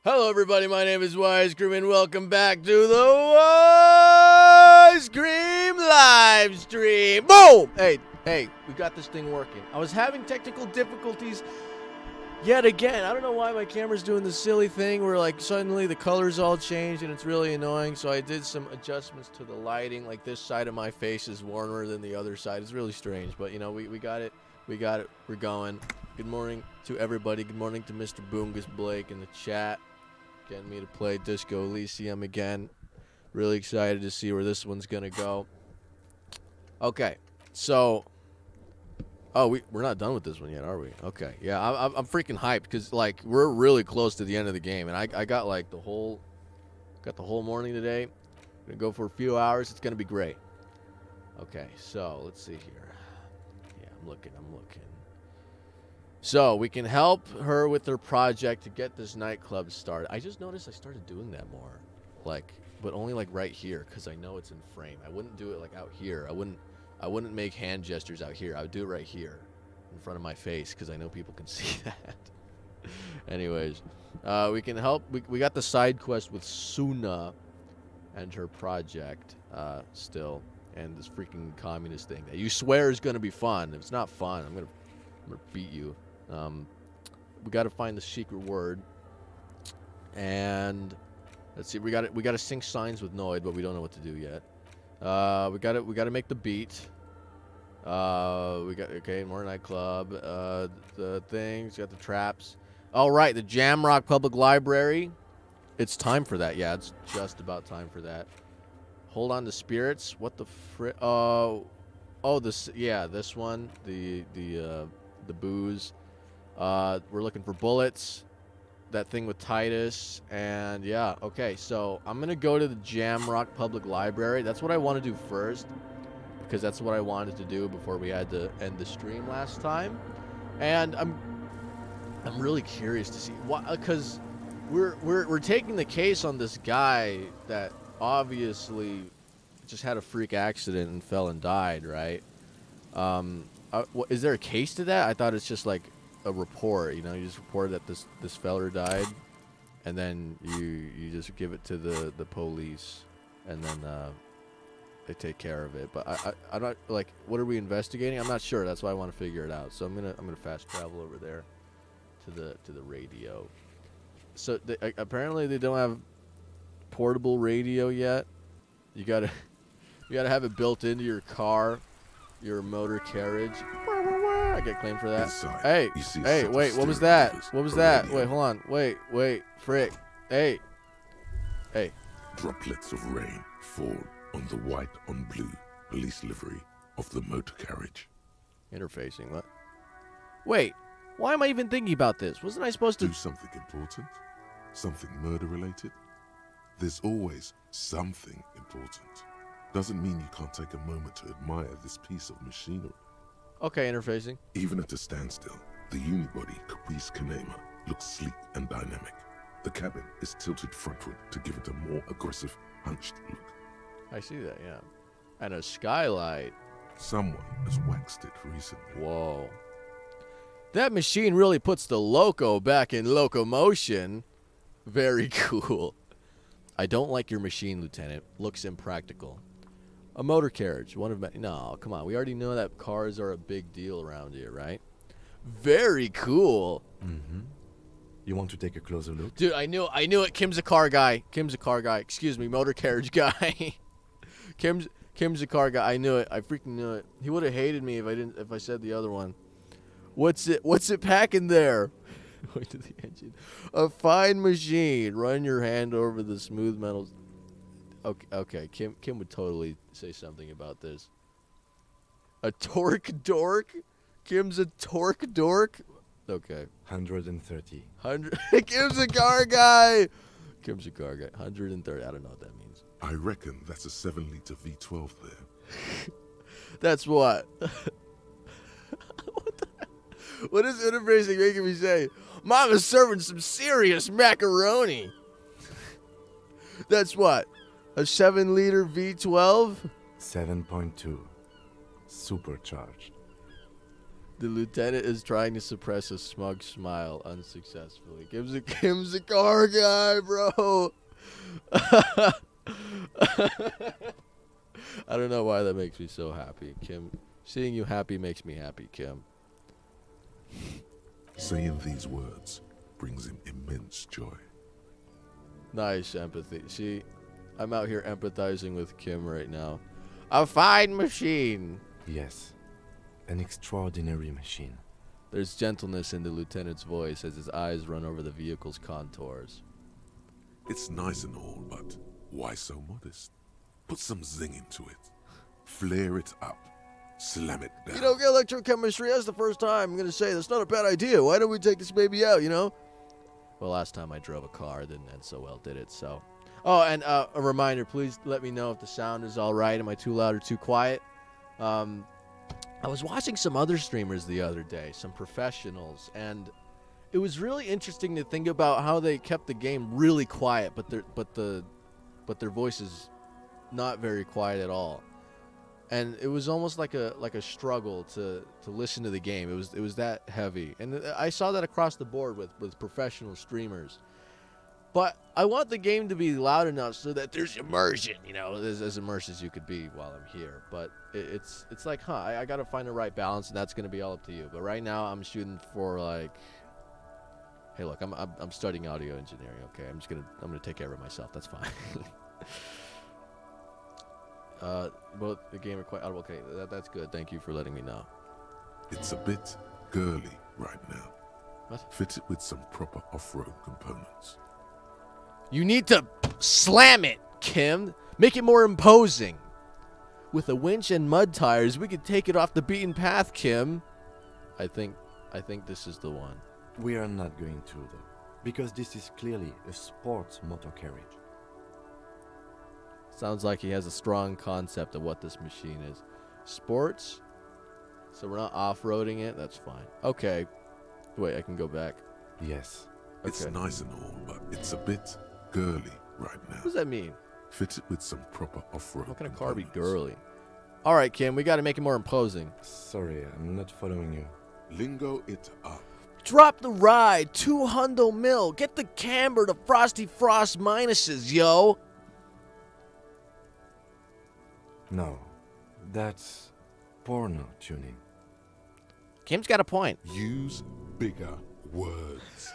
Hello, everybody. My name is WISECREAM, and welcome back to the WISECREAM Livestream. Boom! Hey, we got this thing working. I was having technical difficulties yet again. I don't know why my camera's doing this silly thing where, like, suddenly the colors all changed, and it's really annoying. So I did some adjustments to the lighting. Like, this side of my face is warmer than the other side. It's really strange, but, you know, we got it. We got it. We're going. Good morning to everybody. Good morning to Mr. Boongus Blake in the chat. Getting me to play Disco Elysium again. Really excited to see where this one's gonna go. Okay, so we're not done with this one yet, are we? Okay, yeah, I'm freaking hyped because like we're really close to the end of the game, and I got like the whole morning today. Gonna go for a few hours. It's gonna be great. Okay, so let's see here. Yeah, I'm looking. So we can help her with her project to get this nightclub started. I just noticed I started doing that more, like, but only like right here because I know it's in frame. I wouldn't do it like out here. I wouldn't make hand gestures out here. I would do it right here, in front of my face, because I know people can see that. Anyways, we can help. We got the side quest with Suna and her project still, and this freaking communist thing that you swear is gonna be fun. If it's not fun, I'm gonna beat you. We got to find the secret word, and let's see. We got to sync signs with Noid, but we don't know what to do yet. We got to make the beat. More nightclub. The things. Got the traps. All right, the Jamrock Public Library. It's time for that. Yeah, it's just about time for that. Hold on to spirits. What the frick? This one. The booze. We're looking for bullets, that thing with Titus, and yeah, okay, so I'm gonna go to the Jamrock Public Library. That's what I want to do first, because that's what I wanted to do before we had to end the stream last time, and I'm really curious to see what, because we're taking the case on this guy that obviously just had a freak accident and fell and died, right? Is there a case to that? I thought it's just like a report, you know, you just report that this feller died, and then you just give it to the police, and then they take care of it. But I'm not, like, what are we investigating? I'm not sure. That's why I want to figure it out. So I'm gonna fast travel over there to the radio. So apparently they don't have portable radio yet. You gotta have it built into your car, your motor carriage. I get claimed for that. Inside, Hey, wait, what was that? What was that? Wait, hold on. Wait, frick. Hey. Droplets of rain fall on the white on blue police livery of the motor carriage. Interfacing, what? Wait, why am I even thinking about this? Wasn't I supposed to do something important? Something murder related? There's always something important. Doesn't mean you can't take a moment to admire this piece of machinery. Okay, interfacing. Even at a standstill, the unibody Caprice Kanema looks sleek and dynamic. The cabin is tilted frontward to give it a more aggressive, hunched look. I see that, yeah. And a skylight. Someone has waxed it recently. Whoa. That machine really puts the loco back in locomotion. Very cool. I don't like your machine, Lieutenant. Looks impractical. A motor carriage, one of my... No, come on. We already know that cars are a big deal around here, right? Very cool. Mm-hmm. You want to take a closer look? Dude, I knew it. Kim's a car guy. Excuse me, motor carriage guy. Kim's a car guy. I knew it. I freaking knew it. He would have hated me if I said the other one. What's it packing there? Wait to the engine. A fine machine. Run your hand over the smooth metals. Okay. Kim would totally say something about this. A torque dork? Kim's a torque dork? Okay. 130. Kim's a car guy. 130. I don't know what that means. I reckon that's a 7-liter V12 there. That's what? What is interfacing making me say? Mama's serving some serious macaroni. That's what? A 7-liter V12? 7.2. Supercharged. The lieutenant is trying to suppress a smug smile unsuccessfully. Kim's a car guy, bro. I don't know why that makes me so happy, Kim. Seeing you happy makes me happy, Kim. Saying these words brings him immense joy. Nice empathy. See, I'm out here empathizing with Kim right now. A fine machine. Yes. An extraordinary machine. There's gentleness in the lieutenant's voice as his eyes run over the vehicle's contours. It's nice and all, but why so modest? Put some zing into it. Flare it up. Slam it down. You know, electrochemistry, that's the first time I'm going to say that's not a bad idea. Why don't we take this baby out, you know? Well, last time I drove a car, it didn't end so well, did it? So, oh, and a reminder, please let me know if the sound is all right. Am I too loud or too quiet? I was watching some other streamers the other day, some professionals, and it was really interesting to think about how they kept the game really quiet, but their voices not very quiet at all. And it was almost like a struggle to listen to the game. It was that heavy, and I saw that across the board with professional streamers. But I want the game to be loud enough so that there's immersion, you know, as immersed as you could be while I'm here. But it's like, I got to find the right balance, and that's going to be all up to you. But right now, I'm shooting for like, hey, look, I'm studying audio engineering. Okay, I'm gonna take care of it myself. That's fine. Both the game are quite audible. Okay, that's good. Thank you for letting me know. It's a bit girly right now. What? Fit it with some proper off-road components. You need to slam it, Kim. Make it more imposing. With a winch and mud tires, we could take it off the beaten path, Kim. I think this is the one. We are not going to, though, because this is clearly a sports motor carriage. Sounds like he has a strong concept of what this machine is. Sports? So we're not off-roading it? That's fine. Okay. Wait, I can go back. Yes. Okay. It's nice and all, but it's a bit girly right now. What does that mean? Fit it with some proper off-road How can a car be components. girly? All right, Kim, we got to make it more imposing. Sorry, I'm not following you. Lingo it up. Drop the ride, 200 mil. Get the camber to Frosty Frost minuses, yo. No, that's porno tuning. Kim's got a point. Use bigger words.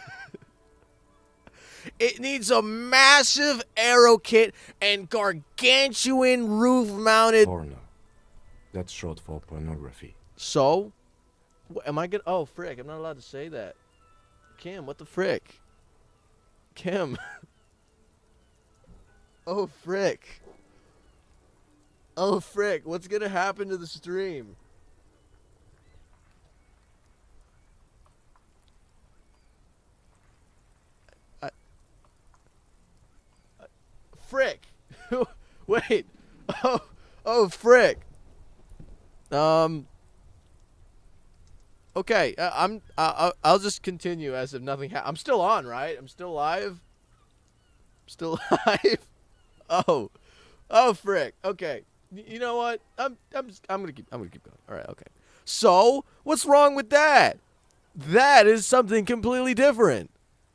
It needs a massive aero kit and gargantuan roof-mounted... Porno. That's short for pornography. So? Am I gonna... Oh, frick, I'm not allowed to say that. Kim, what the frick? Kim. Oh, frick. Oh, frick, what's gonna happen to the stream? Frick. Wait. Oh, frick. Okay, I'll just continue as if nothing happened. I'm still on, right? I'm still live. Still live. Oh, frick. Okay. You know what? I'm gonna keep going. All right. Okay. So what's wrong with that? That is something completely different.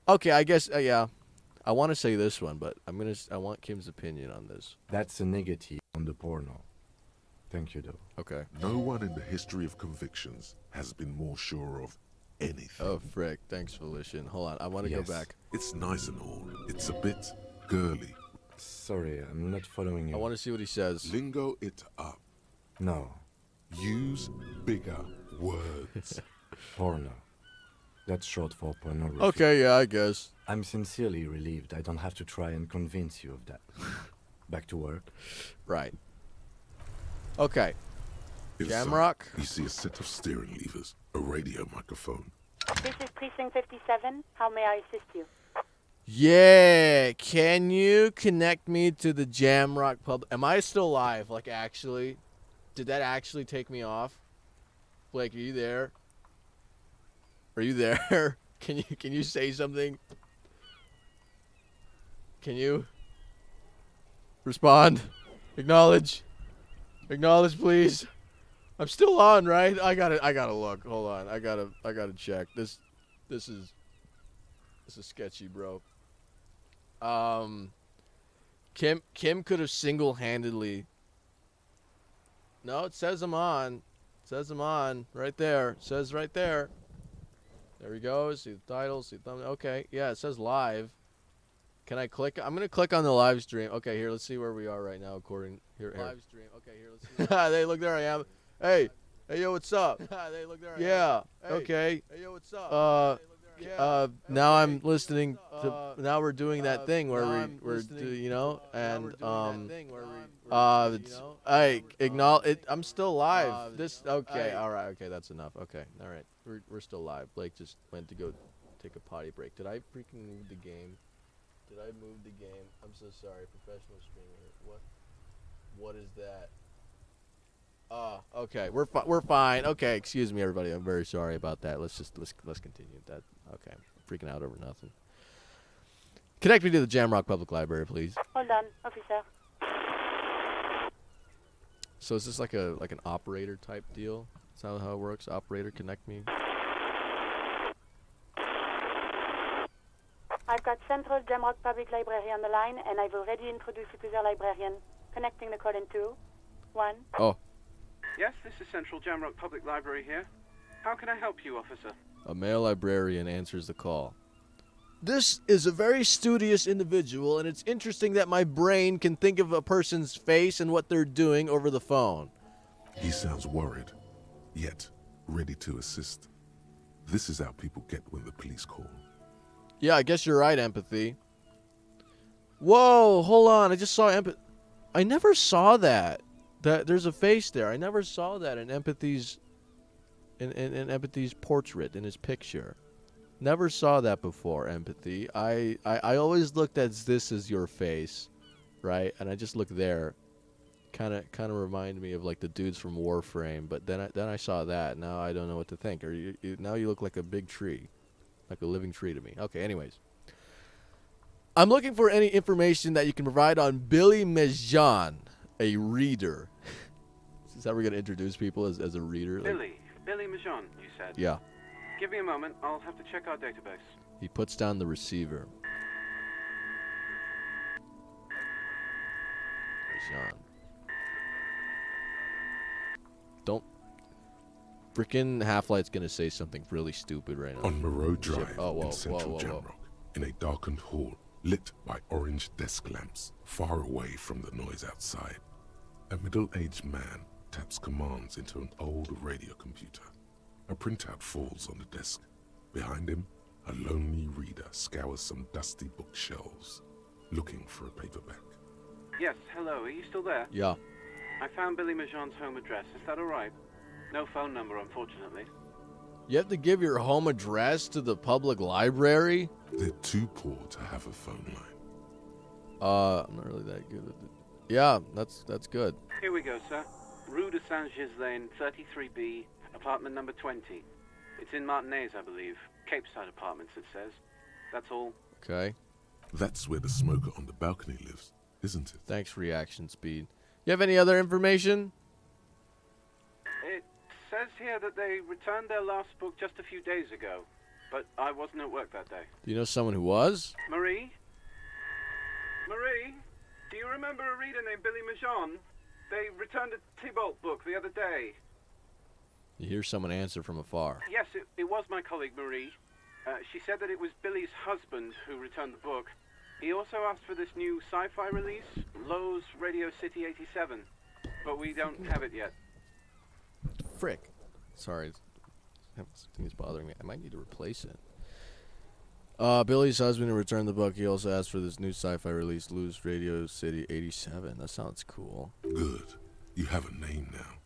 Okay. I guess. Yeah. I want to say this one, but I want Kim's opinion on this. That's a negative on the porno. Thank you, though. Okay. No one in the history of convictions has been more sure of anything. Oh, frick. Thanks, Felician. Hold on. I want to Yes. go back. It's nice and all. It's a bit girly. Sorry, I'm not following you. I want to see what he says. Lingo it up. No, Use bigger words. porno. That's short for pornography. Okay, yeah, I guess. I'm sincerely relieved I don't have to try and convince you of that. Back to work. Right. Okay. Inside, Jamrock? You see a set of steering levers, a radio microphone. This is Precinct 57. How may I assist you? Yeah, can you connect me to the Jamrock Pub? Am I still live? Like, actually? Did that actually take me off? Blake, are you there? Are you there? Can you say something? Can you respond? Acknowledge. Acknowledge, please. I'm still on, right? I gotta look. Hold on. I gotta check. This is sketchy, bro. Kim could have single-handedly. No, it says I'm on. It says I'm on right there. It says right there. There he goes. See the title. See the thumbnail. Okay, yeah, it says live. Can I click? I'm gonna click on the live stream. Okay, here. Let's see where we are right now. According here. Live stream. Okay, here. Let's see. Hey, look, there I am. Hey, yo, what's up? Hey, look, there I am. Yeah. Okay. Hey, yo, what's up? Now I'm listening to. Now we're doing that thing where we're you know, and I acknowledge it. I'm still live. This okay. All right. Okay, that's enough. Okay. All right. We're still live. Blake just went to go take a potty break. Did I freaking move the game? Did I move the game? I'm so sorry, professional streamer. What is that? Okay, we're fine. Okay, excuse me, everybody. I'm very sorry about that. Let's continue that. Okay, I'm freaking out over nothing. Connect me to the Jamrock Public Library, please. Hold on, officer. So is this like an operator type deal? Is that how it works? Operator, connect me. I've got Central Jamrock Public Library on the line, and I've already introduced you to their librarian. Connecting the call in 2, 1. Oh. Yes, this is Central Jamrock Public Library here. How can I help you, officer? A male librarian answers the call. This is a very studious individual, and it's interesting that my brain can think of a person's face and what they're doing over the phone. He sounds worried, yet ready to assist. This is how people get when the police call. Yeah, I guess you're right, Empathy. Whoa, hold on. I just saw Empathy. I never saw that. There's a face there. I never saw that in Empathy's in Empathy's portrait, in his picture. Never saw that before, Empathy. I always looked at this as your face, right? And I just looked there. Kind of reminded me of like the dudes from Warframe, but then I saw that. Now I don't know what to think. Or now you look like a big tree. Like a living tree to me. Okay, anyways. I'm looking for any information that you can provide on Billy Mejan, a reader. Is that we're going to introduce people as a reader? Billy Mejan, you said? Yeah. Give me a moment. I'll have to check our database. He puts down the receiver. Mejan. Don't. Frickin' Half-Light's going to say something really stupid right now. On Moreau Drive in whoa. central Jamrock, in a darkened hall lit by orange desk lamps, far away from the noise outside, a middle-aged man taps commands into an old radio computer. A printout falls on the desk. Behind him, a lonely reader scours some dusty bookshelves, looking for a paperback. Yes, hello. Are you still there? Yeah. I found Billy Mejan's home address. Is that all right? No phone number, unfortunately. You have to give your home address to the public library? They're too poor to have a phone line. I'm not really that good at it. Yeah, that's good. Here we go, sir. Rue de Saint-Ghislain, 33B, apartment number 20. It's in Martinez, I believe. Cape Side Apartments, it says. That's all. Okay. That's where the smoker on the balcony lives, isn't it? Thanks, reaction speed. You have any other information? It says here that they returned their last book just a few days ago, but I wasn't at work that day. Do you know someone who was? Marie? Marie? Do you remember a reader named Billy Mejan? They returned a Tybalt book the other day. You hear someone answer from afar. Yes, it was my colleague Marie. She said that it was Billy's husband who returned the book. He also asked for this new sci-fi release, Lowe's Radio City 87, but we don't have it yet. Frick. Sorry. Something is bothering me. I might need to replace it. Billy's husband who returned the book. He also asked for this new sci-fi release, Lowe's Radio City 87. That sounds cool. Good. You have a name now.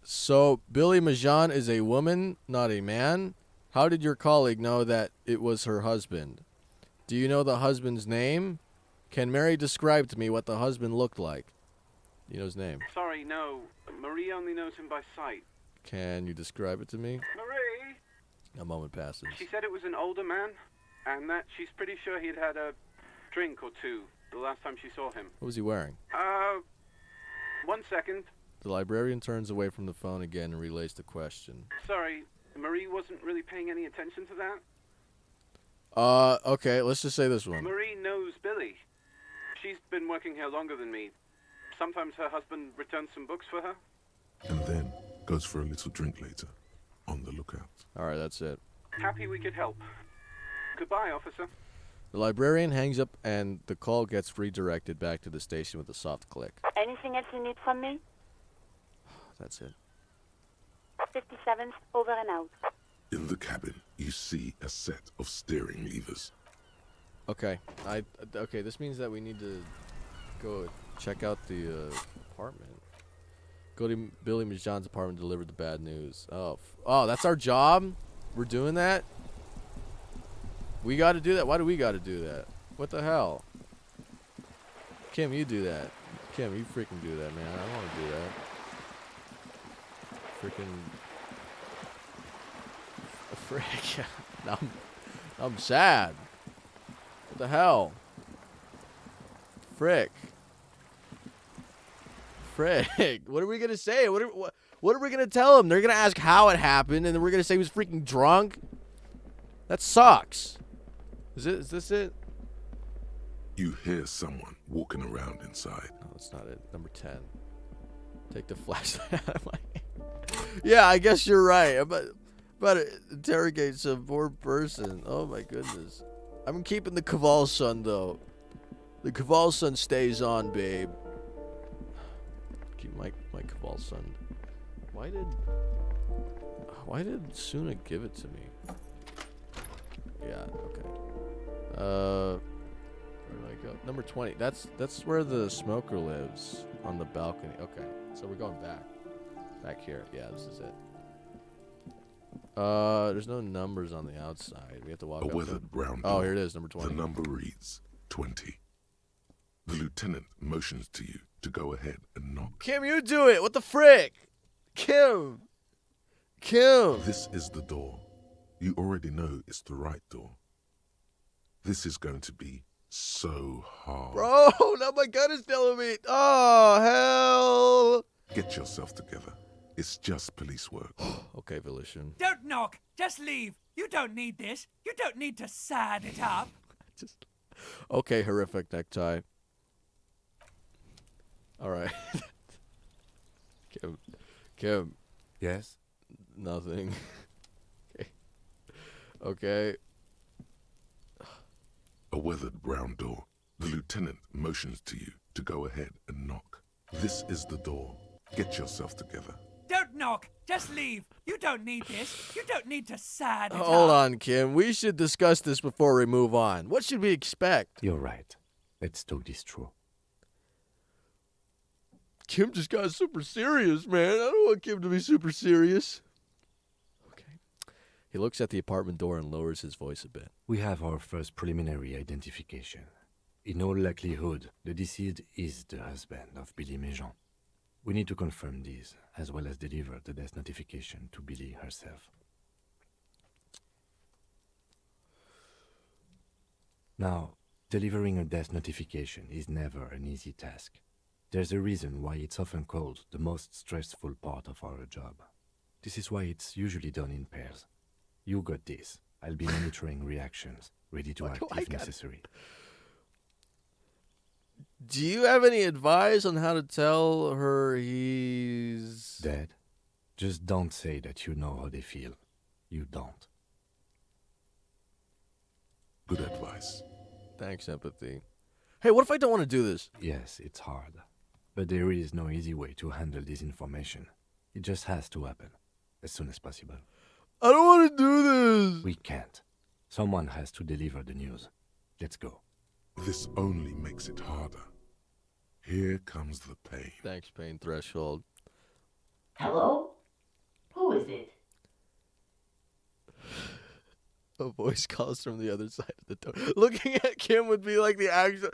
So Billy Mejan is a woman, not a man? How did your colleague know that it was her husband? Do you know the husband's name? Can Mary describe to me what the husband looked like? Do you know his name? Sorry, no. Marie only knows him by sight. Can you describe it to me? Marie? A moment passes. She said it was an older man, and that she's pretty sure he'd had a drink or two the last time she saw him. What was he wearing? 1 second. The librarian turns away from the phone again and relays the question. Sorry, Marie wasn't really paying any attention to that. Okay, let's just say this one. Marie knows Billy. She's been working here longer than me. Sometimes her husband returns some books for her. And then goes for a little drink later. On the lookout. Alright, that's it. Happy we could help. Goodbye, officer. The librarian hangs up and the call gets redirected back to the station with a soft click. Anything else you need from me? That's it. 57th, over and out. In the cabin, you see a set of steering levers. Okay, okay, this means that we need to go check out the apartment. Go to Billy Majan's apartment to deliver the bad news. Oh, that's our job? We're doing that? We gotta do that? Why do we gotta do that? What the hell? Kim, you do that. Kim, you freaking do that, man. I don't wanna do that. Frick. I'm sad. What the hell? Frick. What are we gonna say? What are we gonna tell them? They're gonna ask how it happened, and then we're gonna say he was freaking drunk. That sucks. Is this it? You hear someone walking around inside. No, that's not it. Number 10. Take the flashlight out of my hand. Yeah, I guess you're right. I'm about to interrogate some poor person. Oh my goodness. I'm keeping the Caval Sun though. The Caval Sun stays on, babe. Keep my Caval Sun. Why did Suna give it to me? Yeah, okay. Where do I go? Number 20. That's where the smoker lives, on the balcony. Okay, so we're going back here. Yeah, this is it. There's no numbers on the outside. We have to walk A up weathered brown Oh, door. here it is, number 20. The number reads 20. The lieutenant motions to you to go ahead and knock. Kim, you do it. What the frick? Kim. This is the door. You already know it's the right door. This is going to be so hard. Bro, now my gun is telling me. Oh, hell. Get yourself together. It's just police work. Okay, Volition. Don't knock. Just leave. You don't need this. You don't need to sad it up. Okay, horrific necktie. All right. Kim. Yes? Nothing. Okay. A weathered brown door. The lieutenant motions to you to go ahead and knock. This is the door. Get yourself together. Don't knock. Just leave. You don't need this. You don't need to sad it Hold up. on, Kim. We should discuss this before we move on. What should we expect? You're right. Let's talk this through. Kim just got super serious, man. I don't want Kim to be super serious. Okay. He looks at the apartment door and lowers his voice a bit. We have our first preliminary identification. In all likelihood, the deceased is the husband of Billy Méjean. We need to confirm this, as well as deliver the death notification to Billy herself. Now, delivering a death notification is never an easy task. There's a reason why it's often called the most stressful part of our job. This is why it's usually done in pairs. You got this. I'll be monitoring reactions, ready to act if necessary. Do you have any advice on how to tell her he's... Dead? Just don't say that you know how they feel. You don't. Good advice. Thanks, empathy. Hey, what if I don't want to do this? Yes, it's hard. But there is no easy way to handle this information. It just has to happen, as soon as possible. I don't want to do this. We can't. Someone has to deliver the news. Let's go. This only makes it harder. Here comes the pain. Thanks, pain threshold. Hello? Who is it? A voice calls from the other side of the door. Looking at Kim would be like the actual...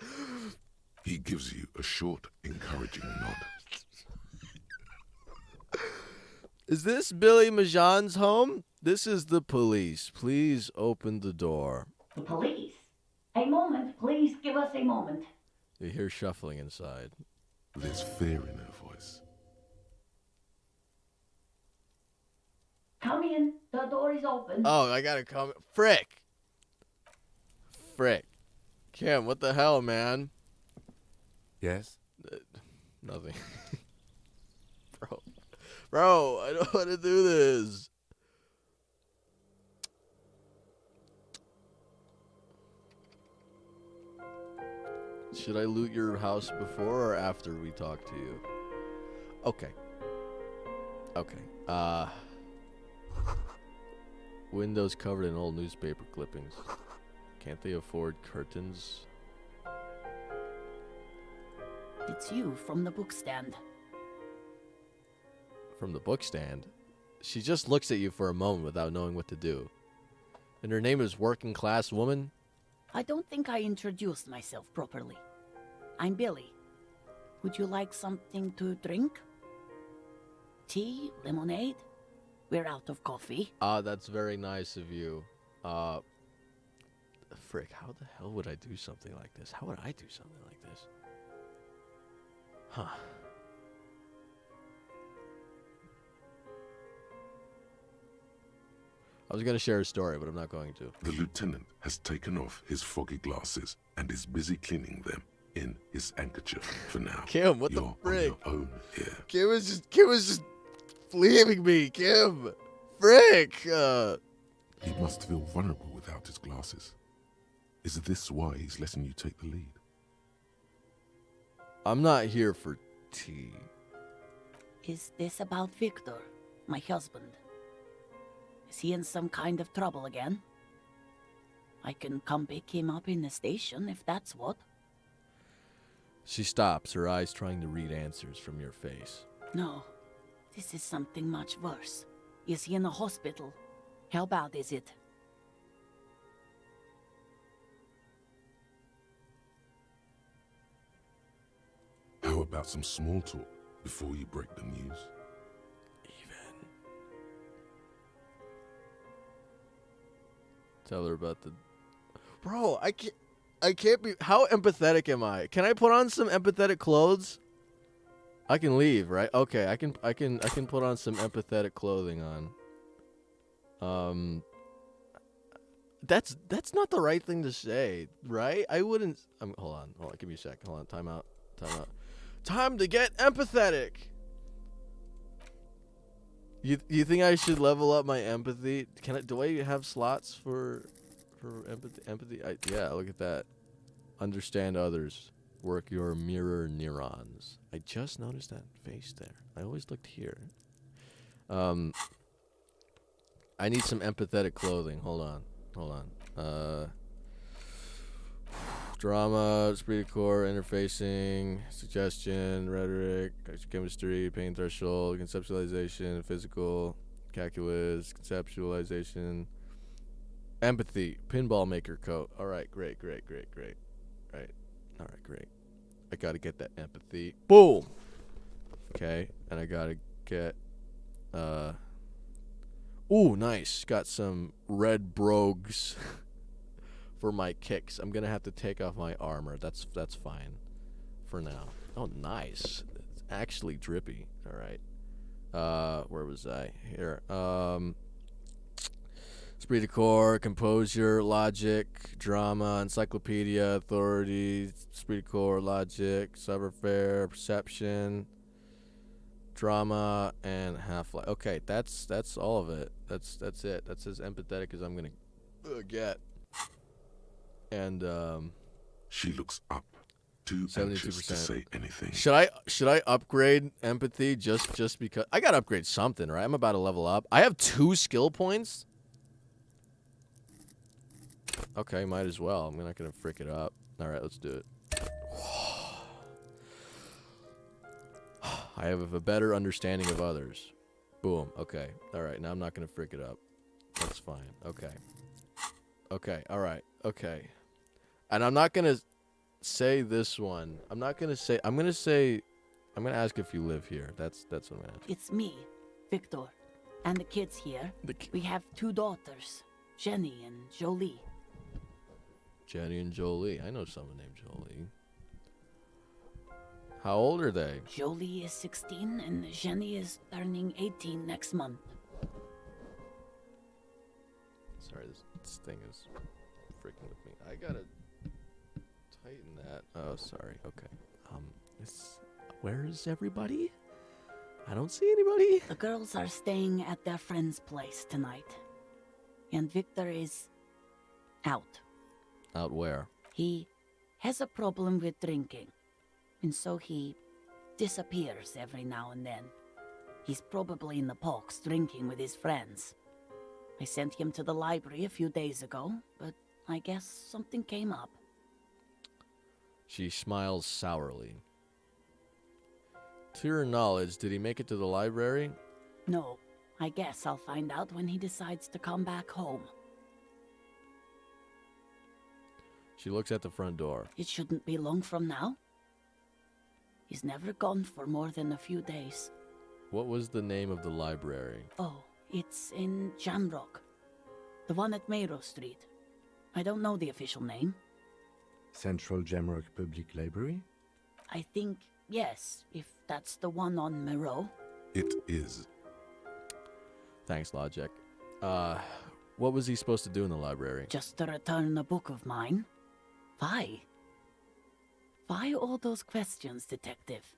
He gives you a short, encouraging nod. Is this Billy Majan's home? This is the police. Please open the door. The police. A moment, please give us a moment. You hear shuffling inside. There's fear in her voice. Come in. The door is open. Oh, I gotta come. Frick. Kim, what the hell, man? Yes? Nothing. Bro, I don't want to do this. Should I loot your house before or after we talk to you? Okay. Windows covered in old newspaper clippings. Can't they afford curtains? It's you from the book stand. From the book stand? She just looks at you for a moment without knowing what to do. And her name is Working Class Woman? I don't think I introduced myself properly. I'm Billy. Would you like something to drink? Tea? Lemonade? We're out of coffee. That's very nice of you. Frick, how the hell would I do something like this? How would I do something like this? Huh. I was going to share a story, but I'm not going to. The lieutenant has taken off his foggy glasses and is busy cleaning them in his handkerchief for now. Kim, what the You're frick? on your own here. Kim was just leaving me, Kim. Frick. He must feel vulnerable without his glasses. Is this why he's letting you take the lead? I'm not here for tea. Is this about Victor, my husband? Is he in some kind of trouble again? I can come pick him up in the station if that's what. She stops, her eyes trying to read answers from your face. No, this is something much worse. Is he in the hospital? How bad is it? How about some small talk before you break the news? Even. Tell her about the... Bro, I can't be... How empathetic am I? Can I put on some empathetic clothes? I can leave, right? Okay, I can put on some empathetic clothing on. That's not the right thing to say, right? I wouldn't... hold on, give me a sec. Hold on, time out. Time to get empathetic. You think I should level up my empathy? Do I have slots for empathy? Yeah, look at that. Understand others. Work your mirror neurons. I just noticed that face there. I always looked here. I need some empathetic clothing. Hold on. Drama, esprit de corps, interfacing, suggestion, rhetoric, chemistry, pain threshold, conceptualization, physical, calculus, conceptualization, empathy, pinball maker coat. All right, great. Right. All right, great. I got to get that empathy. Boom. Okay, and I got to get ooh, nice. Got some red brogues. For my kicks. I'm gonna have to take off my armor. That's fine for now. Oh, nice. It's actually drippy. All right. Where was I? Here. Esprit de corps, composure, logic, drama, encyclopedia, authority, esprit de corps, logic, savoir-faire, perception, drama, and half-life. Okay, that's all of it. That's it. That's as empathetic as I'm gonna get. And She looks up, too anxious to 72%. say anything. Should I upgrade empathy just because I gotta upgrade something, right? I'm about to level up. I have 2 skill points. Okay, might as well. I'm not gonna frick it up. All right, let's do it. I have a better understanding of others. Boom. Okay. All right. Now I'm not gonna frick it up. That's fine. Okay. Okay. All right. Okay. And I'm not gonna say this one. I'm gonna ask if you live here. That's what I'm gonna ask. It's me, Victor, and the kids here. We have 2 daughters, Jenny and Jolie. Jenny and Jolie. I know someone named Jolie. How old are they? Jolie is 16 and Jenny is turning 18 next month. This thing is freaking with me. I gotta tighten that. Oh, sorry. Okay. Where is everybody? I don't see anybody. The girls are staying at their friend's place tonight. And Victor is out. Out where? He has a problem with drinking. And so he disappears every now and then. He's probably in the parks drinking with his friends. I sent him to the library a few days ago, but I guess something came up. She smiles sourly. To your knowledge, did he make it to the library? No, I guess I'll find out when he decides to come back home. She looks at the front door. It shouldn't be long from now. He's never gone for more than a few days. What was the name of the library? Oh, it's in Jamrock. The one at Mayro Street. I don't know the official name. Central Jamrock Public Library? I think, yes, if that's the one on Mayro. It is. Thanks, Logic. What was he supposed to do in the library? Just to return a book of mine. Why? Why all those questions, Detective?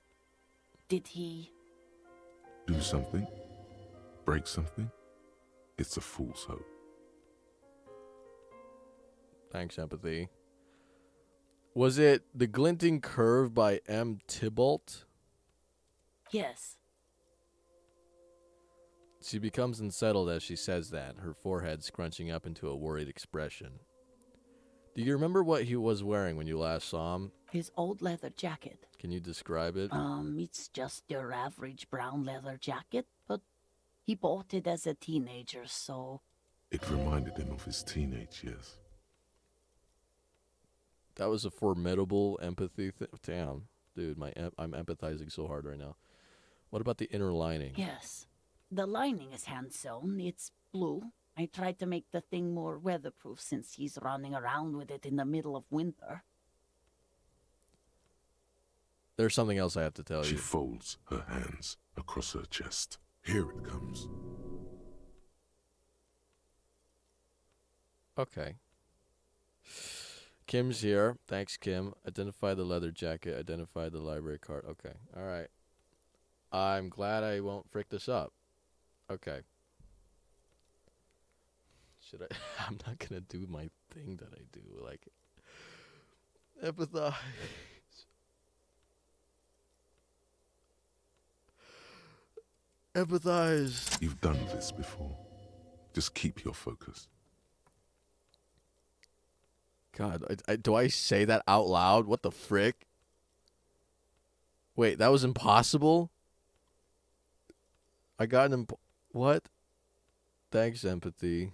Did he... Do something? Break something? It's a fool's hope. Thanks, Empathy. Was it The Glinting Curve by M. Tybalt? Yes. She becomes unsettled as she says that, her forehead scrunching up into a worried expression. Do you remember what he was wearing when you last saw him? His old leather jacket. Can you describe it? It's just your average brown leather jacket, but he bought it as a teenager, so... It reminded him of his teenage years. That was a formidable empathy. Damn, dude, I'm empathizing so hard right now. What about the inner lining? Yes. The lining is hand-sewn. It's blue. I tried to make the thing more weatherproof since he's running around with it in the middle of winter. There's something else I have to tell She you. folds her hands across her chest. Here it comes. Okay. Kim's here. Thanks, Kim. Identify the leather jacket. Identify the library card. Okay. All right. I'm glad I won't frick this up. Okay. Should I? I'm not gonna do my thing that I do. Like, empathize. Empathize. You've done this before. Just keep your focus. God, do I say that out loud? What the frick? Wait, that was impossible? I got an what? Thanks, Empathy.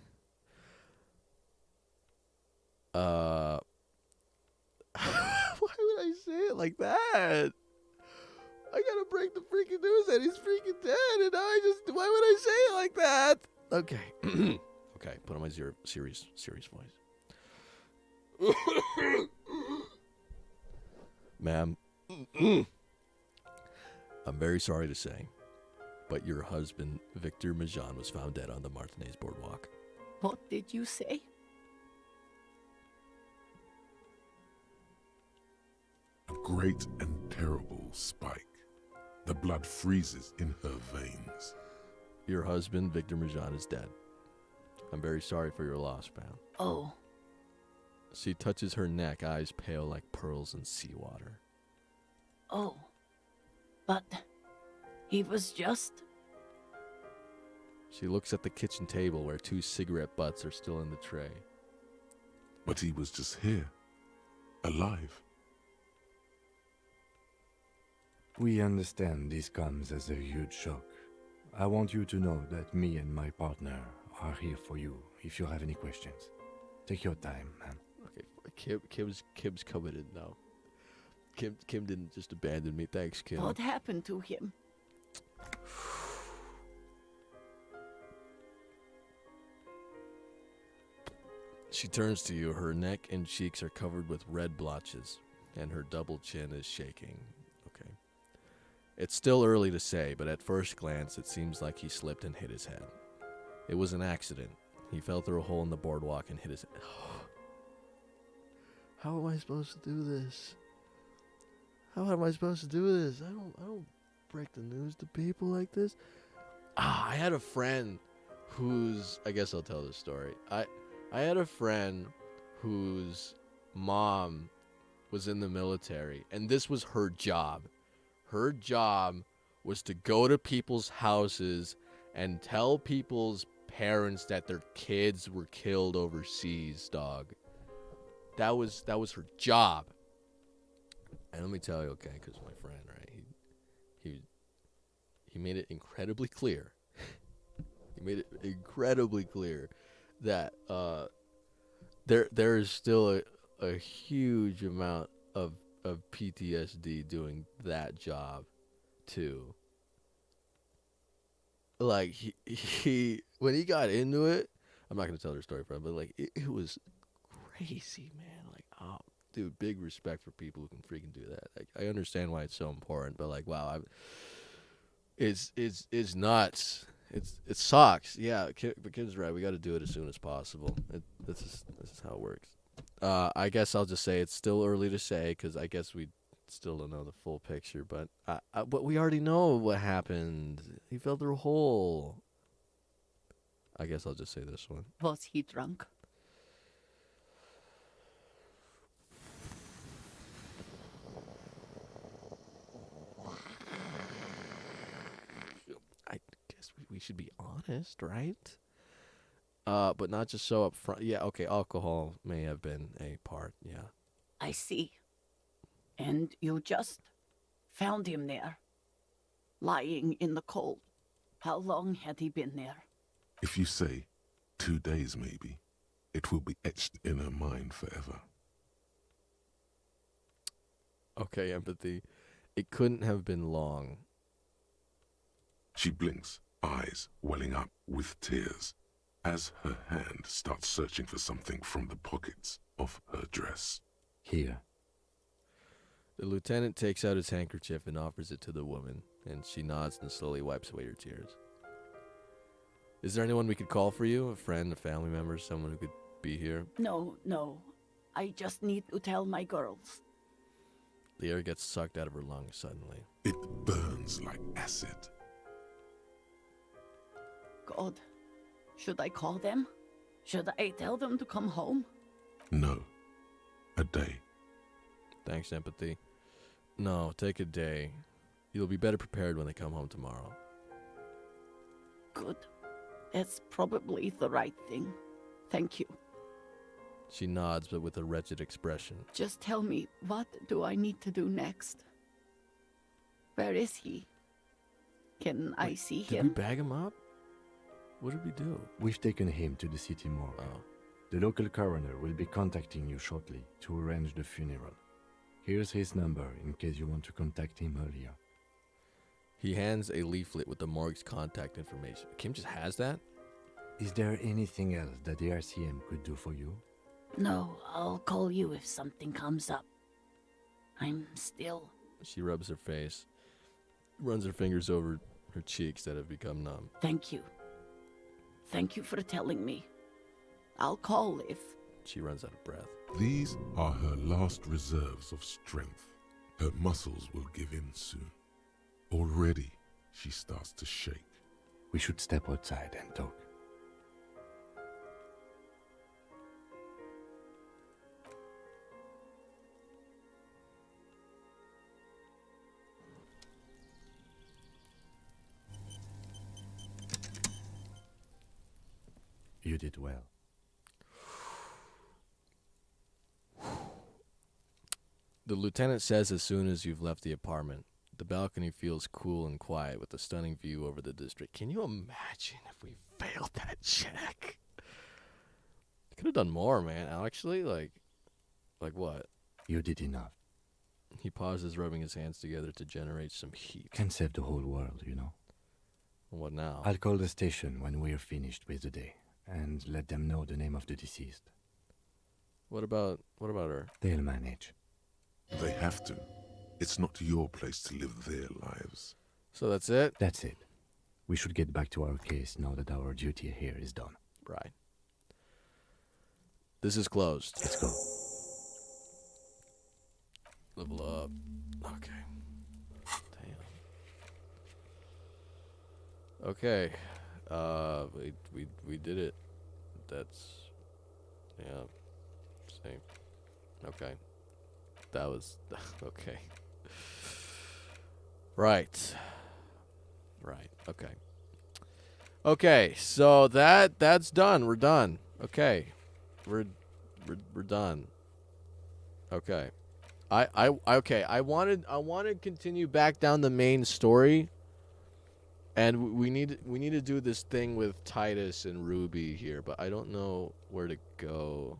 Why would I say it like that? I gotta break the freaking news that he's freaking dead, and why would I say it like that? Okay. Okay, put on my serious voice. Ma'am, I'm very sorry to say, but your husband, Victor Majan, was found dead on the Martinez Boardwalk. What did you say? A great and terrible spike. The blood freezes in her veins. Your husband, Victor Majan, is dead. I'm very sorry for your loss, ma'am. Oh. She touches her neck, eyes pale like pearls in seawater. Oh. But he was just... She looks at the kitchen table where 2 cigarette butts are still in the tray. But he was just here. Alive. We understand this comes as a huge shock. I want you to know that me and my partner are here for you if you have any questions. Take your time, man. Okay, Kim's coming in now. Kim didn't just abandon me. Thanks, Kim. What happened to him? She turns to you. Her neck and cheeks are covered with red blotches, and her double chin is shaking. Okay. It's still early to say, but at first glance, it seems like he slipped and hit his head. It was an accident. He fell through a hole in the boardwalk and hit his... How am I supposed to do this? How am I supposed to do this? I don't break the news to people like this. I had a friend whose... I guess I'll tell this story. I had a friend whose mom was in the military, and this was her job. Her job was to go to people's houses and tell people's parents that their kids were killed overseas, dog. That was her job. And let me tell you, okay, because my friend, right, he made it incredibly clear. He made it incredibly clear that there is still a huge amount of PTSD doing that job too. Like he when he got into it, I'm not gonna tell their story for him, but like it was crazy, man. Like, oh, dude, big respect for people who can freaking do that. Like, I understand why it's so important, but like, wow, it's nuts. It sucks. Yeah, the kid's right. We got to do it as soon as possible. This is how it works. I guess I'll just say it's still early to say because I guess we still don't know the full picture. But we already know what happened. He fell through a hole. I guess I'll just say this one. Was he drunk? I guess we should be honest, right? But not just so up front. Yeah, okay, alcohol may have been a part, yeah. I see. And you just found him there, lying in the cold. How long had he been there? If you say 2 days maybe, it will be etched in her mind forever. Okay, empathy. It couldn't have been long. She blinks, eyes welling up with tears, as her hand starts searching for something from the pockets of her dress. Here. The lieutenant takes out his handkerchief and offers it to the woman, and she nods and slowly wipes away her tears. Is there anyone we could call for you? A friend, a family member, someone who could be here? No. I just need to tell my girls. The air gets sucked out of her lungs suddenly. It burns like acid. God, should I call them? Should I tell them to come home? No. A day. Thanks, empathy. No, take a day. You'll be better prepared when they come home tomorrow. Good. That's probably the right thing. Thank you. She nods, but with a wretched expression. Just tell me, what do I need to do next? Where is he? Can I see Did him? we bag him up? What did we do? We've taken him to the city morgue. Oh. The local coroner will be contacting you shortly to arrange the funeral. Here's his number in case you want to contact him earlier. He hands a leaflet with the morgue's contact information. Kim just has that? Is there anything else that the RCM could do for you? No, I'll call you if something comes up. I'm still... She rubs her face, runs her fingers over her cheeks that have become numb. Thank you. Thank you for telling me. I'll call if... She runs out of breath. These are her last reserves of strength. Her muscles will give in soon. Already, she starts to shake. We should step outside and talk. You did well. The lieutenant says as soon as you've left the apartment, the balcony feels cool and quiet with a stunning view over the district. Can you imagine if we failed that check? Could have done more, man. Actually, like what? You did enough. He pauses, rubbing his hands together to generate some heat. Can save the whole world, you know. What now? I'll call the station when we're finished with the day and let them know the name of the deceased. What about her? They'll manage. They have to. It's not your place to live their lives. So that's it? That's it. We should get back to our case now that our duty here is done. Right. This is closed. Let's go. Level up. Okay. Damn. Okay. We did it. That's yeah. Same. Okay. That was okay. Right. Right. Okay. Okay. So that's done. We're done. Okay. We're done. Okay. I wanted to continue back down the main story, and we need to do this thing with Titus and Ruby here, but I don't know where to go.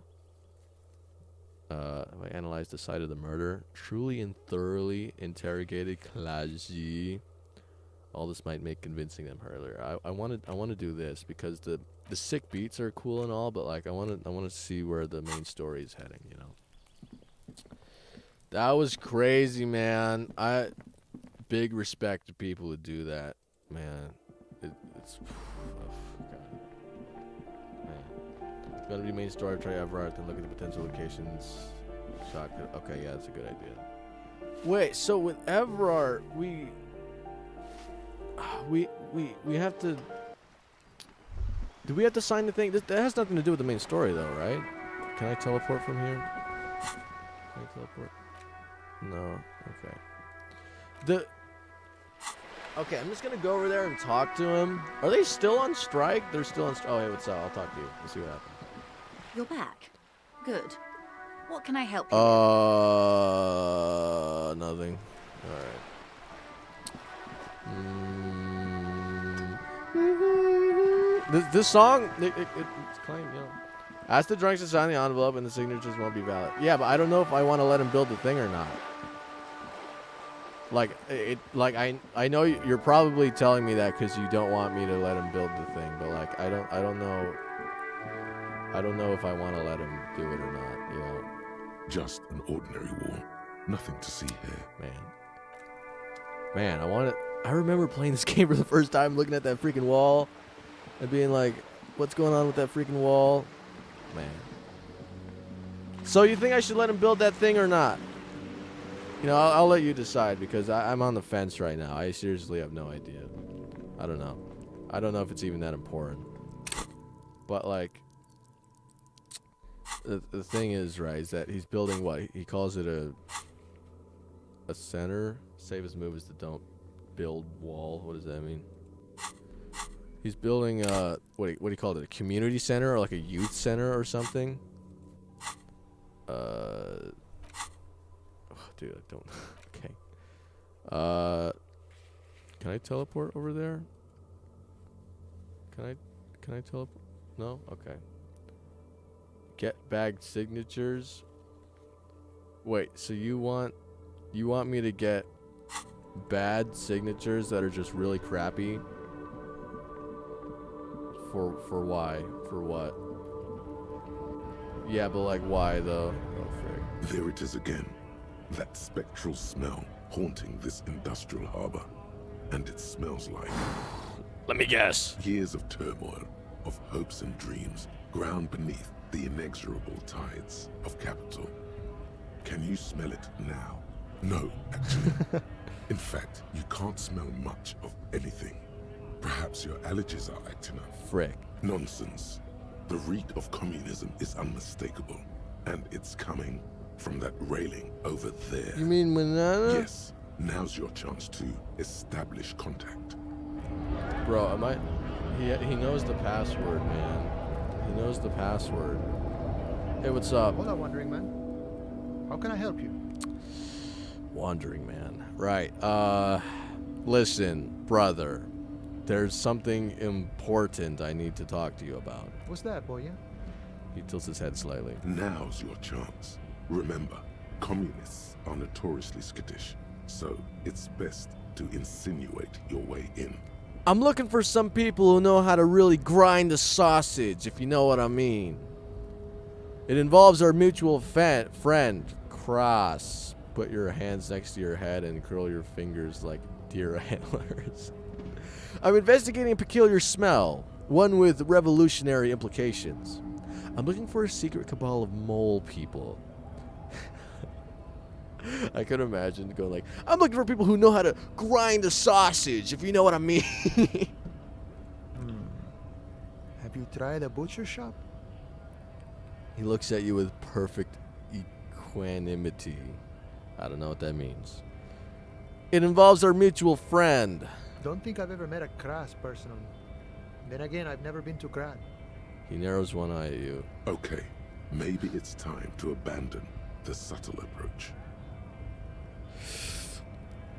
If I analyze the site of the murder, truly and thoroughly interrogated Klaji. All this might make convincing them earlier. I want to do this because the sick beats are cool and all, but like I want to see where the main story is heading. You know. That was crazy, man. Big respect to people who do that, man. It's God. Man. Gotta be main story. Try Everard and look at the potential locations. Shotgun. Okay, yeah, that's a good idea. Wait, so with Everard, we have to. Do we have to sign the thing? That has nothing to do with the main story, though, right? Can I teleport from here? Can I teleport? No. Okay. Okay, I'm just gonna go over there and talk to him. Are they still on strike? They're still on strike. Oh, hey, what's up? I'll talk to you. Let's see what happens. You're back. Good. What can I help you with? Nothing. Alright. This song, it's claimed, you know. Ask the drunks to sign the envelope and the signatures won't be valid. Yeah, but I don't know if I want to let him build the thing or not. Like I know you're probably telling me that because you don't want me to let him build the thing, but like I don't know if I want to let him do it or not, you know. Just an ordinary wall. Nothing to see here. Man, I remember playing this game for the first time, looking at that freaking wall and being like, what's going on with that freaking wall? Man. So you think I should let him build that thing or not? You know, I'll let you decide because I'm on the fence right now. I seriously have no idea. I don't know. I don't know if it's even that important. But like, the thing is, right, is that he's building what? He calls it a center. Save his move is to don't build wall. What does that mean? He's building what do you call it? A community center or like a youth center or something? Dude, I don't. Okay. Can I teleport over there? Can I teleport? No? Okay. Get bagged signatures. Wait, so you want me to get bad signatures that are just really crappy? For why? For what? Yeah, but like why though? Oh, frick. There it is again. That spectral smell haunting this industrial harbor. And it smells like... Let me guess. Years of turmoil, of hopes and dreams, ground beneath the inexorable tides of capital. Can you smell it now? No, actually. In fact, you can't smell much of anything. Perhaps your allergies are acting up. Frick. Nonsense. The reek of communism is unmistakable. And it's coming from that railing over there. You mean banana? Yes. Now's your chance to establish contact. Bro, he knows the password, man. He knows the password. Hey, what's up? Hola, Wandering Man. How can I help you? Wandering Man. Right. Listen, brother. There's something important I need to talk to you about. What's that, boy? He tilts his head slightly. Now's your chance. Remember, communists are notoriously skittish, so it's best to insinuate your way in. I'm looking for some people who know how to really grind the sausage, if you know what I mean. It involves our mutual friend, Cross. Put your hands next to your head and curl your fingers like deer antlers. I'm investigating a peculiar smell, one with revolutionary implications. I'm looking for a secret cabal of mole people. I could imagine going like, I'm looking for people who know how to grind a sausage, if you know what I mean. Have you tried a butcher shop? He looks at you with perfect equanimity. I don't know what that means. It involves our mutual friend. Don't think I've ever met a Kras personally. Then again, I've never been to Grad. He narrows one eye at you. Okay, maybe it's time to abandon the subtle approach.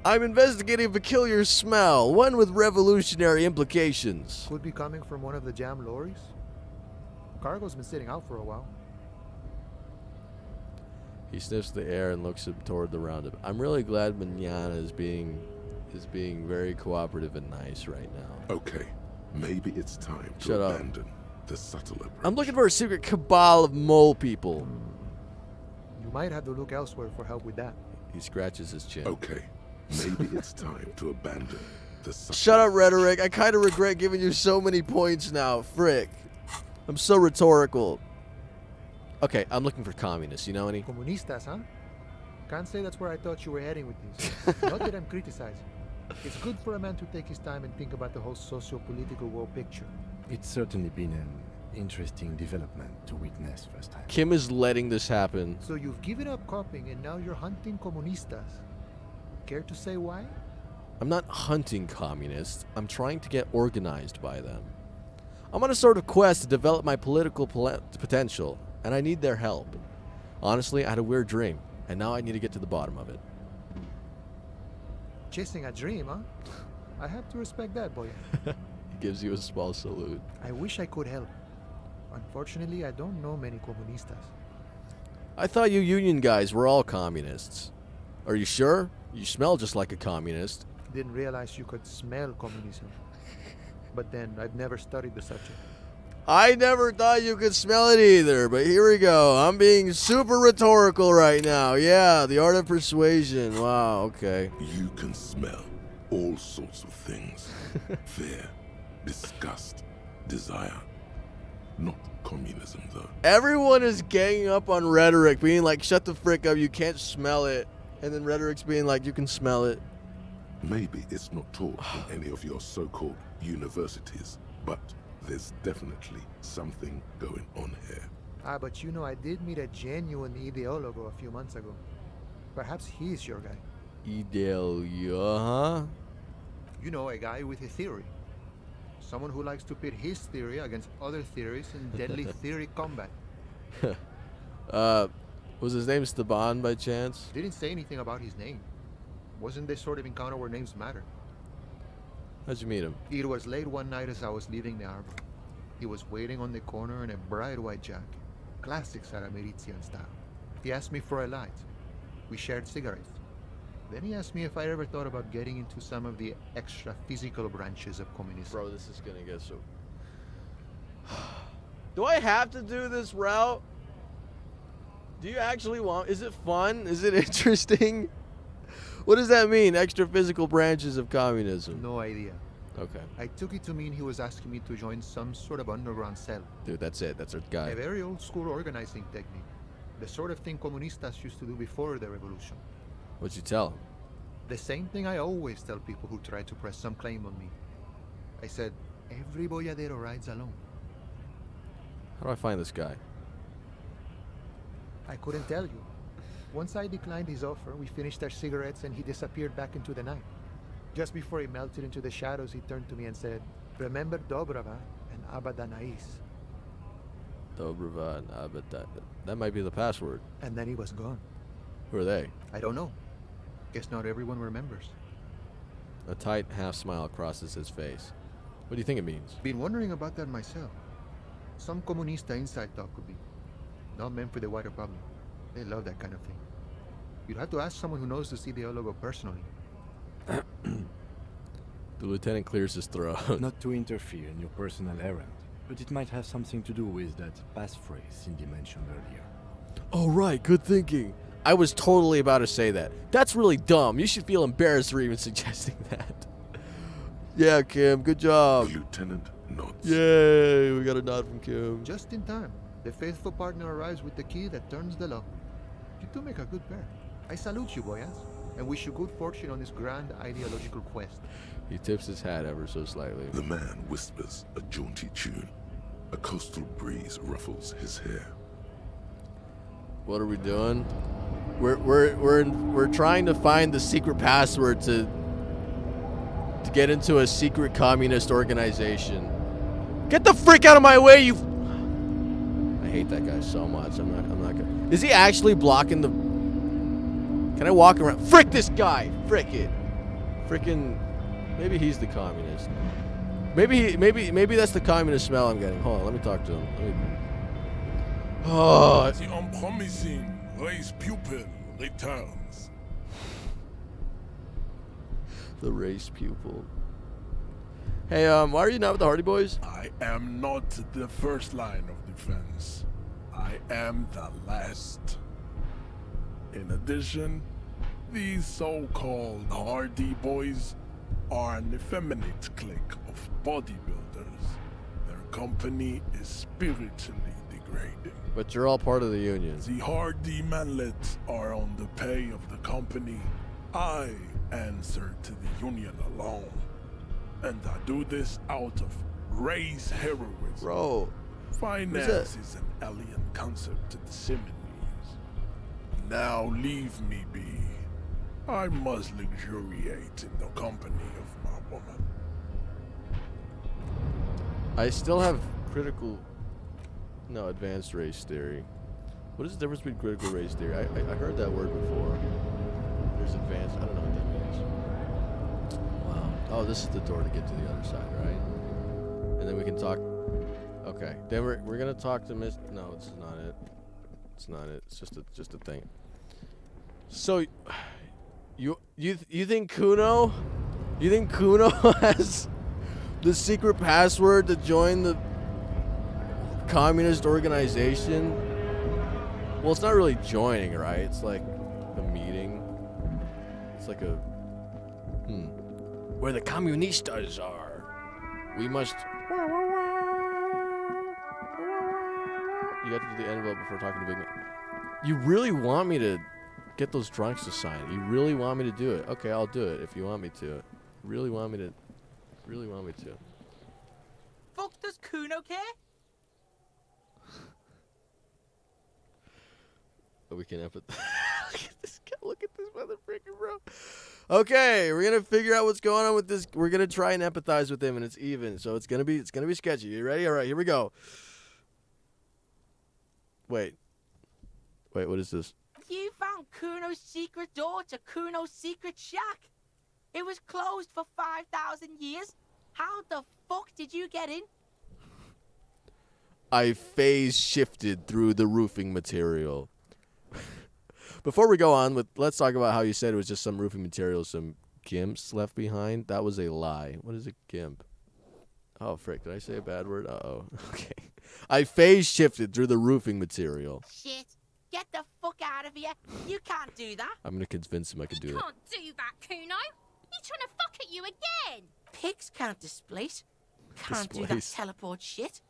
I'm investigating a peculiar smell, one with revolutionary implications. Could be coming from one of the jam lorries. Cargo's been sitting out for a while. He sniffs the air and looks toward the roundabout. I'm really glad Manana is being very cooperative and nice right now. Okay, maybe it's time to Shut up. abandon the subtle approach. I'm looking for a secret cabal of mole people. You might have to look elsewhere for help with that. He scratches his chin. Okay, maybe it's time to abandon the subtle Shut up, approach. Rhetoric. I kind of regret giving you so many points now. Frick. I'm so rhetorical. Okay, I'm looking for communists. You know any? Comunistas, huh? Can't say that's where I thought you were heading with this. Not that I'm criticizing. It's good for a man to take his time and think about the whole socio-political world picture. It's certainly been an interesting development to witness firsthand. Kim is letting this happen. So you've given up copying and now you're hunting comunistas. Care to say why? I'm not hunting communists. I'm trying to get organized by them. I'm on a sort of quest to develop my political potential, and I need their help. Honestly, I had a weird dream, and now I need to get to the bottom of it. Chasing a dream, huh? I have to respect that, boy. He gives you a small salute. I wish I could help. Unfortunately, I don't know many comunistas. I thought you union guys were all communists. Are you sure? You smell just like a communist. Didn't realize you could smell communism. But then, I've never studied the subject. I never thought you could smell it either, but here we go. I'm being super rhetorical right now. Yeah, the art of persuasion. Wow, okay. You can smell all sorts of things. Fear, disgust, desire. Not communism, though. Everyone is ganging up on Rhetoric, being like, shut the frick up, you can't smell it. And then Rhetoric's being like, you can smell it. Maybe it's not taught in any of your so-called universities, but there's definitely something going on here. Ah, but you know, I did meet a genuine ideologo a few months ago. Perhaps he's your guy. Ideal, huh? You know, a guy with a theory. Someone who likes to pit his theory against other theories in deadly theory combat. Was his name Staban by chance? Didn't say anything about his name. Wasn't this sort of encounter where names matter? How'd you meet him? It was late one night as I was leaving the arbor. He was waiting on the corner in a bright white jacket. Classic Sarameritian style. He asked me for a light. We shared cigarettes. Then he asked me if I ever thought about getting into some of the extra physical branches of communism. Bro, this is gonna get so... Do I have to do this route? Do you actually want... Is it fun? Is it interesting? What does that mean? Extra physical branches of communism? No idea. Okay. I took it to mean he was asking me to join some sort of underground cell. Dude, that's it. That's our guy. A very old school organizing technique. The sort of thing comunistas used to do before the revolution. What'd you tell him? The same thing I always tell people who try to press some claim on me. I said, every boyadero rides alone. How do I find this guy? I couldn't tell you. Once I declined his offer, we finished our cigarettes and he disappeared back into the night. Just before he melted into the shadows, he turned to me and said, remember Dobrava and Abadanais. Dobrava and Abada. That might be the password. And then he was gone. Who are they? I don't know. Guess not everyone remembers. A tight half smile crosses his face. What do you think it means? Been wondering about that myself. Some comunista inside talk could be. Not meant for the wider public. They love that kind of thing. You'd have to ask someone who knows the ideologo personally. The lieutenant clears his throat. Not to interfere in your personal errand, but it might have something to do with that passphrase Cindy mentioned earlier. Oh, right. Good thinking. I was totally about to say that. That's really dumb. You should feel embarrassed for even suggesting that. Yeah, Kim. Good job. The lieutenant nods. Yay. We got a nod from Kim. Just in time. The faithful partner arrives with the key that turns the lock. You two make a good pair. I salute you, boyas, and wish you good fortune on this grand ideological quest. He tips his hat ever so slightly. The man whispers a jaunty tune. A coastal breeze ruffles his hair. What are we doing? We're trying to find the secret password to get into a secret communist organization. Get the frick out of my way, you! I hate that guy so much. I'm not gonna. Is he actually blocking the? Can I walk around? Frick this guy! Frick it! Frickin'. Maybe he's the communist. Maybe that's the communist smell I'm getting. Hold on, let me talk to him. Oh. The unpromising race pupil returns. The race pupil. Hey, why are you not with the Hardy Boys? I am not the first line of defense. I am the last. In addition, these so-called Hardy Boys are an effeminate clique of bodybuilders. Their company is spiritually degrading. But you're all part of the union. The Hardy manlets are on the pay of the company. I answer to the union alone. And I do this out of race heroism. Bro. Finance is an alien concept to the Simonies. Now leave me be. I must luxuriate in the company of my woman. I still have advanced race theory. What is the difference between critical race theory? I heard that word before. There's advanced, I don't know what that means. Wow. Oh, this is the door to get to the other side, right? And then we can talk. Okay. Then we're gonna talk to Miss. No, this is not it. It's not it. It's just a thing. So, you think Kuno? You think Kuno has the secret password to join the communist organization? Well, it's not really joining, right? It's like a meeting. It's like a where the communistas are. We must. You got to do the envelope before talking to Big Man. You really want me to get those drunks to sign it? You really want me to do it? Okay, I'll do it if you want me to. Really want me to? Really want me to? Fuck does Kuno care? But we can empathize. Look at this guy. Look at this motherfucker, bro. Okay, we're gonna figure out what's going on with this. We're gonna try and empathize with him, and it's even. So it's gonna be sketchy. You ready? All right, here we go. Wait, what is this? You found Kuno's secret door to Kuno's secret shack. It was closed for 5,000 years. How the fuck did you get in? I phase shifted through the roofing material. Before we go on, let's talk about how you said it was just some roofing material, some gimps left behind. That was a lie. What is a gimp? Oh, frick. Did I say a bad word? Uh-oh. Okay. I phase shifted through the roofing material. Shit. Get the fuck out of here. You can't do that. I'm going to convince him I can do that. Can't do that, Kuno. He's trying to fuck at you again. Pigs can't displace. Can't do that teleport shit.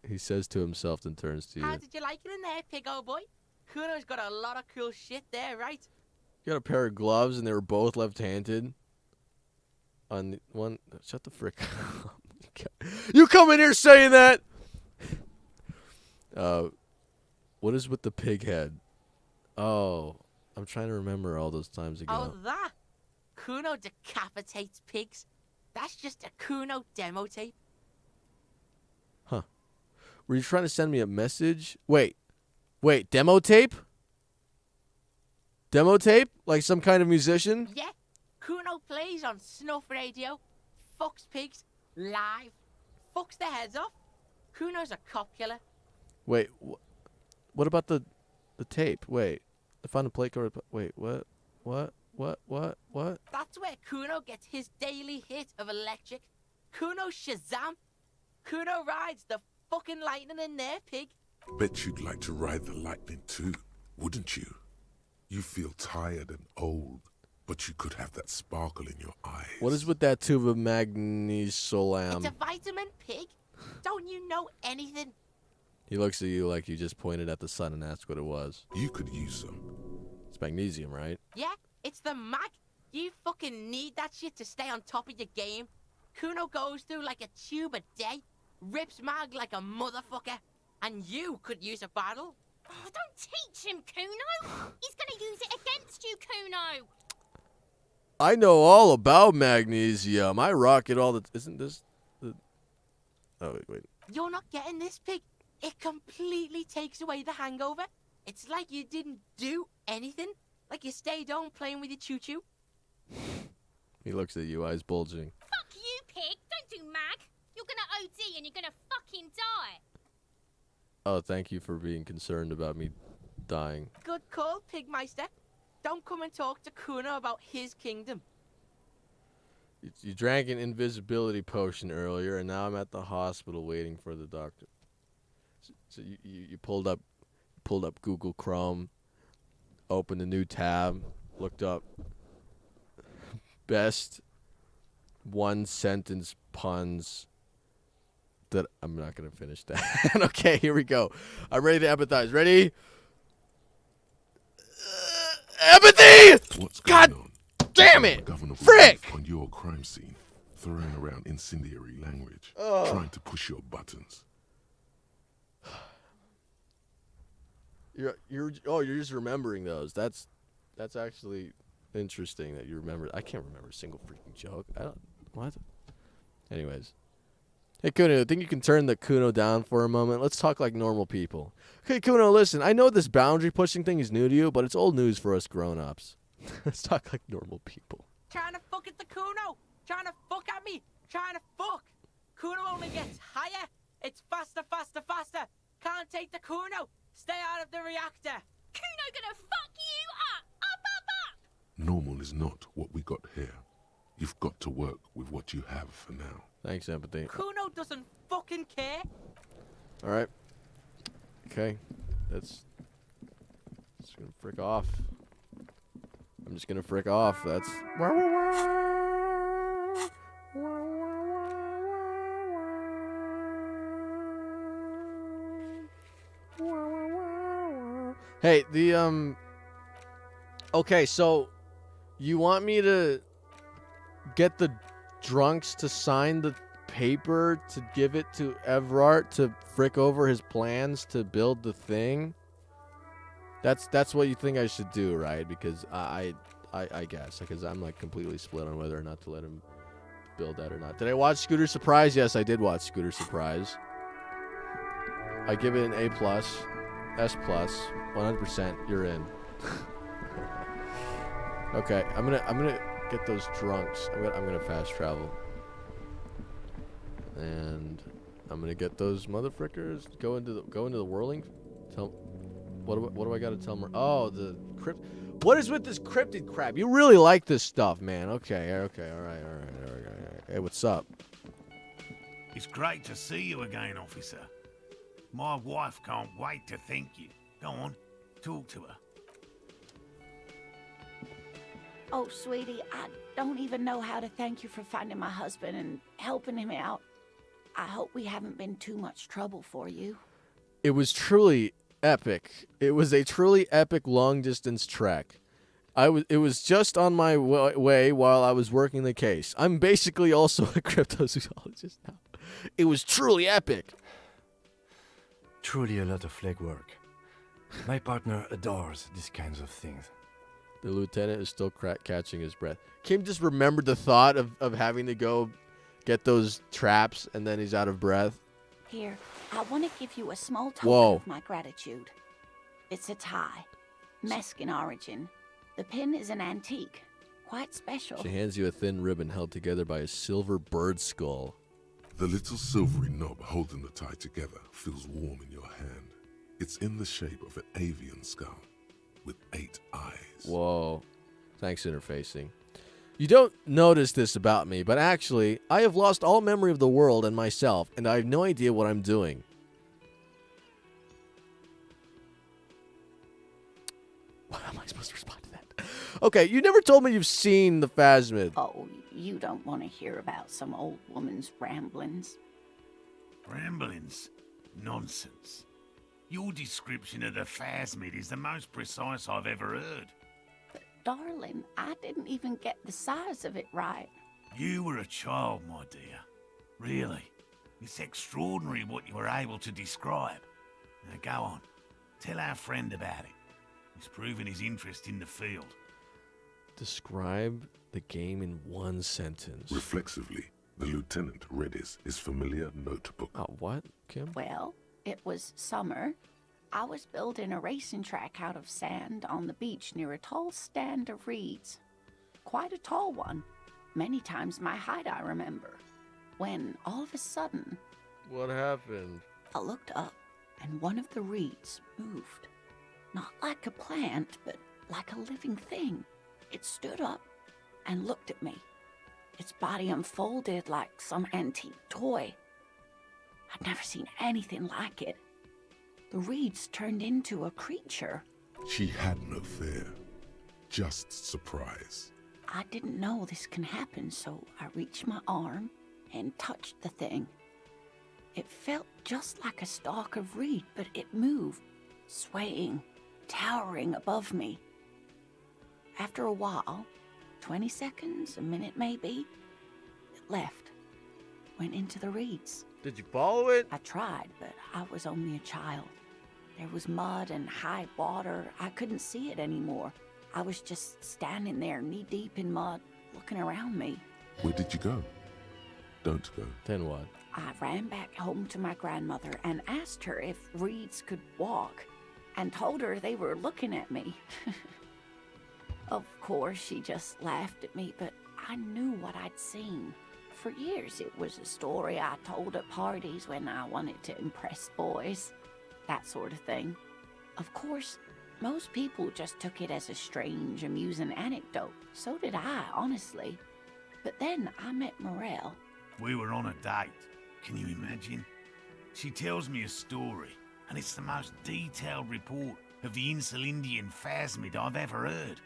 He says to himself, then turns to you. How did you like it in there, pig old boy? Kuno's got a lot of cool shit there, right? You got a pair of gloves, and they were both left-handed. On the one, shut the frick up. You come in here saying that? What is with the pig head? Oh, I'm trying to remember all those times ago. Oh, that? Kuno decapitates pigs. That's just a Kuno demo tape. Huh. Were you trying to send me a message? Wait, demo tape? Demo tape? Like some kind of musician? Yeah. Kuno plays on snuff radio, fucks pigs, live, fucks their heads off. Kuno's a cop killer. Wait, what about the tape? Wait, I found a plate card. Wait, what? That's where Kuno gets his daily hit of electric. Kuno Shazam. Kuno rides the fucking lightning in there, pig. Bet you'd like to ride the lightning too, wouldn't you? You feel tired and old, but you could have that sparkle in your eyes. What is with that tube of magnesium? It's a vitamin, pig. Don't you know anything? He looks at you like you just pointed at the sun and asked what it was. You could use some. It's magnesium, right? Yeah, it's the mag. You fucking need that shit to stay on top of your game. Kuno goes through like a tube a day, rips mag like a motherfucker, and you could use a bottle. Oh, don't teach him, Kuno. He's gonna use it against you, Kuno. I know all about magnesium. I rock it all the... Isn't this... Oh, wait. You're not getting this, pig. It completely takes away the hangover. It's like you didn't do anything. Like you stayed home playing with your choo-choo. He looks at you, eyes bulging. Fuck you, pig. Don't do mag. You're gonna OD and you're gonna fucking die. Oh, thank you for being concerned about me dying. Good call, Pigmeister. Don't come and talk to Kuno about his kingdom. You drank an invisibility potion earlier, and now I'm at the hospital waiting for the doctor. So you pulled up Google Chrome, opened a new tab, looked up best one-sentence puns that... I'm not going to finish that. Okay, here we go. I'm ready to empathize. Ready? Empathy! What's God going on? damn it! Governor Frick! On your crime scene, throwing around incendiary language, trying to push your buttons. You're just remembering those. That's actually interesting that you remember. I can't remember a single freaking joke. What? Anyways. Hey, Kuno, I think you can turn the Kuno down for a moment. Let's talk like normal people. Okay, Kuno, listen. I know this boundary pushing thing is new to you, but it's old news for us grown-ups. Let's talk like normal people. Trying to fuck at the Kuno. Trying to fuck at me. Trying to fuck. Kuno only gets higher. It's faster, faster, faster. Can't take the Kuno. Stay out of the reactor. Kuno gonna fuck you up. Up. Normal is not what we got here. You've got to work with what you have for now. Thanks, empathy. Kuno doesn't fucking care. All right. Okay. That's gonna frick off. I'm just gonna frick off. That's... Hey, okay, so you want me to get the drunks to sign the paper to give it to Everard to frick over his plans to build the thing? That's what you think I should do, right? Because I guess, because I'm like completely split on whether or not to let him build that or not. Did I watch Scooter Surprise? Yes, I did watch Scooter Surprise. I give it an A+, S+, 100%. You're in. Okay, I'm gonna get those drunks. I'm gonna fast travel, and I'm gonna get those motherfrickers. Go into the whirling. What do I gotta tell them? Oh, the crypt. What is with this cryptid crap? You really like this stuff, man. Okay, all right. Hey, what's up? It's great to see you again, officer. My wife can't wait to thank you. Go on, talk to her. Oh, sweetie, I don't even know how to thank you for finding my husband and helping him out. I hope we haven't been too much trouble for you. It was truly epic. It was a truly epic long-distance trek. It was just on my way while I was working the case. I'm basically also a cryptozoologist now. It was truly epic. Truly a lot of legwork. My partner adores these kinds of things. The lieutenant is still catching his breath. Kim just remembered the thought of having to go get those traps, and then he's out of breath. Here, I want to give you a small token of my gratitude. It's a tie, Mexican origin. The pin is an antique, quite special. She hands you a thin ribbon held together by a silver bird skull. The little silvery knob holding the tie together feels warm in your hand. It's in the shape of an avian skull with 8 eyes. Whoa. Thanks, interfacing. You don't notice this about me, but actually, I have lost all memory of the world and myself, and I have no idea what I'm doing. What am I supposed to respond to that? Okay, you never told me you've seen the Phasmid. Oh, you don't want to hear about some old woman's ramblings. Ramblings? Nonsense. Your description of the Phasmid is the most precise I've ever heard. But, darling, I didn't even get the size of it right. You were a child, my dear. Really. It's extraordinary what you were able to describe. Now go on. Tell our friend about it. He's proven his interest in the field. Describe the game in one sentence. Reflexively, the lieutenant read his familiar notebook. Oh, what, Kim? Well, it was summer. I was building a racing track out of sand on the beach near a tall stand of reeds. Quite a tall one. Many times my height, I remember. When, all of a sudden... What happened? I looked up, and one of the reeds moved. Not like a plant, but like a living thing. It stood up and looked at me. Its body unfolded like some antique toy. I'd never seen anything like it. The reeds turned into a creature. She had no fear, just surprise. I didn't know this can happen, so I reached my arm and touched the thing. It felt just like a stalk of reed, but it moved, swaying, towering above me. After a while, 20 seconds, a minute maybe, it left, went into the reeds. Did you follow it? I tried, but I was only a child. There was mud and high water. I couldn't see it anymore. I was just standing there, knee-deep in mud, looking around me. Where did you go? Don't go. Then what? I ran back home to my grandmother and asked her if reeds could walk, and told her they were looking at me. Of course, she just laughed at me, but I knew what I'd seen. For years, it was a story I told at parties when I wanted to impress boys. That sort of thing. Of course, most people just took it as a strange, amusing anecdote. So did I, honestly. But then I met Morel. We were on a date. Can you imagine? She tells me a story, and it's the most detailed report of the Insulindian Phasmid I've ever heard.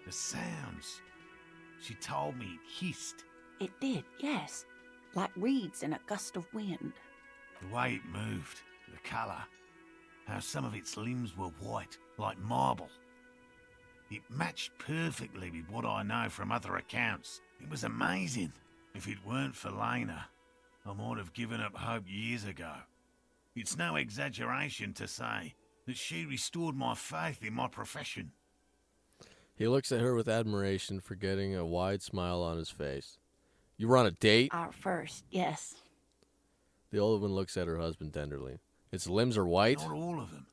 The sounds. She told me it hissed. It did, yes. Like reeds in a gust of wind. The way it moved, the colour, how some of its limbs were white, like marble. It matched perfectly with what I know from other accounts. It was amazing. If it weren't for Lena, I might have given up hope years ago. It's no exaggeration to say that she restored my faith in my profession. He looks at her with admiration, forgetting a wide smile on his face. You were on a date? Our first, yes. The old woman looks at her husband tenderly. Its limbs are white? Not all of them.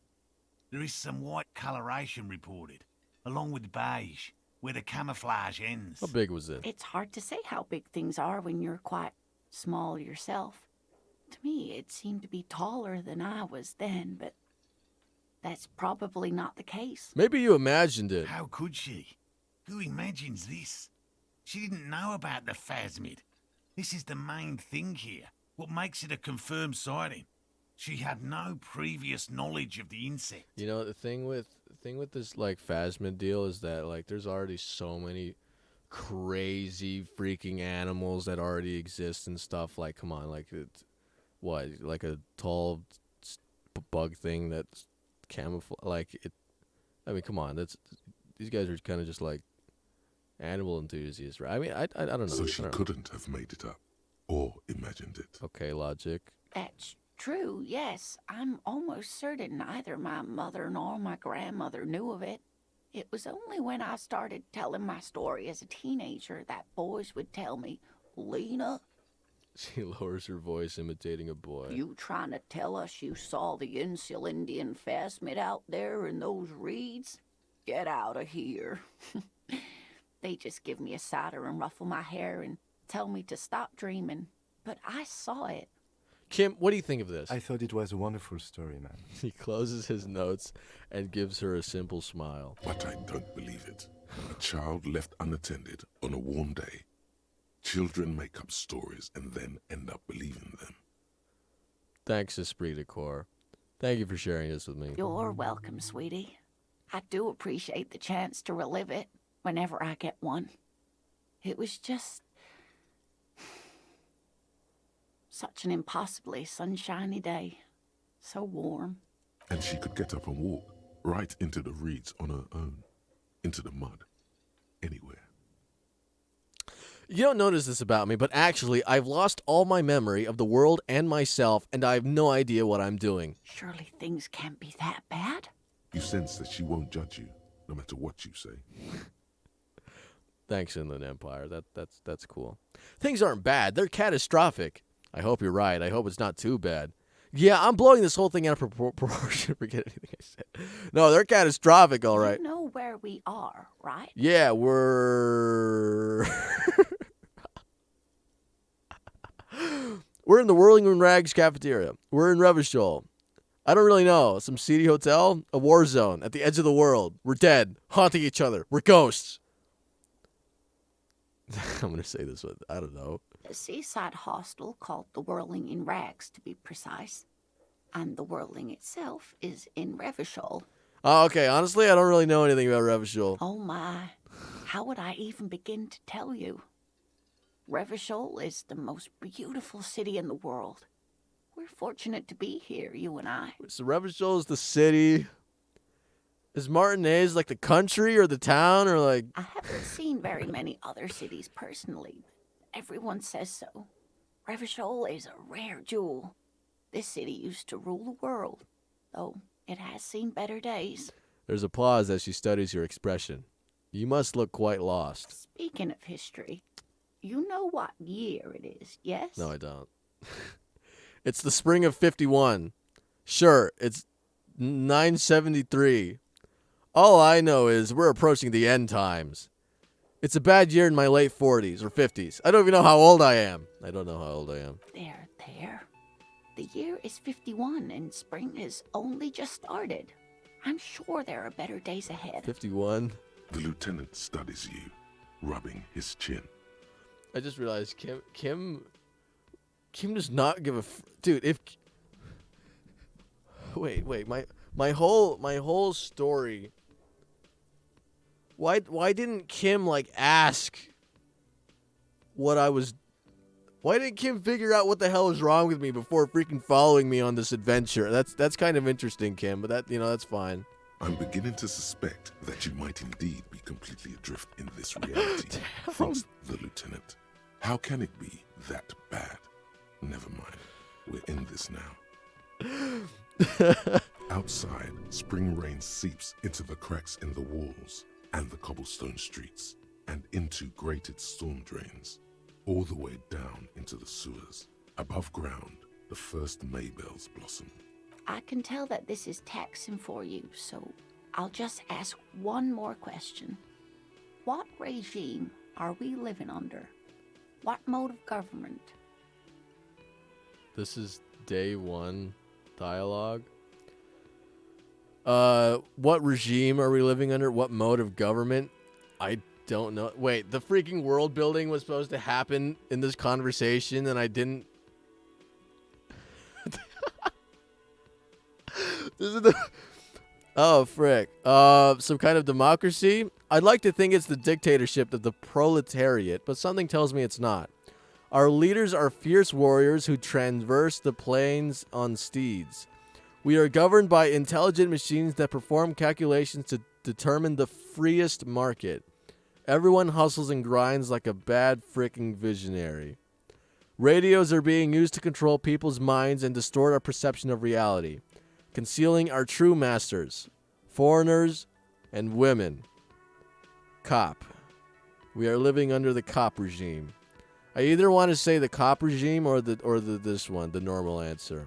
There is some white coloration reported, along with beige, where the camouflage ends. How big was it? It's hard to say how big things are when you're quite small yourself. To me, it seemed to be taller than I was then, but that's probably not the case. Maybe you imagined it. How could she? Who imagines this? She didn't know about the Phasmid. This is the main thing here. What makes it a confirmed sighting? She had no previous knowledge of the insect. You know, the thing with this like Phasmid deal is that like there's already so many crazy freaking animals that already exist and stuff. Like, come on, like it's what, like a tall bug thing that's camouflage. Like it. I mean, come on, these guys are kind of just like animal enthusiasts, right? I mean, I don't know. So she couldn't have made it up or imagined it. Okay, logic. That's true, yes. I'm almost certain neither my mother nor my grandmother knew of it. It was only when I started telling my story as a teenager that boys would tell me, Lena, She lowers her voice, imitating a boy. you trying to tell us you saw the Insulindian Phasmid out there in those reeds? Get out of here. They just give me a cider and ruffle my hair and tell me to stop dreaming. But I saw it. Kim, what do you think of this? I thought it was a wonderful story, man. He closes his notes and gives her a simple smile. But I don't believe it. A child left unattended on a warm day. Children make up stories and then end up believing them. Thanks, Esprit de Corps. Thank you for sharing this with me. You're welcome, sweetie. I do appreciate the chance to relive it. whenever I get one. It was just such an impossibly sunshiny day. So warm. And she could get up and walk right into the reeds on her own, into the mud, anywhere. You don't notice this about me, but actually, I've lost all my memory of the world and myself, and I have no idea what I'm doing. Surely things can't be that bad. You sense that she won't judge you, no matter what you say. Thanks, Inland Empire. That's cool. Things aren't bad. They're catastrophic. I hope you're right. I hope it's not too bad. Yeah, I'm blowing this whole thing out of proportion. Forget anything I said. No, they're catastrophic, all right. You know where we are, right? Yeah, we're... We're in the Whirling Wind Rags cafeteria. We're in Revachol. I don't really know. Some seedy hotel? A war zone at the edge of the world. We're dead. Haunting each other. We're ghosts. I'm going to say this one. I don't know. A seaside hostel called the Whirling in Rags, to be precise. And the Whirling itself is in Revachol. Oh, okay. Honestly, I don't really know anything about Revachol. Oh my. How would I even begin to tell you? Revachol is the most beautiful city in the world. We're fortunate to be here, you and I. So Revachol is the city. Is Martinez like the country or the town or like... I haven't seen very many other cities personally. Everyone says so. Revachol is a rare jewel. This city used to rule the world, though it has seen better days. There's applause as she studies your expression. You must look quite lost. Speaking of history, you know what year it is, yes? No, I don't. It's the spring of 51. Sure, it's 973. All I know is we're approaching the end times. It's a bad year in my late 40s or 50s. I don't even know how old I am. I don't know how old I am. There. The year is 51 and spring has only just started. I'm sure there are better days ahead. 51? The lieutenant studies you, rubbing his chin. I just realized Kim does not give a dude. If wait, my whole story. Why didn't Kim like ask what I was? Why didn't Kim figure out what the hell was wrong with me before freaking following me on this adventure? That's kind of interesting, Kim. But that's fine. I'm beginning to suspect that you might indeed be completely adrift in this reality. Thinks the lieutenant. How can it be that bad? Never mind. We're in this now. Outside, spring rain seeps into the cracks in the walls and the cobblestone streets and into grated storm drains, all the way down into the sewers. Above ground, the first maybells blossom. I can tell that this is taxing for you, so I'll just ask one more question. What regime are we living under? What mode of government? This is day 1 dialogue. What regime are we living under? What mode of government? I don't know. Wait, the freaking world building was supposed to happen in this conversation and I didn't. This is the... Oh, frick. Some kind of democracy? I'd like to think it's the dictatorship of the proletariat, but something tells me it's not. Our leaders are fierce warriors who traverse the plains on steeds. We are governed by intelligent machines that perform calculations to determine the freest market. Everyone hustles and grinds like a bad fricking visionary. Radios are being used to control people's minds and distort our perception of reality, concealing our true masters, foreigners and women. Cop. We are living under the cop regime. I either want to say the cop regime or this one, the normal answer.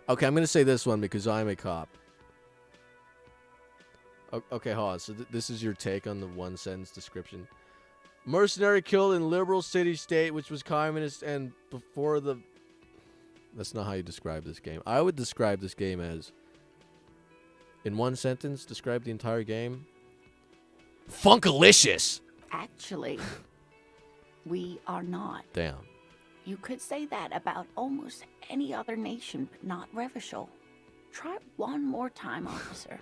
Okay, I'm going to say this one because I'm a cop. Okay, hold on. So this is your take on the one-sentence description. Mercenary killed in liberal city-state, which was communist, and before the... That's not how you describe this game. I would describe this game as... In one sentence, describe the entire game. Funkalicious! Actually, we are not. Damn. You could say that about almost any other nation, but not Revachol. Try one more time, officer.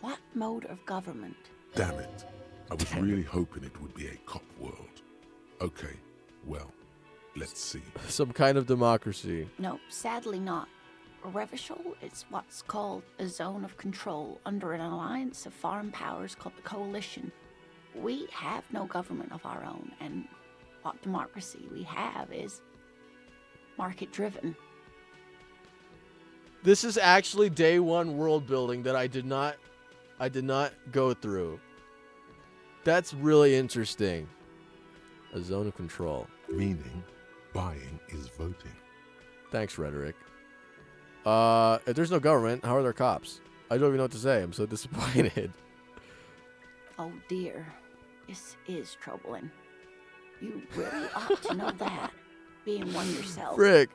What mode of government? Damn it. I was really hoping it would be a cop world. Okay, well, let's see. Some kind of democracy. No, sadly not. Revachol is what's called a zone of control under an alliance of foreign powers called the Coalition. We have no government of our own, and what democracy we have is market-driven. This is actually day one world building that I did not go through. That's really interesting. A zone of control. Meaning, buying is voting. Thanks, Rhetoric. If there's no government, how are there cops? I don't even know what to say. I'm so disappointed. Oh dear, this is troubling. You really ought to know that, being one yourself. Frick.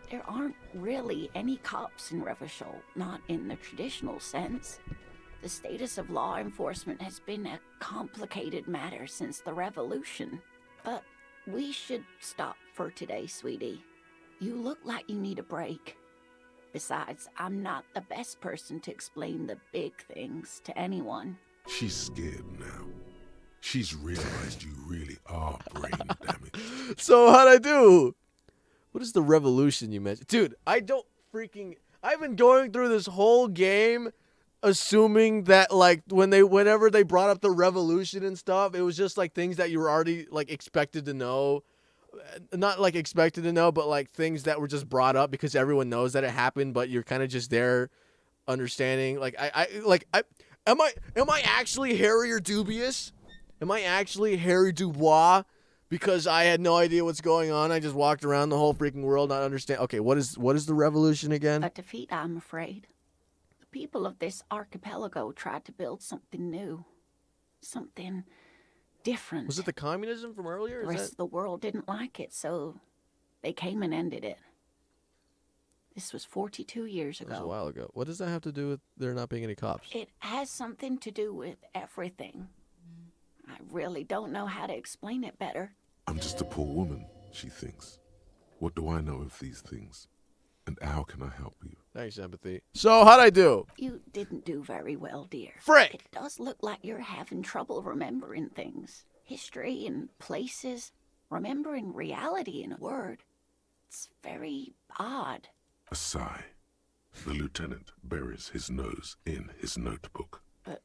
There aren't really any cops in Revachol, not in the traditional sense. The status of law enforcement has been a complicated matter since the revolution. But we should stop for today, sweetie. You look like you need a break. Besides, I'm not the best person to explain the big things to anyone. She's scared now. She's realized you really are brain damaged. So how'd I do? What is the revolution you mentioned? Dude, I've been going through this whole game assuming that, like, whenever they brought up the revolution and stuff, it was just like things that you were already like expected to know. Not like expected to know, but like things that were just brought up because everyone knows that it happened, but you're kind of just there understanding. Like am I actually Harry or dubious? Am I actually Harry Dubois? Because I had no idea what's going on. I just walked around the whole freaking world not understand. Okay, what is the revolution again? A defeat, I'm afraid. The people of this archipelago tried to build something new. Something different. Was it the communism from earlier? The rest of the world didn't like it, so they came and ended it. This was 42 years ago. That was a while ago. What does that have to do with there not being any cops? It has something to do with everything. I really don't know how to explain it better. I'm just a poor woman, she thinks. What do I know of these things? And how can I help you? Thanks, empathy. So, how'd I do? You didn't do very well, dear. Frick! It does look like you're having trouble remembering things. History and places. Remembering reality in a word. It's very odd. A sigh. The lieutenant buries his nose in his notebook. But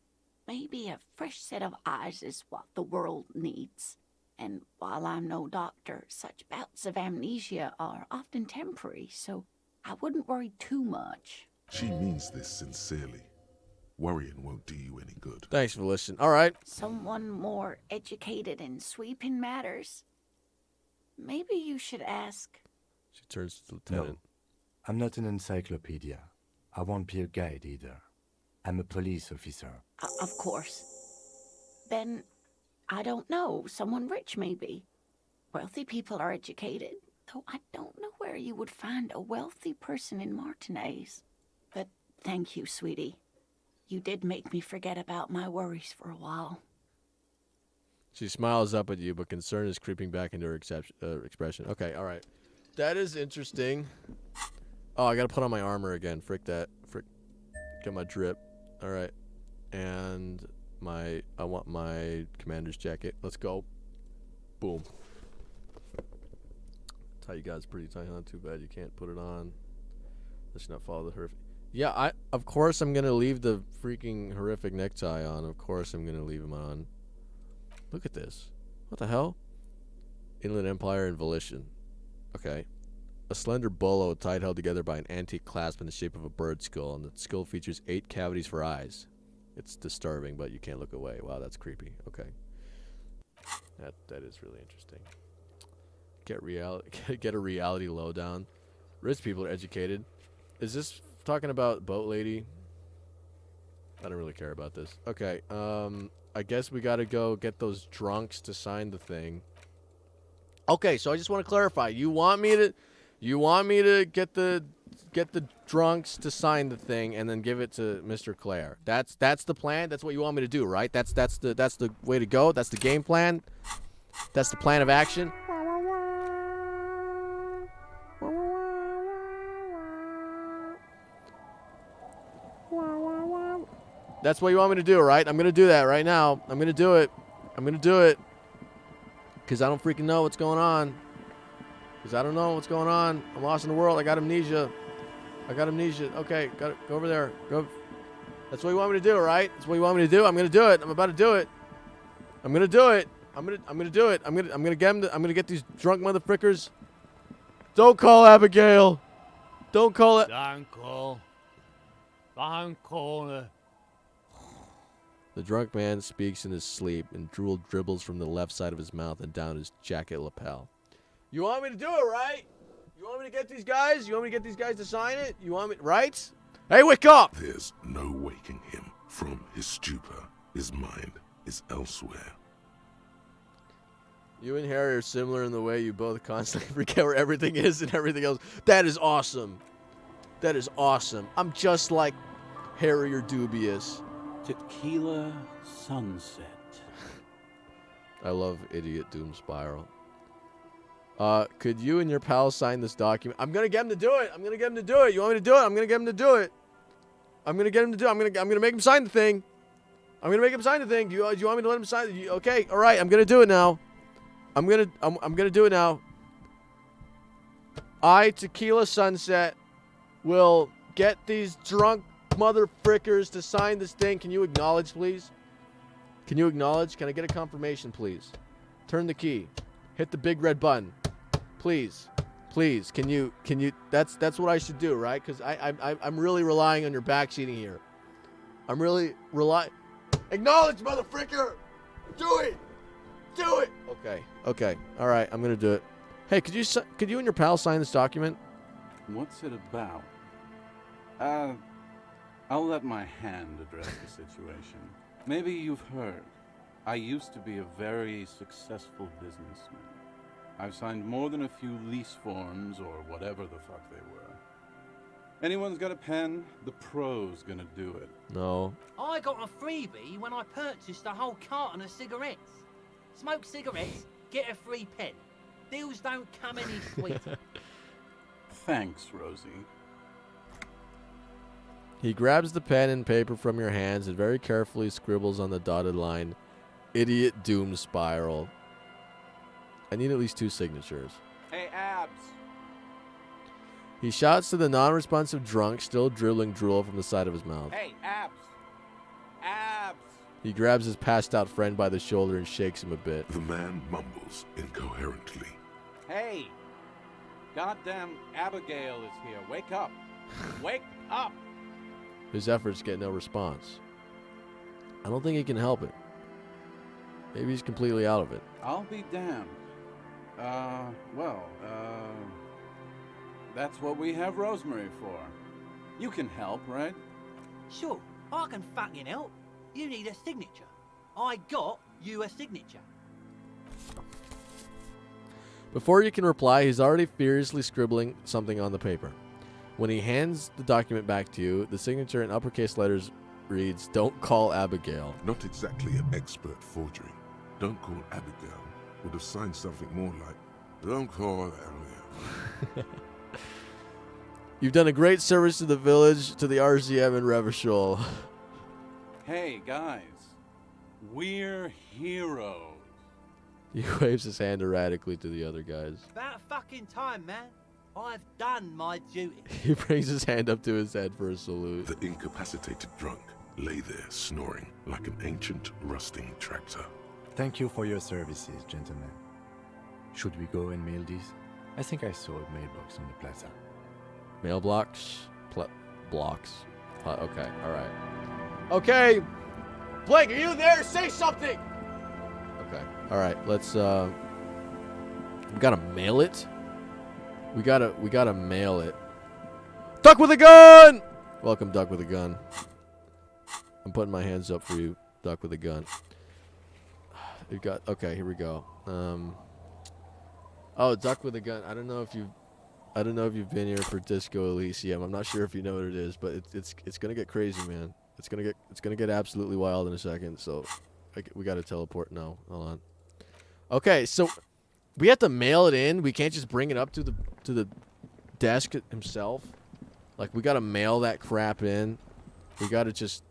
maybe a fresh set of eyes is what the world needs. And while I'm no doctor, such bouts of amnesia are often temporary, so I wouldn't worry too much. She means this sincerely. Worrying won't do you any good. Thanks for listening. All right. Someone more educated in sweeping matters. Maybe you should ask. She turns to the lieutenant. No, I'm not an encyclopedia. I won't be a guide either. I'm a police officer. Of course. Then, I don't know, someone rich maybe. Wealthy people are educated, though I don't know where you would find a wealthy person in Martinez. But thank you, sweetie. You did make me forget about my worries for a while. She smiles up at you, but concern is creeping back into her expression. Okay, all right. That is interesting. Oh, I gotta put on my armor again. Frick that. Frick. Get my drip. All right. And I want my commander's jacket. Let's go. Boom. Tie you guys pretty tight, huh? Too bad you can't put it on. Let's not follow the horrific. Yeah, of course I'm gonna leave the freaking horrific necktie on. Of course I'm gonna leave him on. Look at this. What the hell? Inland Empire and Volition. Okay. A slender bolo tied held together by an antique clasp in the shape of a bird skull, and the skull features 8 cavities for eyes. It's disturbing, but you can't look away. Wow, that's creepy. Okay. That is really interesting. Get a reality lowdown. Rich people are educated. Is this talking about Boat Lady? I don't really care about this. Okay, I guess we gotta go get those drunks to sign the thing. Okay, so I just want to clarify. You want me to get the drunks to sign the thing and then give it to Mr. Claire. That's the plan. That's what you want me to do, right? That's the way to go. That's the game plan. That's the plan of action. That's what you want me to do, right? I'm gonna do that right now. I'm gonna do it. I'm gonna do it. Because I don't freaking know what's going on. Because I don't know what's going on. I'm lost in the world. I got amnesia. Okay, got it. Go over there. Go. That's what you want me to do, right? That's what you want me to do. I'm gonna do it. I'm about to do it. I'm gonna do it. I'm gonna do it. I'm gonna get him. I'm gonna get these drunk motherfuckers. Don't call Abigail. Don't call it. Don't call. Don't call her. The drunk man speaks in his sleep, and drool dribbles from the left side of his mouth and down his jacket lapel. You want me to do it, right? You want me to get these guys? You want me to get these guys to sign it? You want me, right? Hey, wake up! There's no waking him from his stupor. His mind is elsewhere. You and Harry are similar in the way you both constantly forget where everything is and everything else. That is awesome. That is awesome. I'm just like Harry or Dubious. Tequila sunset. I love Idiot Doom Spiral. Could you and your pal sign this document? I'm gonna get him to do it. I'm gonna get him to do it. You want me to do it? I'm gonna get him to do it. I'm gonna get him to do it. I'm gonna make him sign the thing. I'm gonna make him sign the thing. Do you want me to let him sign it? Okay, all right. I'm gonna do it now. I'm gonna do it now. I, Tequila Sunset, will get these drunk mother frickers to sign this thing. Can you acknowledge, please? Can you acknowledge? Can I get a confirmation, please? Turn the key. Hit the big red button. Please. Please. Can you that's what I should do, right? Because I'm really relying on your backseating here. I'm really acknowledge, mother fricker! Do it! Do it! Okay. All right, I'm gonna do it. Hey, could you and your pal sign this document? What's it about? I'll let my hand address the situation. Maybe you've heard. I used to be a very successful businessman. I've signed more than a few lease forms or whatever the fuck they were. Anyone's got a pen? The pro's gonna do it. No. I got a freebie when I purchased a whole carton of cigarettes. Smoke cigarettes, get a free pen. Deals don't come any sweeter. Thanks, Rosie. He grabs the pen and paper from your hands and very carefully scribbles on the dotted line, Idiot Doom Spiral. I need at least 2 signatures. Hey, Abs. He shouts to the non-responsive drunk, still dribbling drool from the side of his mouth. Hey, Abs. Abs. He grabs his passed-out friend by the shoulder and shakes him a bit. The man mumbles incoherently. Hey. Goddamn Abigail is here. Wake up. Wake up. His efforts get no response. I don't think he can help it. Maybe he's completely out of it. I'll be damned. That's what we have Rosemary for. You can help, right? Sure, I can fucking help. You need a signature. I got you a signature. Before you can reply, he's already furiously scribbling something on the paper. When he hands the document back to you, the signature in uppercase letters reads, "Don't call Abigail." Not exactly an expert forgery. Don't call Abigail would have signed something more like, "Don't call Abigail." You've done a great service to the village, to the RCM in Revachol. Hey, guys. We're heroes. He waves his hand erratically to the other guys. About fucking time, man. I've done my duty. He brings his hand up to his head for a salute. The incapacitated drunk lay there snoring like an ancient rusting tractor. Thank you for your services, gentlemen. Should we go and mail these? I think I saw a mailbox on the plaza. Mail blocks? Blocks. Okay, alright. Okay! Blake, are you there? Say something! Okay, alright, let's, we gotta mail it? We gotta mail it. Duck with a gun! Welcome, Duck with a gun. I'm putting my hands up for you, Duck with a gun. Okay, here we go. Oh, Duck with a gun. I don't know if you've been here for Disco Elysium. I'm not sure if you know what it is, but it's gonna get crazy, man. It's gonna get absolutely wild in a second. So we gotta teleport now. Hold on. Okay, so we have to mail it in. We can't just bring it up to the desk himself. Like, we gotta mail that crap in. We gotta just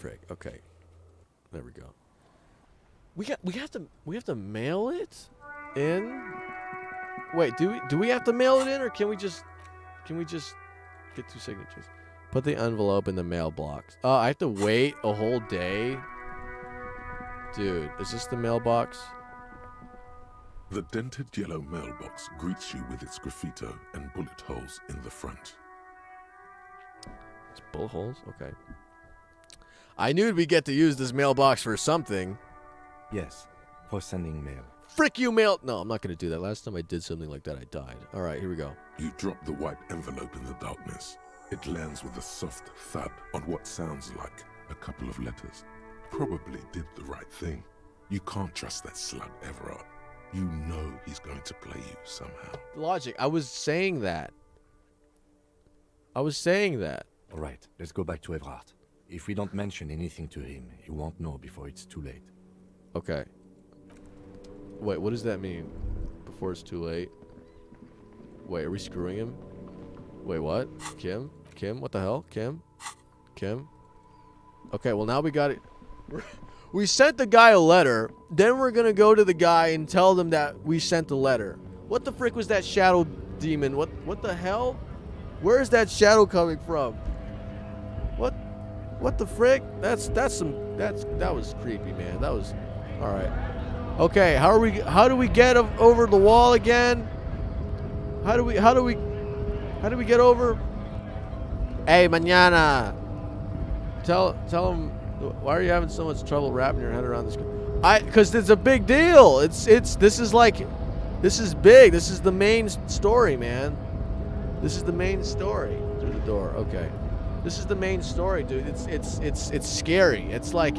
frick. Okay. There we go. We have to mail it in. Wait, do we have to mail it in, or can we just get 2 signatures? Put the envelope in the mailbox. Oh, I have to wait a whole day. Dude, is this the mailbox? The dented yellow mailbox greets you with its graffito and bullet holes in the front. It's bullet holes? Okay. I knew we'd get to use this mailbox for something. Yes, for sending mail. Frick you, mail! No, I'm not going to do that. Last time I did something like that, I died. All right, here we go. You drop the white envelope in the darkness. It lands with a soft thud on what sounds like a couple of letters. Probably did the right thing. You can't trust that slug, Everard. You know he's going to play you somehow. Logic. I was saying that. All right, let's go back to Everard. If we don't mention anything to him, he won't know before it's too late. Okay. Wait, what does that mean? Before it's too late? Wait, are we screwing him? Wait, what? Kim? What the hell? Kim? Okay, well now we got it. We sent the guy a letter. Then we're gonna go to the guy and tell them that we sent the letter. What the frick was that shadow demon? What the hell? Where is that shadow coming from? What the frick? That was creepy, man. That was all right. Okay, how do we get over the wall again? How do we get over? Hey, mañana. Tell him, why are you having so much trouble wrapping your head around this? Because it's a big deal. This is big. This is the main story, man. This is the main story. Through the door. Okay. This is the main story, dude. It's scary. It's like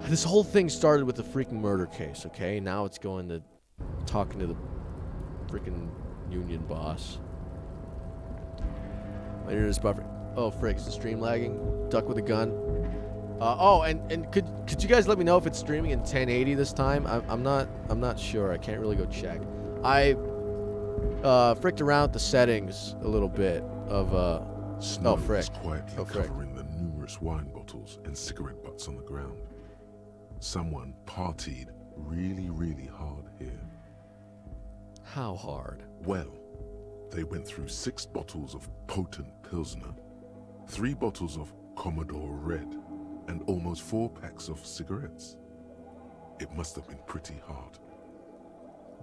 this whole thing started with a freaking murder case, okay? Now it's going to talking to the freaking union boss. My internet is buffering. Oh, frick, is the stream lagging? Duck with a gun. And could you guys let me know if it's streaming in 1080 this time? I'm not sure. I can't really go check. I fricked around with the settings a little bit of Snow frick. is quietly covering the numerous wine bottles and cigarette butts on the ground. Someone partied really, really hard here. How hard? Well, they went through 6 bottles of potent Pilsner, 3 bottles of Commodore Red, and almost 4 packs of cigarettes. It must have been pretty hard.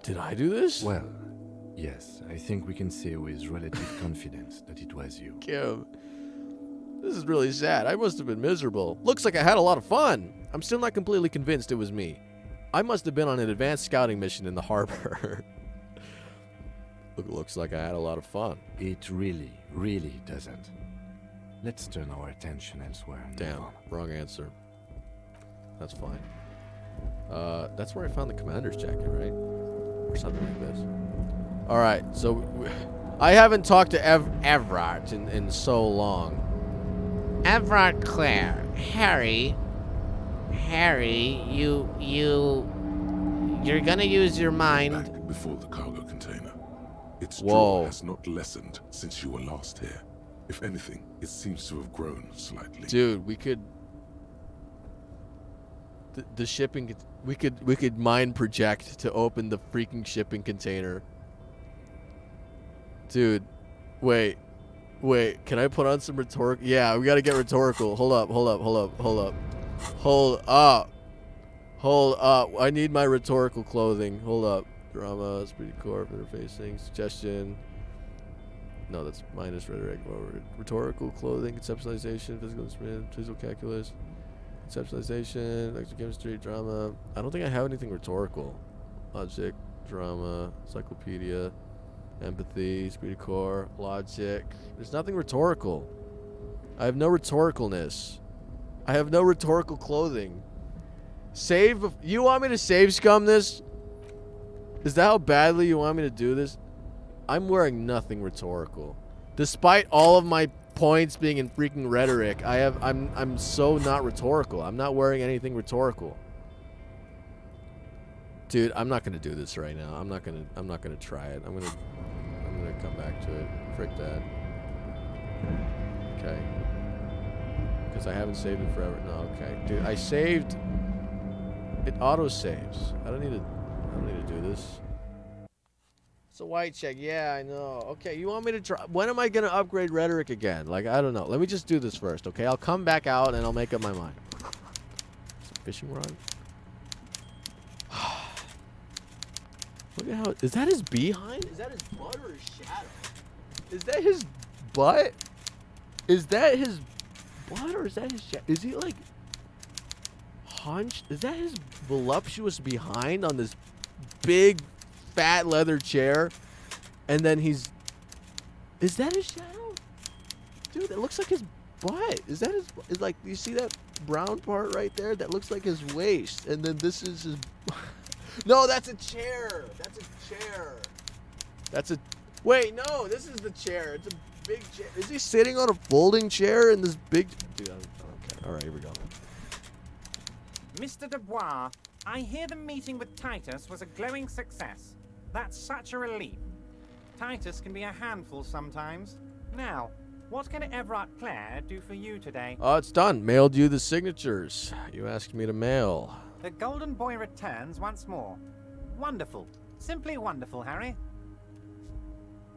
Did I do this? Well, yes, I think we can say with relative confidence that it was you. Kim, this is really sad. I must have been miserable. Looks like I had a lot of fun. I'm still not completely convinced it was me. I must have been on an advanced scouting mission in the harbor. Looks like I had a lot of fun. It really, really doesn't. Let's turn our attention elsewhere. Damn, wrong answer. That's fine. That's where I found the commander's jacket, right? Or something like this. All right, so I haven't talked to Everard in so long. Everard Clare, Harry, you're gonna use your mind. Back before the cargo container. Its Whoa. draw has not lessened since you were last here. If anything, it seems to have grown slightly. Dude, we could the shipping we could mind project to open the freaking shipping container. Dude, wait, can I put on some rhetorical? Yeah, we gotta get rhetorical. Hold up. I need my rhetorical clothing. Hold up. Drama, Speedy Corp, interfacing, suggestion. No, that's minus rhetoric. Rhetorical clothing, conceptualization, physical instrument, physical calculus, conceptualization, electrochemistry, drama. I don't think I have anything rhetorical. Logic, drama, encyclopedia, empathy, Speedy Core, logic. There's nothing rhetorical. I have no rhetoricalness. I have no rhetorical clothing. Save. You want me to save scum this? Is that how badly you want me to do this? I'm wearing nothing rhetorical. Despite all of my points being in freaking rhetoric, I'm so not rhetorical. I'm not wearing anything rhetorical. Dude, I'm not gonna do this right now. I'm not gonna try it. I'm gonna come back to it. Frick that. Okay. because I haven't saved it forever. No, okay, dude, I saved. It auto saves. I don't need to do this. It's a white check. Yeah, I know. Okay, you want me to try? When am I gonna upgrade rhetoric again? Like, I don't know. Let me just do this first, okay? I'll come back out and I'll make up my mind. Fishing rod. Look at how. Is that his behind? Is that his butt or his shadow? Is that his butt? Is that his butt or is that his shadow? Is he like hunched? Is that his voluptuous behind on this big fat leather chair? And then he's. Is that his shadow? Dude, that looks like his butt. Is that his. Is like, you see that brown part right there? That looks like his waist. And then this is his. No, that's a chair. That's a chair. That's a. Wait, no, this is the chair. It's a big chair. Is he sitting on a folding chair in this big. Dude, I don't care. All right, here we go. Mr. Dubois, I hear the meeting with Titus was a glowing success. That's such a relief. Titus can be a handful sometimes. Now, what can Everett Clare do for you today? Oh, it's done. Mailed you the signatures. You asked me to mail. The Golden Boy returns once more. Wonderful. Simply wonderful, Harry.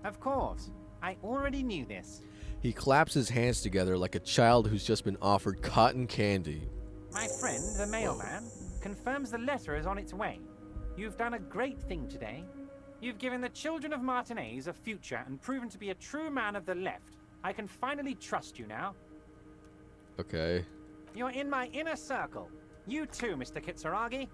Of course. I already knew this. He claps his hands together like a child who's just been offered cotton candy. My friend, the mailman, confirms the letter is on its way. You've done a great thing today. You've given the children of Martinez a future and proven to be a true man of the left. I can finally trust you now. Okay. You're in my inner circle. You too, Mr. Kitsuragi.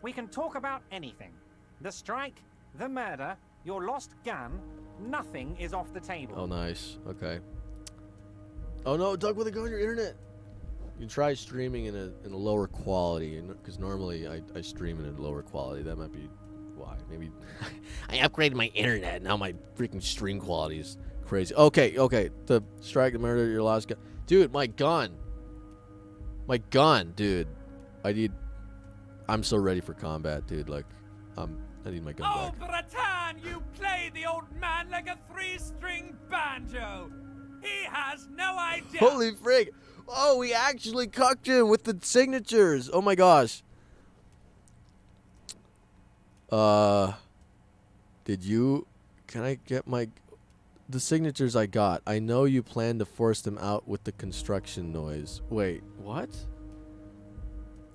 We can talk about anything. The strike, the murder, your lost gun. Nothing is off the table. Oh, nice. Okay. Oh no, Doug with a gun, your internet. You can try streaming in a lower quality, because normally I stream in a lower quality. That might be why. Maybe I upgraded my internet. Now my freaking stream quality is crazy. Okay. The strike, the murder, your lost gun. Dude, my gun. My gun, dude. I'm so ready for combat, dude. Like, I need my gun Oh, Bratan, you play the old man like a 3-string banjo. He has no idea. Holy frig. Oh, we actually cucked him with the signatures. Oh my gosh. Can I get the signatures I got? I know you plan to force them out with the construction noise. Wait, what?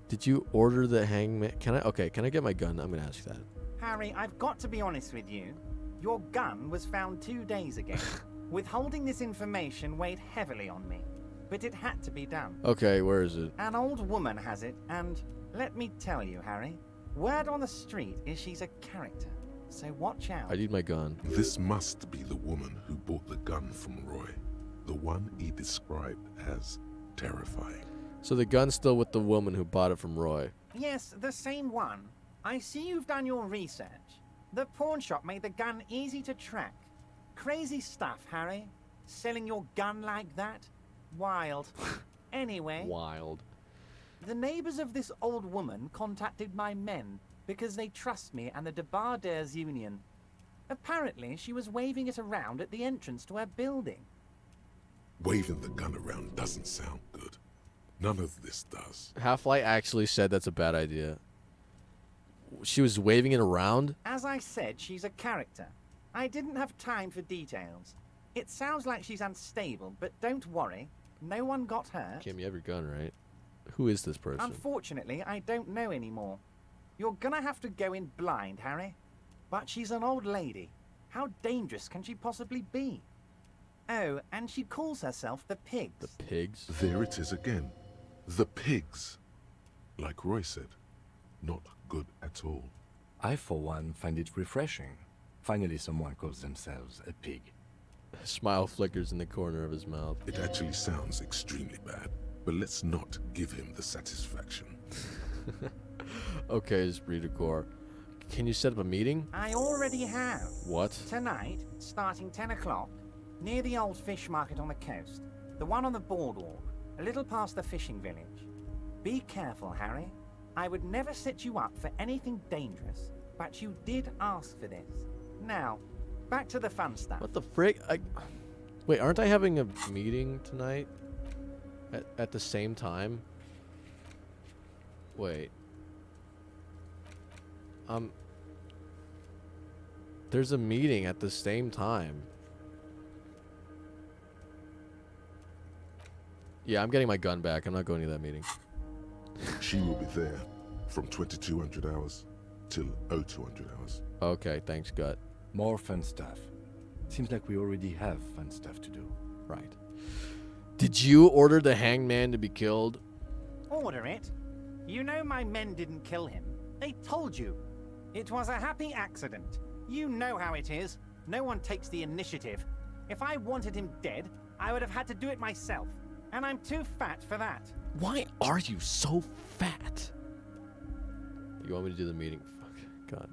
Did you order the hangman? Can I get my gun? I'm gonna ask that. Harry, I've got to be honest with you. Your gun was found 2 days ago. Withholding this information weighed heavily on me, but it had to be done. Okay, where is it? An old woman has it, and let me tell you, Harry, word on the street is she's a character, so watch out. I need my gun. This must be the woman who bought the gun from Roy, the one he described as terrifying. So the gun's still with the woman who bought it from Roy. Yes, the same one. I see you've done your research. The pawn shop made the gun easy to track. Crazy stuff, Harry. Selling your gun like that? Wild. Anyway. Wild. The neighbors of this old woman contacted my men because they trust me and the Debarders Union. Apparently, she was waving it around at the entrance to her building. Waving the gun around doesn't sound good. None of this does. Half-Light actually said that's a bad idea. She was waving it around? As I said, she's a character. I didn't have time for details. It sounds like she's unstable, but don't worry. No one got hurt. Kim, you have your gun, right? Who is this person? Unfortunately, I don't know anymore. You're gonna have to go in blind, Harry. But she's an old lady. How dangerous can she possibly be? Oh, and she calls herself the Pigs. The Pigs? There it is again. The Pigs. Like Roy said, not good at all. I, for one, find it refreshing. Finally, someone calls themselves a pig. A smile flickers in the corner of his mouth. It actually sounds extremely bad, but let's not give him the satisfaction. Okay, Esprit de Corps. Can you set up a meeting? I already have. What? Tonight, starting 10 o'clock, near the old fish market on the coast. The one on the boardwalk, a little past the fishing village. Be careful, Harry. I would never set you up for anything dangerous, but you did ask for this. Now, back to the fun stuff. What the frick? Wait, aren't I having a meeting tonight? At the same time? Wait. There's a meeting at the same time. Yeah, I'm getting my gun back. I'm not going to that meeting. She will be there from 2200 hours till 0200 hours. Okay, thanks, Gut. More fun stuff. Seems like we already have fun stuff to do. Right. Did you order the hangman to be killed? Order it? You know my men didn't kill him. They told you. It was a happy accident. You know how it is. No one takes the initiative. If I wanted him dead, I would have had to do it myself. And I'm too fat for that. Why are you so fat? You want me to do the meeting? Fuck. God.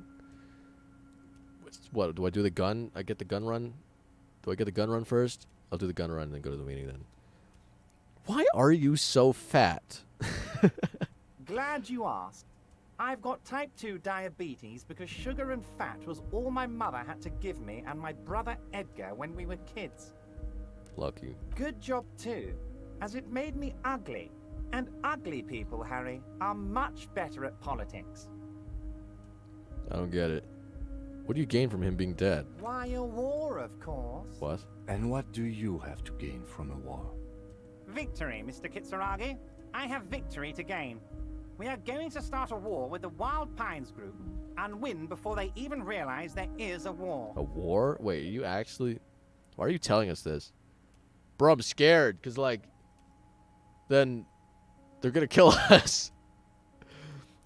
What? Do I do the gun? I get the gun run? Do I get the gun run first? I'll do the gun run and then go to the meeting then. Why are you so fat? Glad you asked. I've got type 2 diabetes because sugar and fat was all my mother had to give me and my brother Edgar when we were kids. Lucky. Good job too, as it made me ugly. And ugly people, Harry, are much better at politics. I don't get it. What do you gain from him being dead? Why, a war, of course. What? And what do you have to gain from a war? Victory, Mr. Kitsuragi. I have victory to gain. We are going to start a war with the Wild Pines group and win before they even realize there is a war. A war? Wait, you actually... Why are you telling us this? Bro, I'm scared, because, like, then they're going to kill us.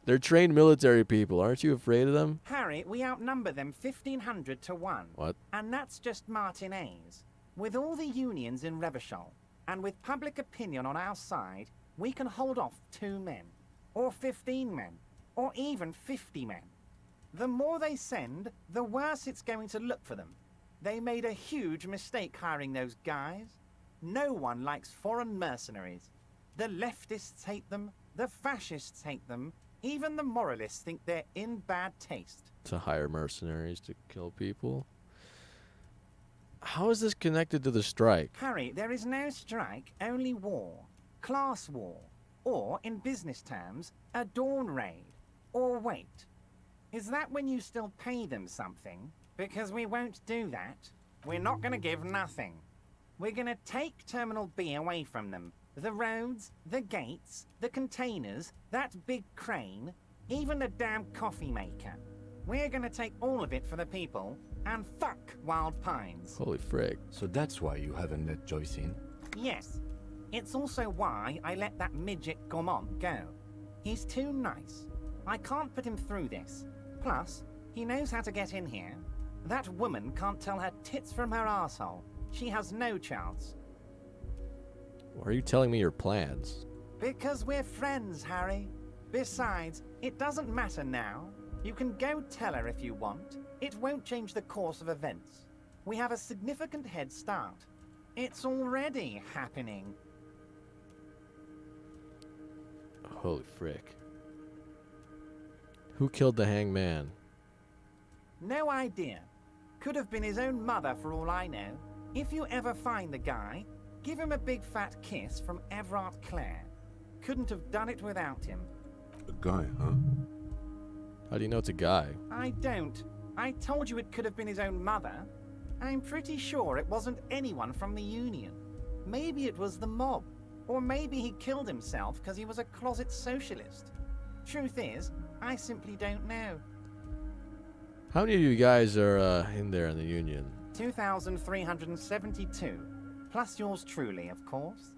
They're trained military people. Aren't you afraid of them? Harry, we outnumber them 1,500 to 1. What? And that's just Martinez. With all the unions in Revachol, and with public opinion on our side, we can hold off 2 men. Or 15 men, or even 50 men. The more they send, the worse it's going to look for them. They made a huge mistake hiring those guys. No one likes foreign mercenaries. The leftists hate them, the fascists hate them, even the moralists think they're in bad taste. To hire mercenaries to kill people? How is this connected to the strike? Harry, there is no strike, only war. Class war. Or, in business terms, a dawn raid. Or wait. Is that when you still pay them something? Because we won't do that. We're not going to give nothing. We're going to take Terminal B away from them. The roads, the gates, the containers, that big crane, even the damn coffee maker. We're going to take all of it for the people, and fuck Wild Pines. Holy frig. So that's why you haven't let Joyce in? Yes. It's also why I let that midget Gaumont go. He's too nice. I can't put him through this. Plus, he knows how to get in here. That woman can't tell her tits from her asshole. She has no chance. Why are you telling me your plans? Because we're friends, Harry. Besides, it doesn't matter now. You can go tell her if you want. It won't change the course of events. We have a significant head start. It's already happening. Holy frick. Who killed the hangman? No idea. Could have been his own mother for all I know. If you ever find the guy, give him a big fat kiss from Everard Clare. Couldn't have done it without him. A guy, huh? How do you know it's a guy? I don't. I told you it could have been his own mother. I'm pretty sure it wasn't anyone from the Union. Maybe it was the mob. Or maybe he killed himself because he was a closet socialist. Truth is, I simply don't know. How many of you guys are in there in the Union? 2,372. Plus yours truly, of course.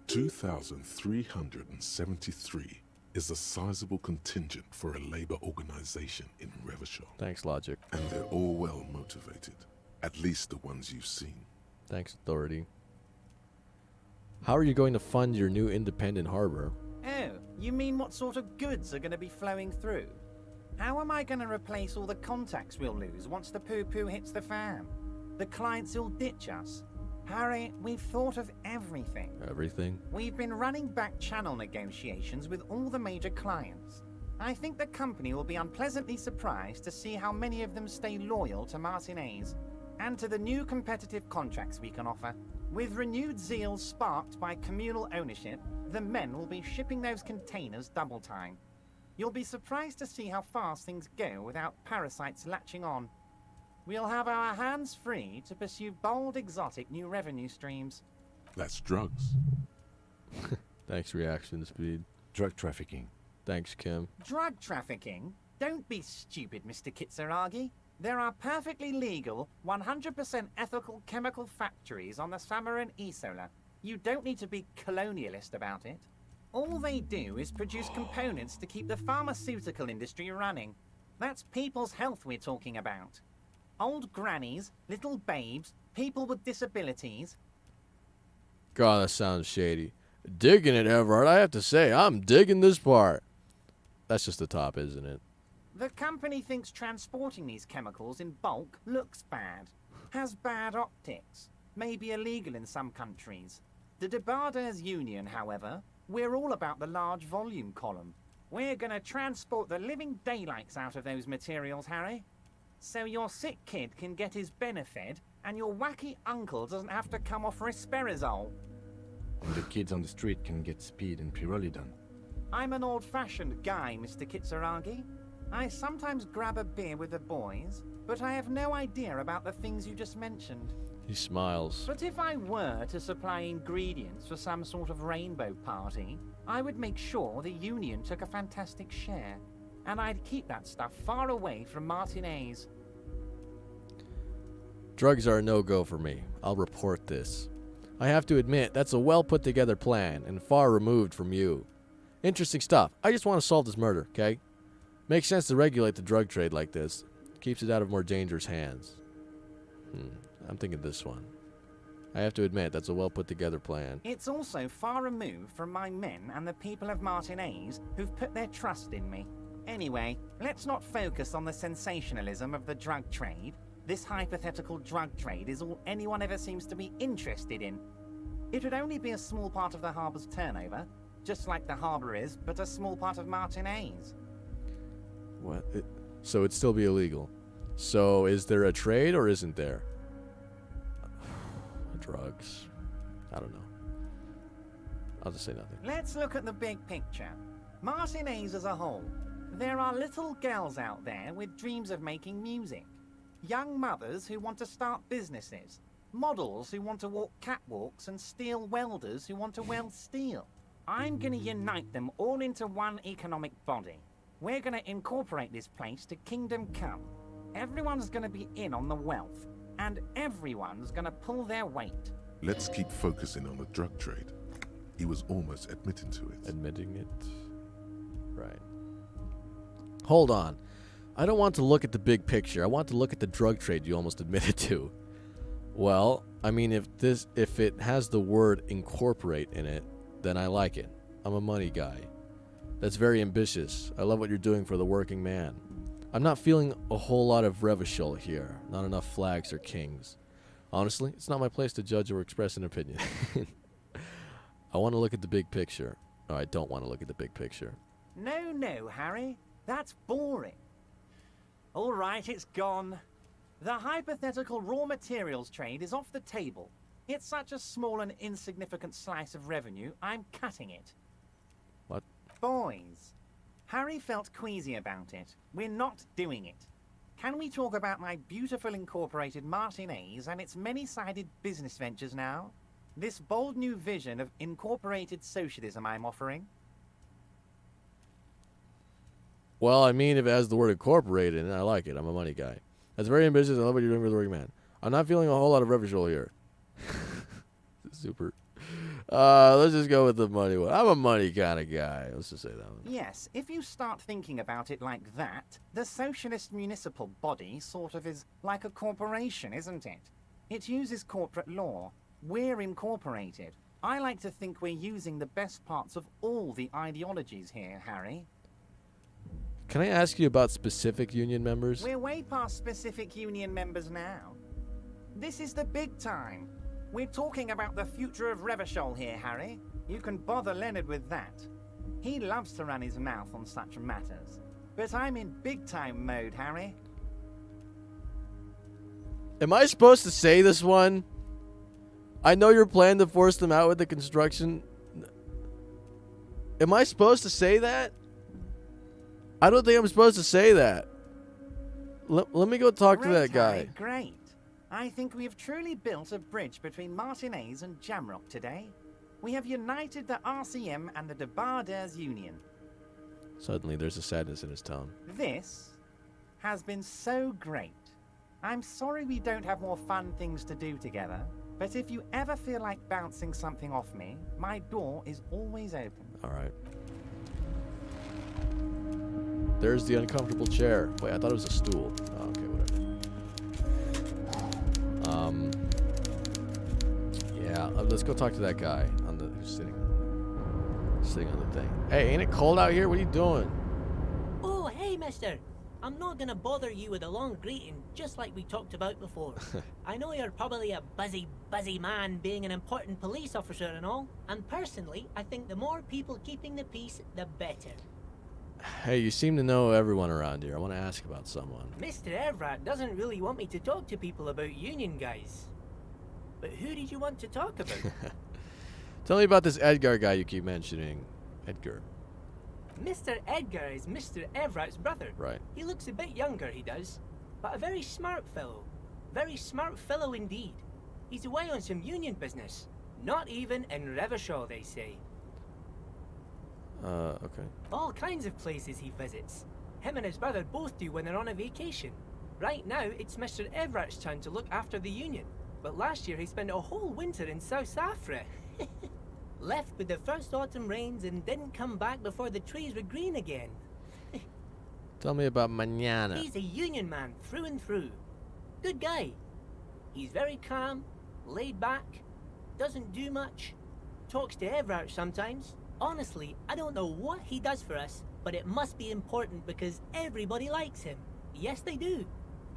2,373 is a sizable contingent for a labor organization in Revachol. Thanks, Logic. And they're all well motivated. At least the ones you've seen. Thanks, Authority. How are you going to fund your new independent harbor? Oh, you mean what sort of goods are going to be flowing through? How am I going to replace all the contacts we'll lose once the poo-poo hits the fan? The clients will ditch us. Harry, we've thought of everything. Everything? We've been running back channel negotiations with all the major clients. I think the company will be unpleasantly surprised to see how many of them stay loyal to Martinez. and to the new competitive contracts we can offer. With renewed zeal sparked by communal ownership, the men will be shipping those containers double time. You'll be surprised to see how fast things go without parasites latching on. We'll have our hands free to pursue bold, exotic new revenue streams. That's drugs. Thanks, reaction speed. Drug trafficking. Thanks, Kim. Drug trafficking? Don't be stupid, Mr. Kitsuragi. There are perfectly legal, 100% ethical chemical factories on the Samaran Isola. You don't need to be colonialist about it. All they do is produce components to keep the pharmaceutical industry running. That's people's health we're talking about. Old grannies, little babes, people with disabilities. God, that sounds shady. Digging it, Everard. I have to say, I'm digging this part. That's just the top, isn't it? The company thinks transporting these chemicals in bulk looks bad, has bad optics, may be illegal in some countries. The Debarders Union, however, we're all about the large volume column. We're gonna transport the living daylights out of those materials, Harry. So your sick kid can get his benefed, and your wacky uncle doesn't have to come off risperazole. And the kids on the street can get speed and pyrrolidon. I'm an old-fashioned guy, Mr. Kitsuragi. I sometimes grab a beer with the boys, but I have no idea about the things you just mentioned. He smiles. But if I were to supply ingredients for some sort of rainbow party, I would make sure the Union took a fantastic share. And I'd keep that stuff far away from Martinez. Drugs are a no-go for me. I'll report this. I have to admit, that's a well-put-together plan, and far removed from you. Interesting stuff. I just want to solve this murder, okay? Makes sense to regulate the drug trade like this. Keeps it out of more dangerous hands. I'm thinking this one. I have to admit, that's a well-put-together plan. It's also far removed from my men and the people of Martinez who've put their trust in me. Anyway, let's not focus on the sensationalism of the drug trade. This hypothetical drug trade is all anyone ever seems to be interested in. It would only be a small part of the harbor's turnover, just like the harbor is, but a small part of Martinez. What? So it'd still be illegal. So is there a trade or isn't there? Drugs. I don't know. I'll just say nothing. Let's look at the big picture. Martinez as a whole. There are little girls out there with dreams of making music. Young mothers who want to start businesses. Models who want to walk catwalks and steel welders who want to weld steel. I'm going to unite them all into one economic body. We're going to incorporate this place to Kingdom Come. Everyone's going to be in on the wealth, and everyone's going to pull their weight. Let's keep focusing on the drug trade. He was almost admitting to it. Admitting it? Right. Hold on. I don't want to look at the big picture. I want to look at the drug trade you almost admitted to. Well, I mean, if it has the word incorporate in it, then I like it. I'm a money guy. That's very ambitious. I love what you're doing for the working man. I'm not feeling a whole lot of Revachol here. Not enough flags or kings. Honestly, it's not my place to judge or express an opinion. I want to look at the big picture. Or I don't want to look at the big picture. No, Harry. That's boring. All right, it's gone. The hypothetical raw materials trade is off the table. It's such a small and insignificant slice of revenue, I'm cutting it. What? Boys, Harry felt queasy about it. We're not doing it. Can we talk about my beautiful incorporated Martinez and its many-sided business ventures now? This bold new vision of incorporated socialism I'm offering? Well, I mean, if it has the word incorporated in it, I like it. I'm a money guy. That's very ambitious. I love what you're doing for the working man. I'm not feeling a whole lot of Revachol here. Super. Let's just go with the money one. I'm a money kind of guy. Let's just say that one. Yes, if you start thinking about it like that, the socialist municipal body sort of is like a corporation, isn't it? It uses corporate law. We're incorporated. I like to think we're using the best parts of all the ideologies here, Harry. Can I ask you about specific union members? We're way past specific union members now. This is the big time. We're talking about the future of Revachol here, Harry. You can bother Leonard with that. He loves to run his mouth on such matters. But I'm in big-time mode, Harry. Am I supposed to say this one? I know you're planning to force them out with the construction. Am I supposed to say that? I don't think I'm supposed to say that. Let me go talk to that guy. Harry, great. I think we have truly built a bridge between Martinez and Jamrock today. We have united the RCM and the Debarders Union. Suddenly, there's a sadness in his tone. This has been so great. I'm sorry we don't have more fun things to do together, but if you ever feel like bouncing something off me, my door is always open. All right. There's the uncomfortable chair. Wait, I thought it was a stool. Oh, okay, whatever. Yeah, let's go talk to that guy on the who's sitting on the thing. Hey, ain't it cold out here? What are you doing? Oh, hey, mister. I'm not gonna bother you with a long greeting, just like we talked about before. I know you're probably a busy man being an important police officer and all, and personally, I think the more people keeping the peace, the better. Hey, you seem to know everyone around here. I want to ask about someone. Mr. Everett doesn't really want me to talk to people about union guys. But who did you want to talk about? Tell me about this Edgar guy you keep mentioning. Edgar. Mr. Edgar is Mr. Everett's brother. Right. He looks a bit younger, he does. But a very smart fellow. Very smart fellow indeed. He's away on some union business. Not even in Revershaw, they say. Okay. All kinds of places he visits. Him and his brother both do when they're on a vacation. Right now, it's Mr. Everett's turn to look after the union. But last year he spent a whole winter in South Africa. Left with the first autumn rains and didn't come back before the trees were green again. Tell me about Mañana. He's a union man through and through. Good guy. He's very calm, laid back, doesn't do much, talks to Everett sometimes. Honestly, I don't know what he does for us, but it must be important because everybody likes him. Yes, they do.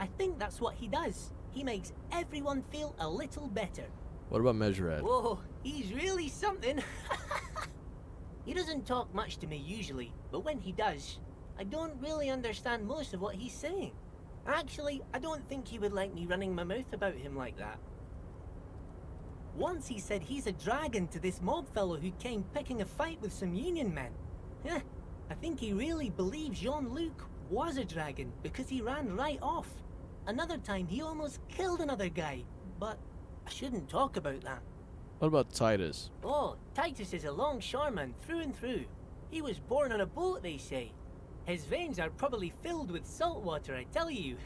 I think that's what he does. He makes everyone feel a little better. What about Measurehead? Whoa, he's really something. He doesn't talk much to me usually, but when he does, I don't really understand most of what he's saying. Actually, I don't think he would like me running my mouth about him like that. Once he said he's a dragon to this mob fellow who came picking a fight with some union men. I think he really believes Jean-Luc was a dragon because he ran right off. Another time he almost killed another guy, but I shouldn't talk about that. What about Titus? Oh, Titus is a longshoreman through and through. He was born on a boat, they say. His veins are probably filled with salt water, I tell you.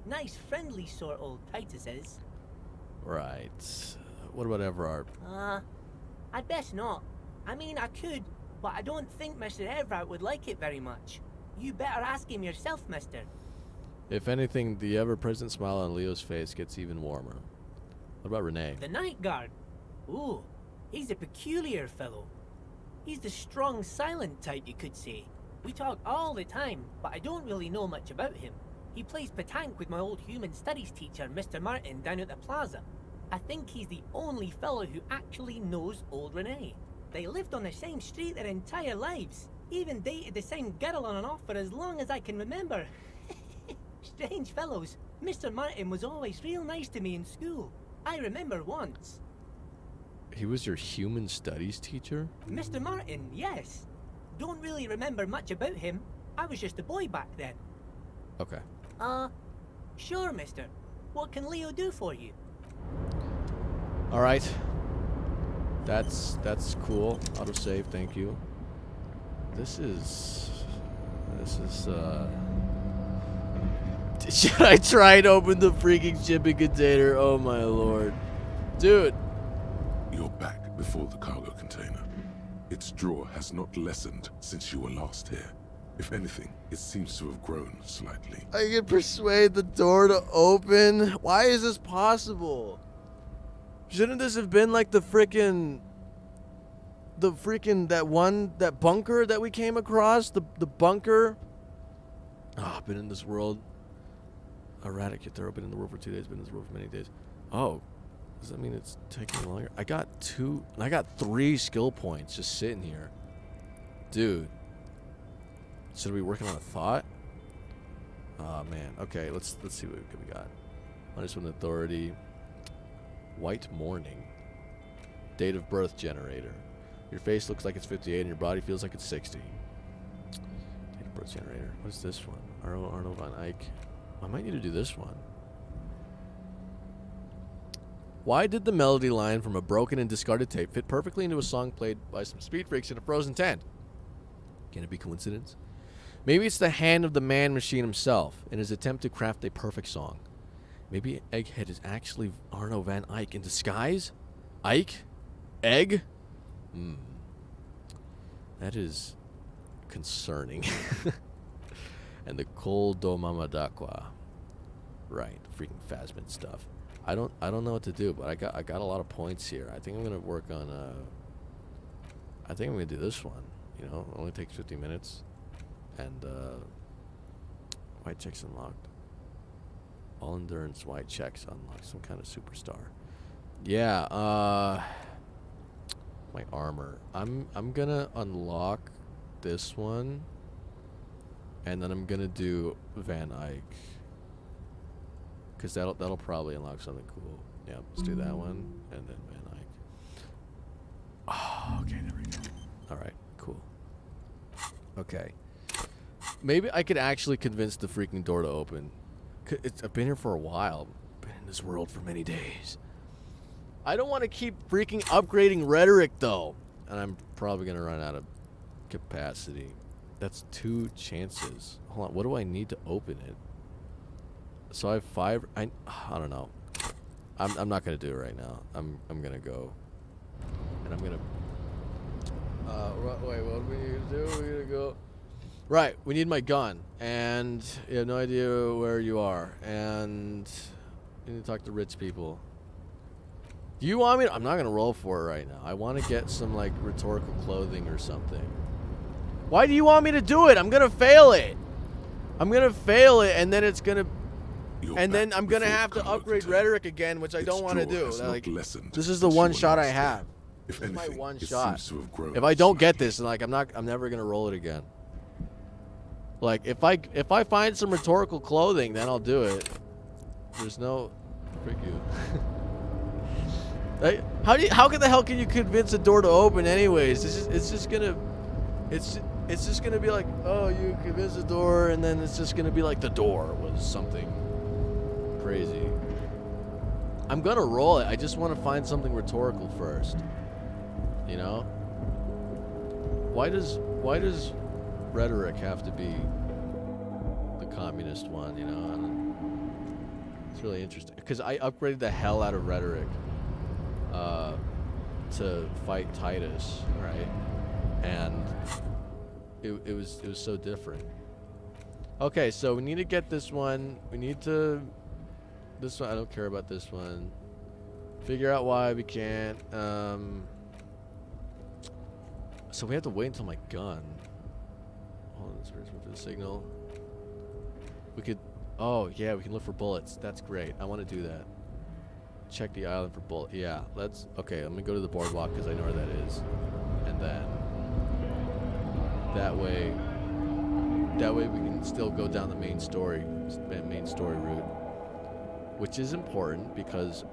Nice, friendly sort, old Titus is. Right. What about Everard? I'd best not. I mean, I could, but I don't think Mr. Everard would like it very much. You better ask him yourself, mister. If anything, the ever-present smile on Leo's face gets even warmer. What about Renee? The night guard. Ooh, he's a peculiar fellow. He's the strong, silent type, you could say. We talk all the time, but I don't really know much about him. He plays petanque with my old human studies teacher, Mr. Martin, down at the plaza. I think he's the only fellow who actually knows old Renee. They lived on the same street their entire lives. Even dated the same girl on and off for as long as I can remember. Strange fellows. Mr. Martin was always real nice to me in school. I remember once. He was your human studies teacher? Mr. Martin, yes. Don't really remember much about him. I was just a boy back then. Okay. Sure, mister. What can Leo do for you? Alright. That's cool. Autosave, thank you. This is... Should I try and open the freaking shipping container? Oh my lord. Dude. You're back before the cargo container. Its drawer has not lessened since you were last here. If anything, it seems to have grown slightly. I can persuade the door to open. Why is this possible? Shouldn't this have been like the freaking that bunker that we came across? The bunker? Oh, I've been in this world. Eradicate. They're open in the world for 2 days, been in this world for many days. Oh. Does that mean it's taking longer? I got 3 skill points just sitting here. Dude. Should we be working on a thought? Oh man. Okay, let's see what we got. Punishment authority. White morning. Date of birth generator. Your face looks like it's 58 and your body feels like it's 60. Date of birth generator. What is this one? Arno van Eyck. I might need to do this one. Why did the melody line from a broken and discarded tape fit perfectly into a song played by some speed freaks in a frozen tent? Can it be coincidence? Maybe it's the hand of the man machine himself in his attempt to craft a perfect song. Maybe Egghead is actually Arno van Eyck in disguise? Ike? Egg? That is concerning. And the Col do Mamadaqua. Right, freaking Phasmid stuff. I don't know what to do, but I got a lot of points here. I think I'm gonna work on I think I'm gonna do this one. You know, it only takes 50 minutes. And white checks unlocked. All endurance white checks unlocked. Some kind of superstar. Yeah, my armor. I'm gonna unlock this one. And then I'm gonna do Van Eyck. Cause that'll probably unlock something cool. Yeah, let's do that one. And then Van Eyck. Oh, okay, there we go. Alright, cool. Okay. Maybe I could actually convince the freaking door to open. I've been here for a while. Been in this world for many days. I don't want to keep freaking upgrading rhetoric, though. And I'm probably going to run out of capacity. That's 2 chances. Hold on. What do I need to open it? So I have 5. I don't know. I'm not going to do it right now. I'm going to go. And I'm going to... wait, what do we need to do? We're going to go... Right, we need my gun, and you have no idea where you are, and you need to talk to rich people. Do you want me to? I'm not going to roll for it right now. I want to get some, like, rhetorical clothing or something. Why do you want me to do it? I'm going to fail it. I'm going to fail it, and then it's going to... And then I'm going to have to upgrade rhetoric again, which I don't want to do. Like, this is the one shot I have. This is my one shot. If I don't get this, like, I'm never going to roll it again. Like, if I find some rhetorical clothing, then I'll do it. There's no... Frick you. How the hell can you convince a door to open anyways? It's just gonna be like, oh, you convinced the door, and then it's just gonna be like the door was something crazy. I'm gonna roll it. I just want to find something rhetorical first. You know? Why does rhetoric have to be the communist one, you know? It's really interesting because I upgraded the hell out of rhetoric to fight Titus, right? And it was so different. Okay, so we need to get this one. We need to this one. I don't care about this one. Figure out why we can't. So we have to wait until my gun. Hold on, where's the signal? We could... Oh, yeah, we can look for bullets. That's great. I want to do that. Check the island for bullets. Yeah, let's... Okay, I'm going to go to the boardwalk because I know where that is. And then... That way we can still go down the main story route. Which is important because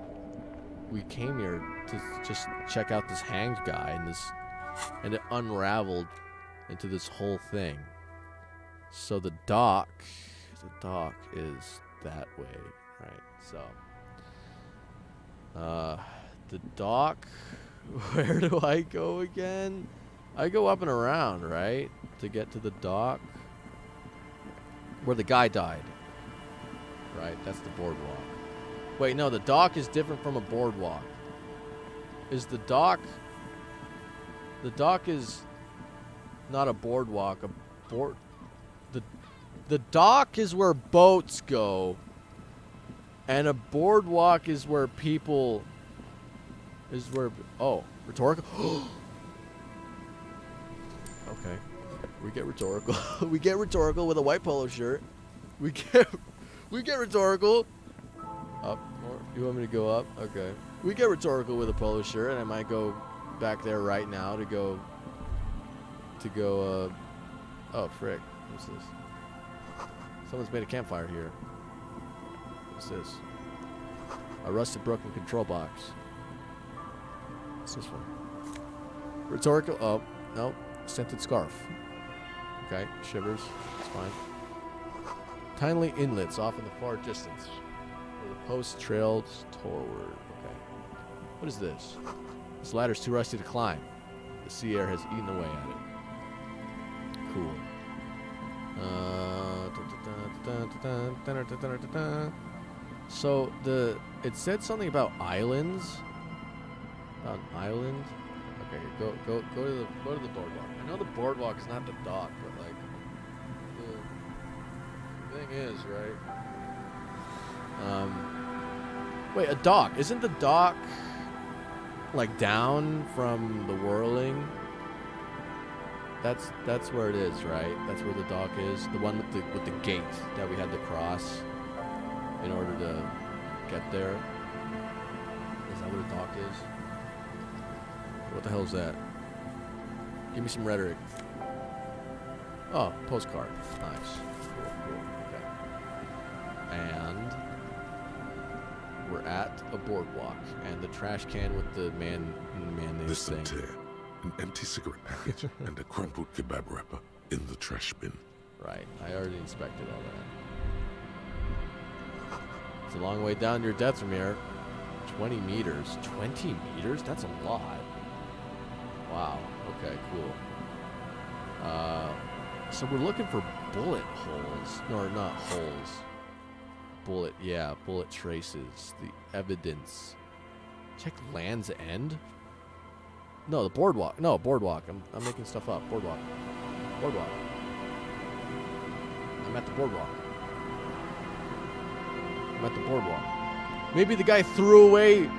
we came here to just check out this hanged guy and it unraveled into this whole thing. So the dock is that way, right? So the dock, where do I go again? I go up and around, right? To get to the dock where the guy died. Right, that's the boardwalk. Wait, no, the dock is different from a boardwalk. Is the dock... The dock is not a boardwalk. The dock is where boats go, and a boardwalk is where people oh, rhetorical. Okay, we get rhetorical. We get rhetorical with a white polo shirt. We get rhetorical. Up, or you want me to go up? Okay, we get rhetorical with a polo shirt, and I might go back there right now to go oh frick, what's this? Someone's made a campfire here. What's this? A rusted broken control box. What's this one? Rhetorical. Oh, no. Scented scarf. Okay. Shivers. It's fine. Tiny inlets off in the far distance. Where the post trails toward. Okay. What is this? This ladder's too rusty to climb. The sea air has eaten away at it. Cool. So it said something about islands. About an island. Okay, go to the boardwalk. I know the boardwalk is not the dock, but like the thing is, right? Wait, a dock. Isn't the dock like down from the whirling? That's where it is, right? That's where the dock is. The one with the gate that we had to cross in order to get there. Is that where the dock is? What the hell is that? Give me some rhetoric. Oh, postcard. Nice. Cool. Okay. And we're at a boardwalk, and the trash can with the mayonnaise Listen thing. to an empty cigarette package and a crumpled kebab wrapper in the trash bin. Right. I already inspected all that. It's a long way down to your death from here. 20 meters. 20 meters? That's a lot. Wow. Okay, cool. So we're looking for bullet holes. No, not holes. Bullet traces. The evidence. Check Land's End? No, the boardwalk. No, boardwalk. I'm making stuff up. Boardwalk. Boardwalk. I'm at the boardwalk. I'm at the boardwalk. Maybe the guy threw away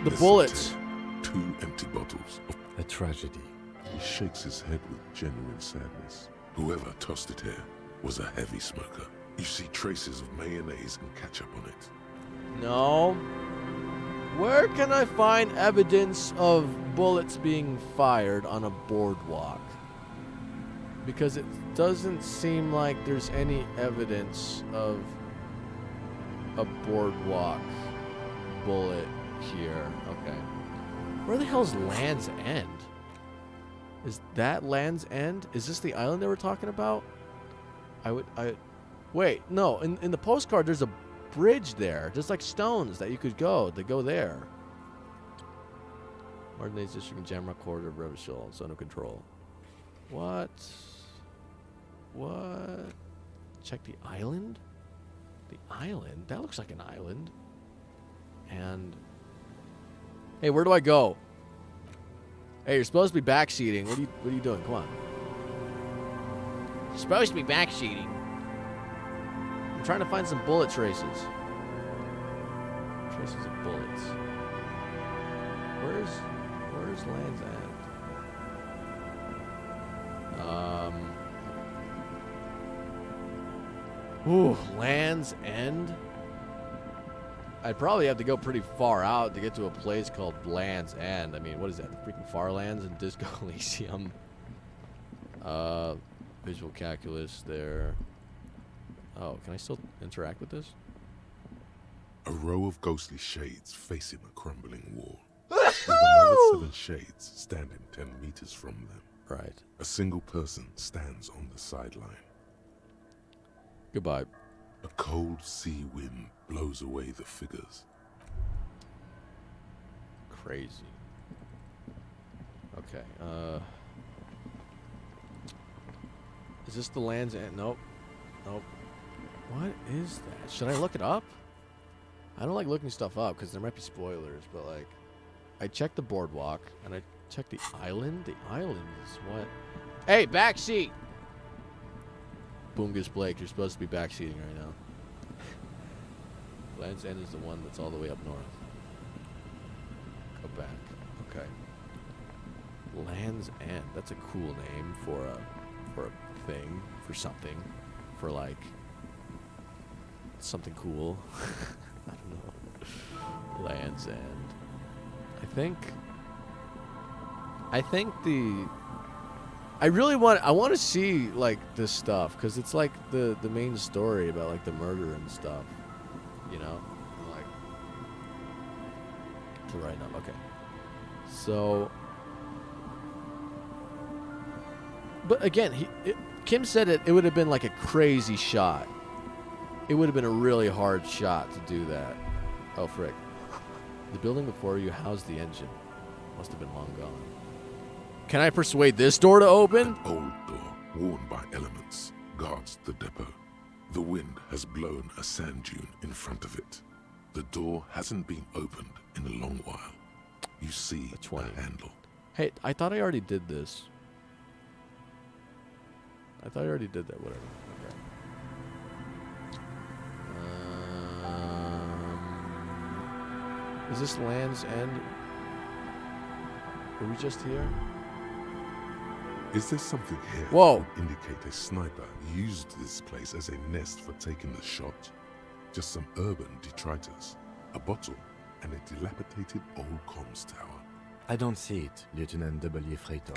the bullets. Two empty bottles of a tragedy. He shakes his head with genuine sadness. Whoever tossed it here was a heavy smoker. You see traces of mayonnaise and ketchup on it. No. Where can I find evidence of bullets being fired on a boardwalk? Because it doesn't seem like there's any evidence of a boardwalk bullet here. Okay. Where the hell is Land's End? Is that Land's End? Is this the island they were talking about? Wait, no. In the postcard, there's a bridge there. There's like stones that you could go to go there. Martinez District and Jamrock Corridor of Revachol, zone of control. What? Check the island? The island? That looks like an island. And hey, where do I go? Hey, you're supposed to be backseating. What are you doing? Come on. You're supposed to be backseating. I'm trying to find some bullet traces. Traces of bullets. Where's Land's End? Ooh, Land's End? I'd probably have to go pretty far out to get to a place called Land's End. I mean, what is that? The freaking Farlands and Disco Elysium. Visual calculus there. Oh, can I still interact with this? A row of ghostly shades facing a crumbling wall. With another 7 shades standing 10 meters from them. Right. A single person stands on the sideline. Goodbye. A cold sea wind blows away the figures. Crazy. Okay, is this the Land's End? Nope. Nope. What is that? Should I look it up? I don't like looking stuff up because there might be spoilers, but like, I checked the boardwalk and I checked the island. The island is what? Hey, backseat! Boomgus Blake, you're supposed to be backseating right now. Land's End is the one that's all the way up north. Go back. Okay. Land's End. That's a cool name for a thing, for something, for like something cool. I don't know. Land's End. I want to see like this stuff because it's like the main story about like the murder and stuff, you know, like to right now. Okay. So, but again, Kim said it would have been like a crazy shot. It would have been a really hard shot to do that. Oh, frick. The building before you housed the engine. Must have been long gone. Can I persuade this door to open? An old door, worn by elements, guards the depot. The wind has blown a sand dune in front of it. The door hasn't been opened in a long while. You see the handle. Hey, I thought I already did this. I thought I already did that, whatever. Okay. Is this Land's End? Are we just here? Is there something here Whoa. that would indicate a sniper used this place as a nest for taking the shot? Just some urban detritus, a bottle, and a dilapidated old comms tower. I don't see it, Lieutenant W. Freighter.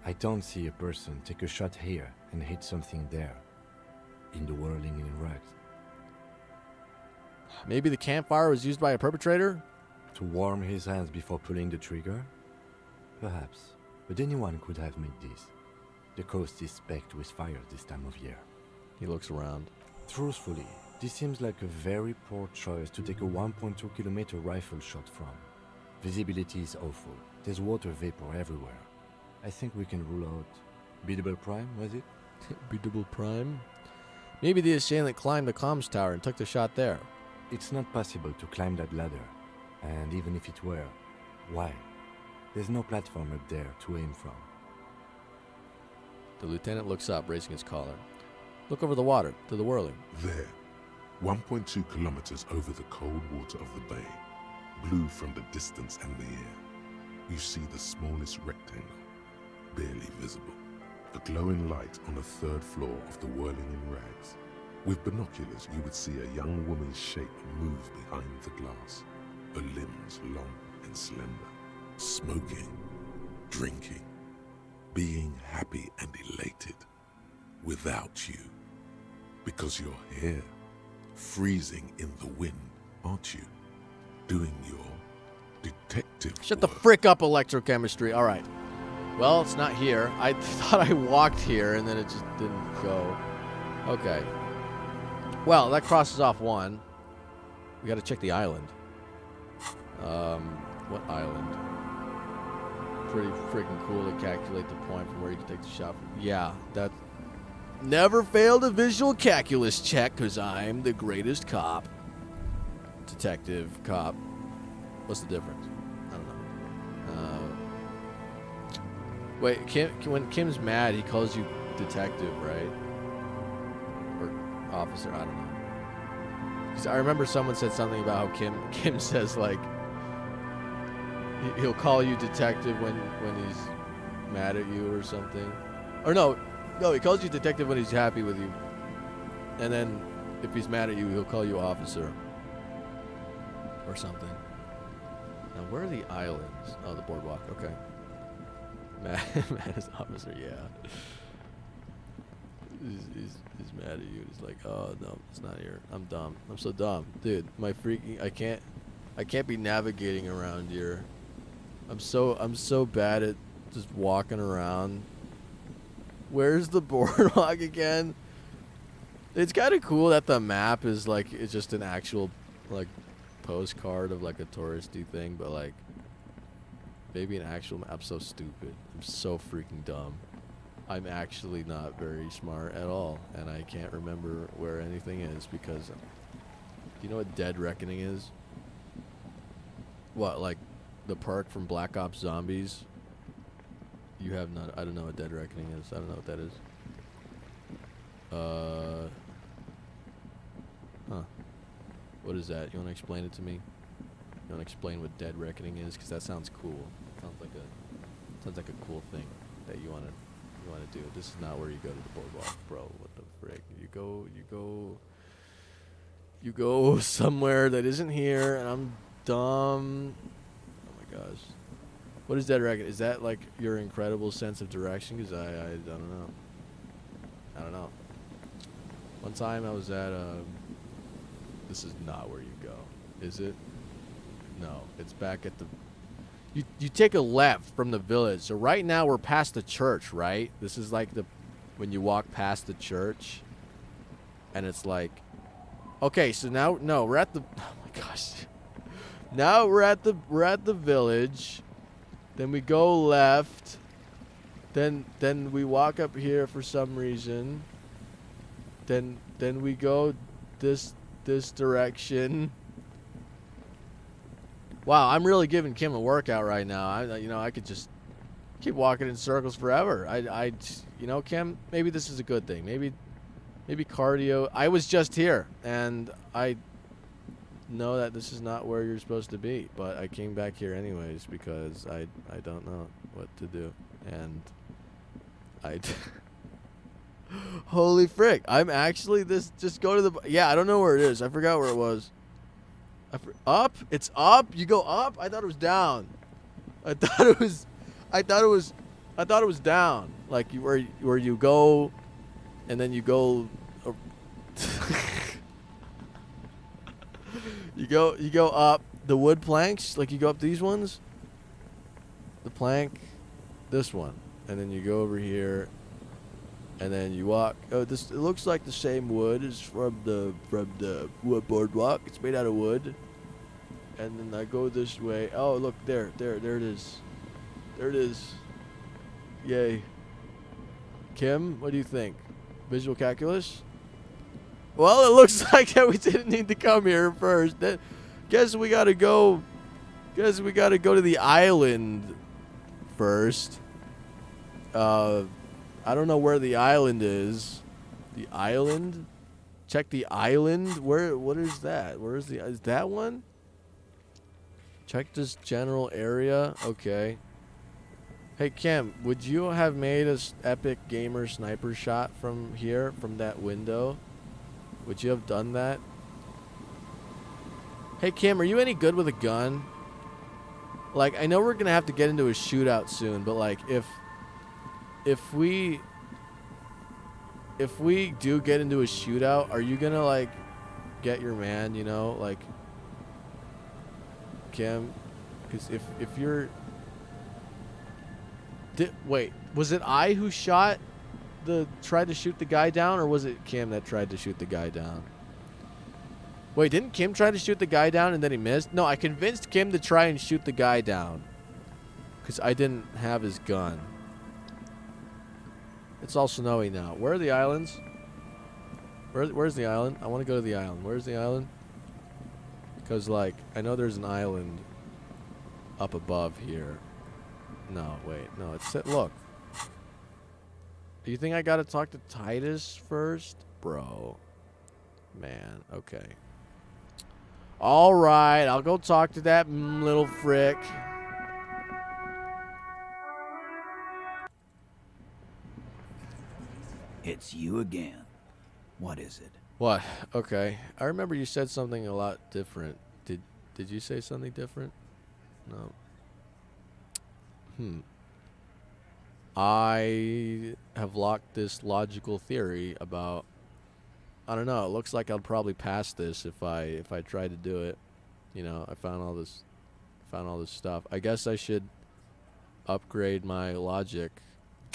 I don't see a person take a shot here and hit something there, in the whirling in rags. Maybe the campfire was used by a perpetrator? To warm his hands before pulling the trigger? Perhaps, but anyone could have made this. The coast is specked with fire this time of year. He looks around. Truthfully, this seems like a very poor choice to take a 1.2 kilometer rifle shot from. Visibility is awful. There's water vapor everywhere. I think we can rule out Beatable Prime, was it? Beatable Prime? Maybe the assailant climbed the comms tower and took the shot there. It's not possible to climb that ladder. And even if it were, why? There's no platform up there to aim from. The lieutenant looks up, raising his collar. Look over the water, to the whirling. There, 1.2 kilometers over the cold water of the bay, blue from the distance and the air, you see the smallest rectangle, barely visible. A glowing light on the third floor of the whirling in rags. With binoculars, you would see a young woman's shape move behind the glass, her limbs long and slender, smoking, drinking, being happy and elated, without you. Because you're here, freezing in the wind, aren't you? Doing your detective Shut the frick up, electrochemistry. All right. Well, it's not here. I thought I walked here, and then it just didn't go. Okay. Well, that crosses off one. We got to check the island. What island? Pretty freaking cool to calculate the point from where you can take the shot from. Yeah, that never failed a visual calculus check because I'm the greatest cop. Detective, cop. What's the difference? I don't know. Wait, when Kim's mad, he calls you detective, right? Or officer, I don't know. 'Cause I remember someone said something about how Kim says, like, he'll call you detective when he's mad at you or something. Or no, he calls you detective when he's happy with you. And then if he's mad at you, he'll call you officer. Or something. Now, where are the islands? Oh, the boardwalk. Okay. Mad as officer, yeah. He's mad at you. He's like, oh, no, it's not here. I'm dumb. I'm so dumb. Dude, my freaking... I can't be navigating around here. I'm so bad at just walking around. Where's the boardwalk again? It's kind of cool that the map is like, it's just an actual, like, postcard of like a touristy thing, but like maybe an actual map. I'm so stupid. I'm so freaking dumb. I'm actually not very smart at all, and I can't remember where anything is because... Do you know what Dead Reckoning is? What, like the park from Black Ops Zombies? You have not... I don't know what Dead Reckoning is. I don't know what that is. Huh. What is that? You want to explain it to me? You want to explain what Dead Reckoning is? Because that sounds cool. Sounds like a cool thing that you want to do. This is not where you go to the boardwalk, bro. What the frick? You go somewhere that isn't here, and I'm dumb. Oh my gosh. What is Dead Reckoning? Is that like your incredible sense of direction? Because I don't know. I don't know. One time I was at this is not where you go, is it? No, it's back at the... You take a left from the village. So right now we're past the church, right? This is like the... When you walk past the church. And it's like... Okay, so now... No, we're at the... Oh my gosh. Now we're at the village. Then we go left. Then we walk up here for some reason. Then we go this direction. Wow, I'm really giving Kim a workout right now. I could just keep walking in circles forever. Kim, maybe this is a good thing. Maybe cardio. I was just here, and I know that this is not where you're supposed to be, but I came back here anyways because I don't know what to do, and holy frick, I'm actually just go to the, yeah, I don't know where it is. I forgot where it was. Up? It's up? You go up? I thought it was down. I thought it was down. Like where you go and then you go you go up the wood planks, like you go up these ones. The plank, this one, and then you go over here. And then you walk. Oh, it looks like the same wood as from the wood boardwalk. It's made out of wood. And then I go this way. Oh, look there it is. There it is. Yay. Kim, what do you think? Visual calculus? Well, it looks like that we didn't need to come here first. Guess we gotta go to the island first. I don't know where the island is. The island? Check the island? What is that? Is that one? Check this general area. Okay. Hey, Kim, would you have made a epic gamer sniper shot from here, from that window? Would you have done that? Hey, Kim, are you any good with a gun? Like, I know we're gonna have to get into a shootout soon, but like, if we do get into a shootout, are you gonna like get your man, like Kim? Because if you're wait, was it I who tried to shoot the guy down, or was it Kim that tried to shoot the guy down? Wait, didn't Kim try to shoot the guy down and then he missed? No, I convinced Kim to try and shoot the guy down because I didn't have his gun. It's all snowy now. Where are the islands? Where's the island? I want to go to the island. Where's the island? Because, like, I know there's an island up above here. No, wait. No, look. Do you think I got to talk to Titus first? Bro. Man, okay. All right, I'll go talk to that little frick. It's you again. What is it? What? Okay. I remember you said something a lot different. Did you say something different? No. I have locked this logical theory about, I don't know, it looks like I'll probably pass this if I try to do it. I found all this stuff. I guess I should upgrade my logic.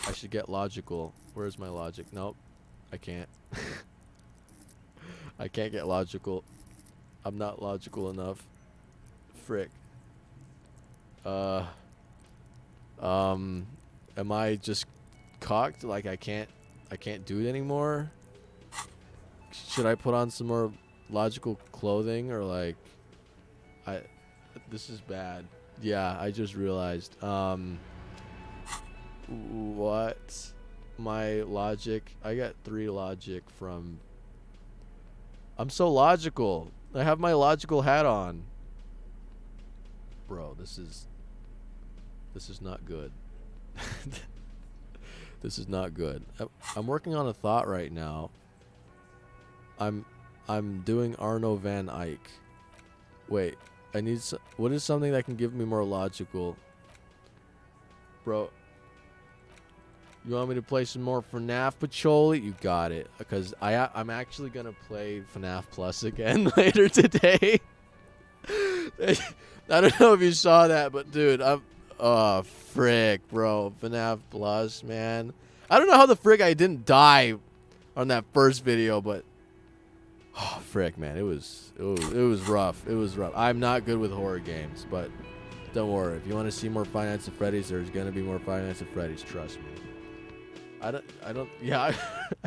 I should get logical. Where's my logic? Nope. I can't. I can't get logical. I'm not logical enough. Frick. Am I just cocked? Like I can't do it anymore? Should I put on some more logical clothing, or like this is bad. Yeah, I just realized. What? My logic. I got 3 logic from... I'm so logical. I have my logical hat on. Bro, this is not good. This is not good. I'm working on a thought right now. I'm doing Arno van Eyck. Wait, I need what is something that can give me more logical? Bro, you want me to play some more FNAF Patrol? You got it. Because I'm actually gonna play FNAF Plus again later today. I don't know if you saw that, but dude, oh frick, bro, FNAF Plus, man. I don't know how the frick I didn't die on that first video, but oh frick, man, it was rough. It was rough. I'm not good with horror games, but don't worry. If you want to see more Five Nights at Freddy's, there's gonna be more Five Nights at Freddy's. Trust me. I don't. Yeah, I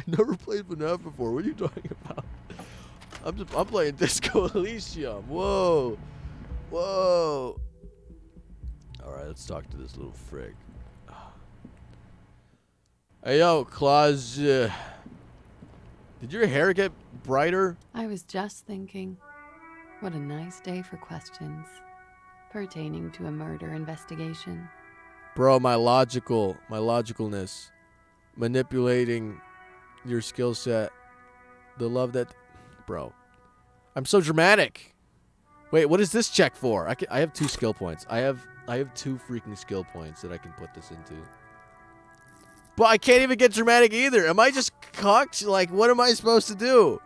never played FNAF before. What are you talking about? I'm playing Disco Elysium. Whoa. Whoa. Alright, let's talk to this little frig. Hey, yo, Claus. Did your hair get brighter? I was just thinking, what a nice day for questions pertaining to a murder investigation. Bro, my logicalness. Manipulating your skill set. The love that... Bro. I'm so dramatic. Wait, what is this check for? I have 2 skill points. I have 2 freaking skill points that I can put this into. But I can't even get dramatic either. Am I just cocked? Like, what am I supposed to do?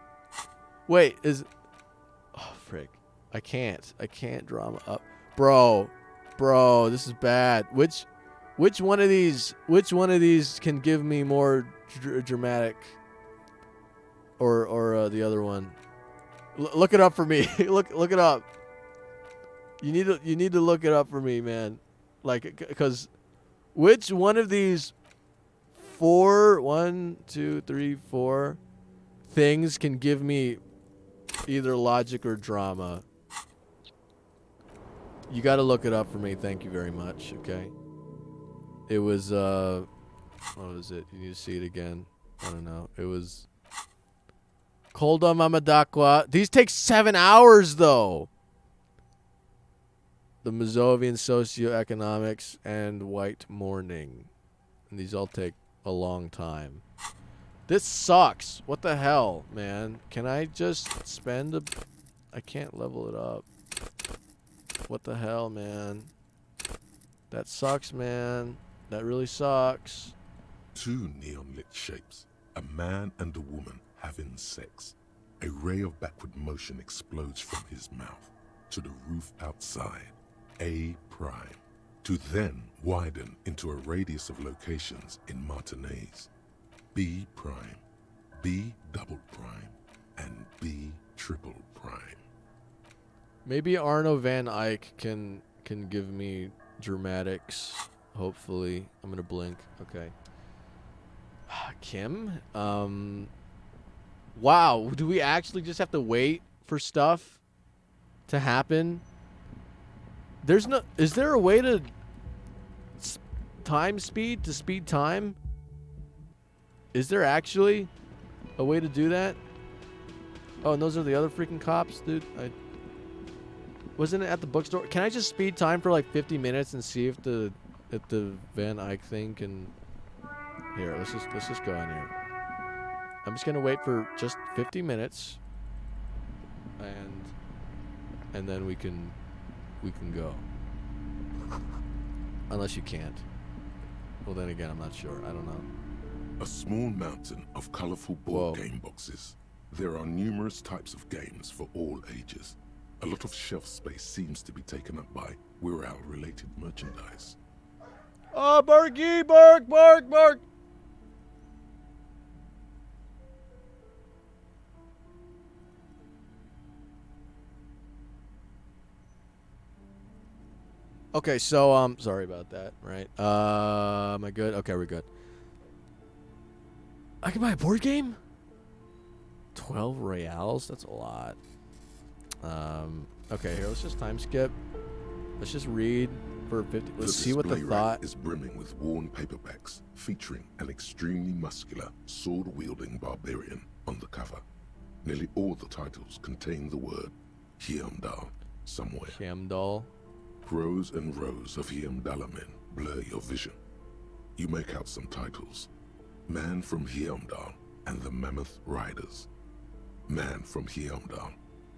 Wait, oh, frick. I can't drama up. Bro, this is bad. Which one of these can give me more dramatic? Or the other one? Look it up for me. look it up. You need to look it up for me, man. Like, because which one of these 4 things can give me either logic or drama? You got to look it up for me. Thank you very much. Okay. It was what was it? You need to see it again. I don't know. It was Kolda Mamadakwa. These take 7 hours though. The Mazovian Socioeconomics and White Mourning. And these all take a long time. This sucks. What the hell, man? Can I just spend I can't level it up. What the hell, man? That sucks, man. That really sucks. 2 neon-lit shapes. A man and a woman having sex. A ray of backward motion explodes from his mouth to the roof outside. A prime. To then widen into a radius of locations in Martinez. B prime. B double prime. And B triple prime. Maybe Arno Van Eyck can give me dramatics. Hopefully. I'm gonna blink. Okay. Kim? Wow. Do we actually just have to wait for stuff to happen? Is there a way to speed time? Is there actually a way to do that? Oh, and those are the other freaking cops, dude. Wasn't it at the bookstore? Can I just speed time for like 50 minutes and see if the Van Eyck thing can? Here, let's just go in here. I'm just gonna wait for just 50 minutes, and then we can go. Unless you can't. Well, then again, I'm not sure. I don't know. A small mountain of colorful board game boxes. There are numerous types of games for all ages. A lot of shelf space seems to be taken up by Wirral-related merchandise. Oh, Barky, bark, bark, bark! Okay, so sorry about that. Right? Am I good? Okay, we're good. I can buy a board game? 12 reals? That's a lot. Okay, here, let's just time skip. Let's just read for 50. Let's see what the thought is brimming with worn paperbacks featuring an extremely muscular, sword-wielding barbarian on the cover. Nearly all the titles contain the word Heimdall somewhere. Heimdall. Rows and rows of Heimdall men blur your vision. You make out some titles. Man from Heimdall and the Mammoth Riders. Man from Heimdall.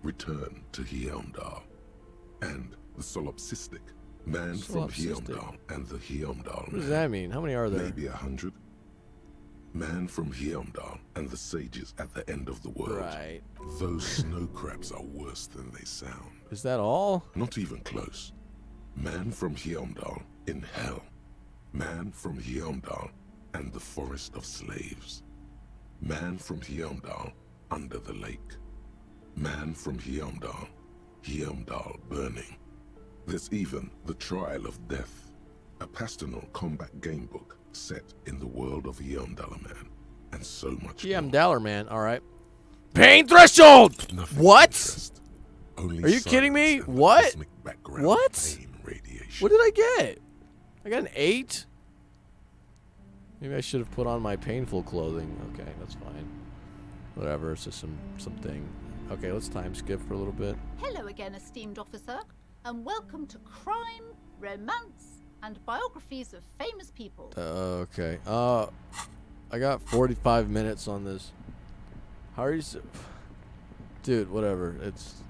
Return to Heimdall. And the solipsistic. Man from Heimdall and the Heimdall. What does that mean? How many are there? Maybe 100. Man from Heimdall and the sages at the end of the world. Right. Those snow crabs are worse than they sound. Is that all? Not even close. Man from Heimdall in hell. Man from Heimdall and the forest of slaves. Man from Heimdall under the lake. Man from Heimdall, Heimdall burning. There's even the Trial of Death, a pastoral combat game book set in the world of Heimdall Man, and so much more. Heimdall Man, all right. Pain threshold. Nothing What? Only Are you kidding me? silence and the What? cosmic background of What? pain radiation. What did I get? I got an 8? Maybe I should have put on my painful clothing. Okay, that's fine. Whatever, it's just something. Okay, let's time skip for a little bit. Hello again, esteemed officer, and welcome to Crime, Romance, and Biographies of Famous People. Okay. I got 45 minutes on this. How are you? Dude, whatever. It's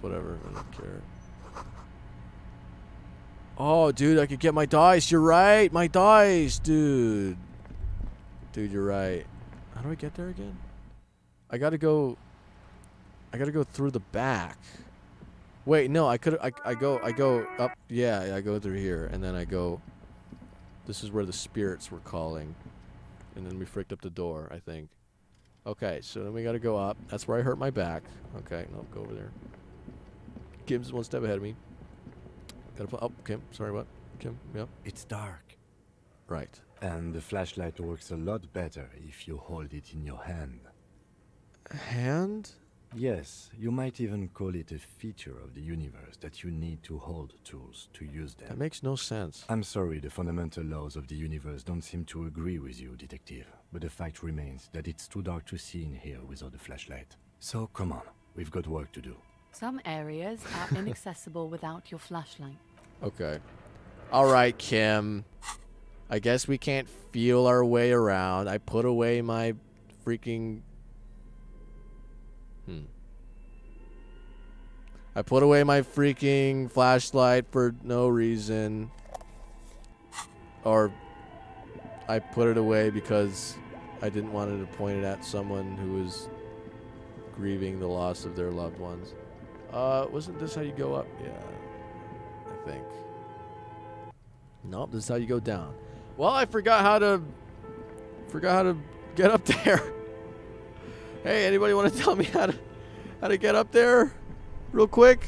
whatever. I don't care. Oh, dude, I could get my dice. You're right. My dice, dude. Dude, you're right. How do I get there again? I gotta go through the back. Wait, no, I go up. Yeah, I go through here, and then I go. This is where the spirits were calling, and then we fricked up the door, I think. Okay, so then we gotta go up. That's where I hurt my back. Okay, no, go over there. Kim's one step ahead of me. Oh, Kim, sorry, what? Kim, yep. It's dark. Right. And the flashlight works a lot better if you hold it in your hand. Hand? Yes, you might even call it a feature of the universe that you need to hold tools to use them. That makes no sense. I'm sorry, the fundamental laws of the universe don't seem to agree with you, detective. But the fact remains that it's too dark to see in here without a flashlight. So come on, we've got work to do. Some areas are inaccessible without your flashlight. Okay. All right, Kim. I guess we can't feel our way around. I put away my freaking... I put away my freaking flashlight for no reason. Or I put it away because I didn't want to point it at someone who was grieving the loss of their loved ones. Wasn't this how you go up? Yeah, I think. Nope, this is how you go down. Well, I forgot how to get up there. Hey, anybody want to tell me how to get up there real quick?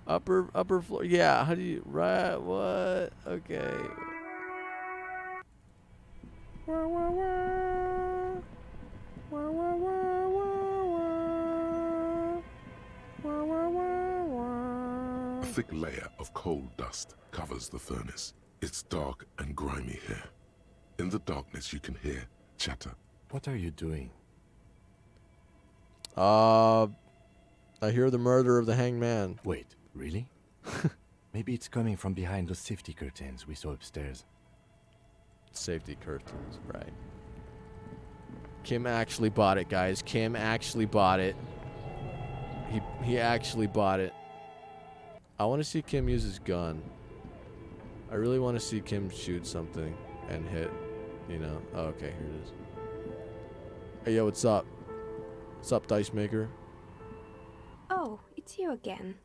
Upper floor. Yeah, how do you right what? Okay. A thick layer of coal dust covers the furnace. It's dark and grimy here. In the darkness you can hear chatter. What are you doing? I hear the murder of the hanged man. Wait, really? Maybe it's coming from behind those safety curtains we saw upstairs. Safety curtains, right. Kim actually bought it, guys. Kim actually bought it. He actually bought it. I want to see Kim use his gun. I really want to see Kim shoot something and hit, you know. Oh, okay, here it is. Hey, yo, what's up? What's up, Dice Maker? Oh, it's you again.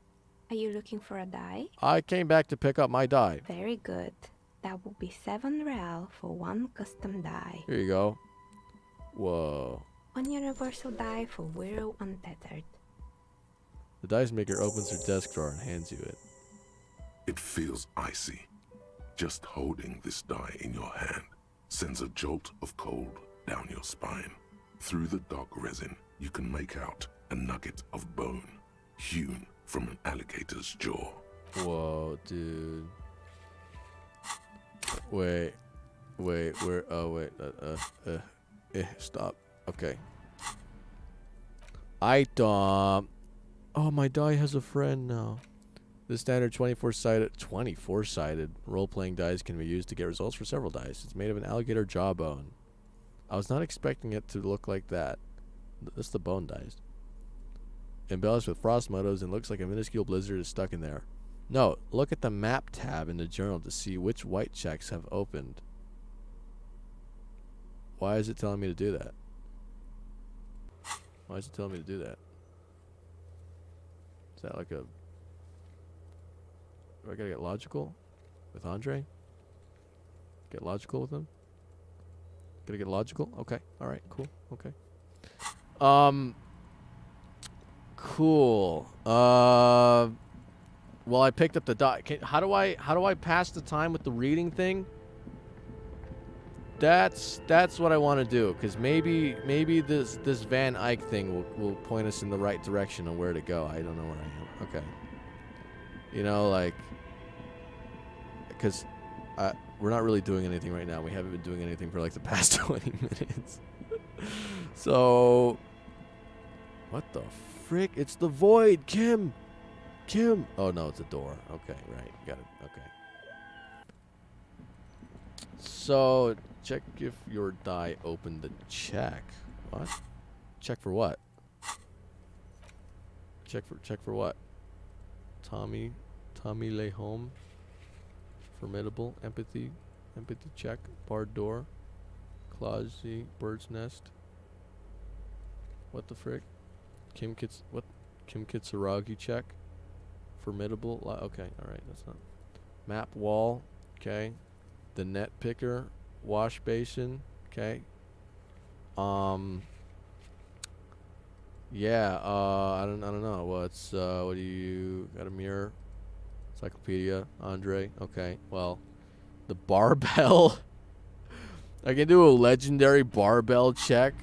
Are you looking for a die? I came back to pick up my die. Very good. That will be 7 real for one custom die. Here you go. Whoa. One universal die for Wirral Untethered. The Dice Maker opens her desk drawer and hands you it. It feels icy. Just holding this die in your hand sends a jolt of cold down your spine. Through the dark resin, you can make out a nugget of bone hewn from an alligator's jaw. Whoa, dude. Wait, where? Oh, wait. Stop. Okay. Item. Oh, my die has a friend now. The standard 24-sided role-playing dice can be used to get results for several dice. It's made of an alligator jawbone. I was not expecting it to look like that. That's the bone dice. Embellished with frost motifs and looks like a minuscule blizzard is stuck in there. No, look at the map tab in the journal to see which white checks have opened. Why is it telling me to do that? Why is it telling me to do that? Is that like a... Do I gotta get logical with Andre? Get logical with him? Gotta get logical? Okay. Alright, cool. Okay. Cool. Well, I picked up the dot. How do I pass the time with the reading thing? That's what I want to do, because maybe this Van Eyck thing will point us in the right direction on where to go. I don't know where I am. Okay. You know, like, because we're not really doing anything right now. We haven't been doing anything for like the past 20 minutes. So, what the frick? It's the void, Kim. Oh no, it's a door. Okay, right. Got it. Okay. So, check if your die opened the check. What? Check for what? Check for what? Tommy lay home. Formidable. Empathy check. Barred door. Clausy. Bird's nest. What the frick? Kim Kitsuragi check. Formidable. Okay, alright, that's not. Map wall. Okay. The net picker. Wash basin. Okay. Yeah, I don't know. What's what do you got? A mirror? Encyclopedia. Andre. Okay. Well, the barbell. I can do a legendary barbell check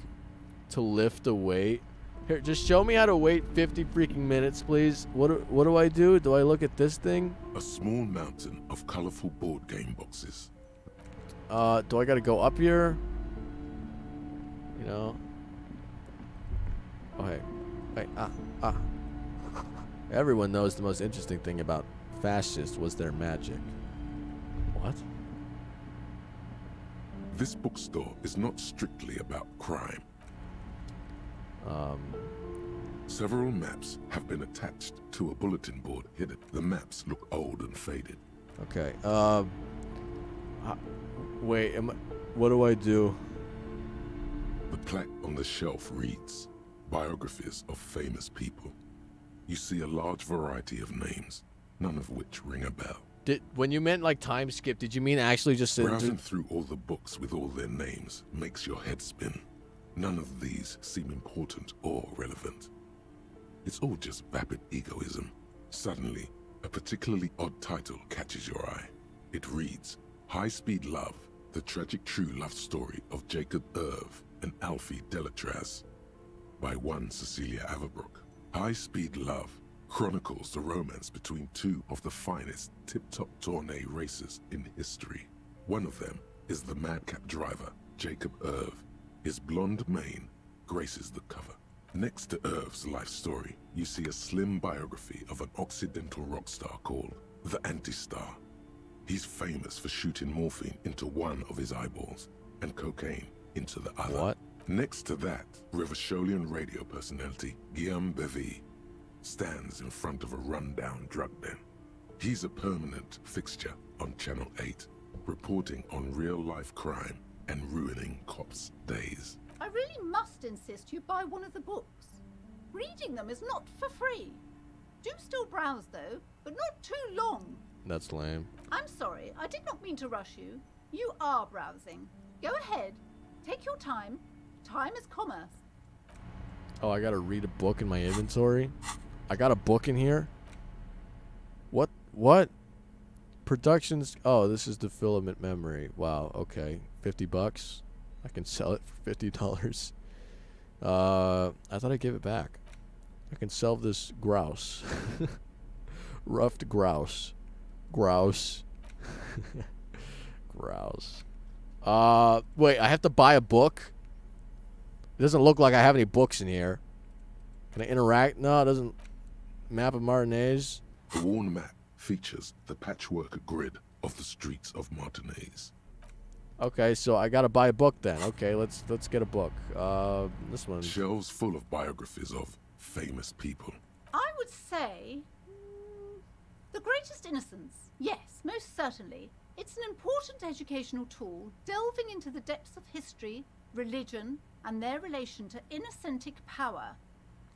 to lift a weight. Here, just show me how to wait 50 freaking minutes, please. What do I do? Do I look at this thing? A small mountain of colorful board game boxes. Do I gotta go up here? You know? Oh, hey. Hey, Everyone knows the most interesting thing about fascists was their magic. What? This bookstore is not strictly about crime. Several maps have been attached to a bulletin board hidden. The maps look old and faded. Okay, wait, what do I do? The plaque on the shelf reads, Biographies of Famous People. You see a large variety of names, none of which ring a bell. When you meant like time skip, did you mean actually just sit Browsing through all the books with all their names makes your head spin. None of these seem important or relevant. It's all just vapid egoism. Suddenly, a particularly odd title catches your eye. It reads, High Speed Love, the tragic true love story of Jacob Irv and Alfie Delatraz, by one Cecilia Averbrook. High Speed Love chronicles the romance between two of the finest tip-top tourney racers in history. One of them is the madcap driver, Jacob Irv. His blonde mane graces the cover. Next to Irv's life story, you see a slim biography of an Occidental rock star called the Anti-Star. He's famous for shooting morphine into one of his eyeballs and cocaine into the other. What? Next to that, Rivasholian radio personality Guillaume Bevy stands in front of a rundown drug den. He's a permanent fixture on Channel 8, reporting on real-life crime and ruining cops' days. I really must insist you buy one of the books. Reading them is not for free. Do still browse though, but not too long. That's lame. I'm sorry, I did not mean to rush you. You are browsing. Go ahead, take your time. Time is commerce. Oh, I gotta read a book in my inventory? I got a book in here? What? Productions. Oh, this is the filament memory. Wow, okay. $50. I can sell it for $50. I thought I'd give it back. I can sell this grouse. Ruffed grouse. Grouse. Grouse. Wait, I have to buy a book? It doesn't look like I have any books in here. Can I interact? No, it doesn't. Map of Martinez. The worn map features the patchwork grid of the streets of Martinez. Okay, so I gotta buy a book then. Okay, let's get a book. This one. Shelves full of biographies of famous people. I would say The Greatest Innocence. Yes, most certainly. It's an important educational tool delving into the depths of history, religion, and their relation to innocentic power.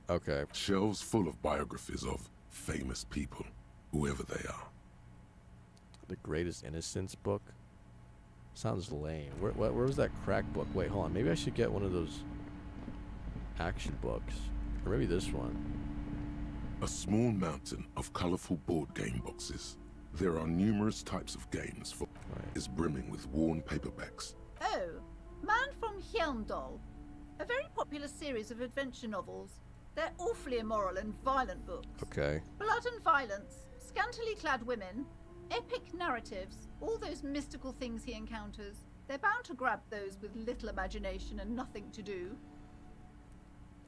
Okay. Shelves full of biographies of famous people, whoever they are. The Greatest Innocence book? Sounds lame. Where was that crack book? Wait, hold on. Maybe I should get one of those action books. Or maybe this one. A small mountain of colorful board game boxes. There are numerous types of games for is brimming with worn paperbacks. Oh, Man from Hjelmdal. A very popular series of adventure novels. They're awfully immoral and violent books. Okay. Blood and violence, scantily clad women, epic narratives, all those mystical things he encounters. They're bound to grab those with little imagination and nothing to do.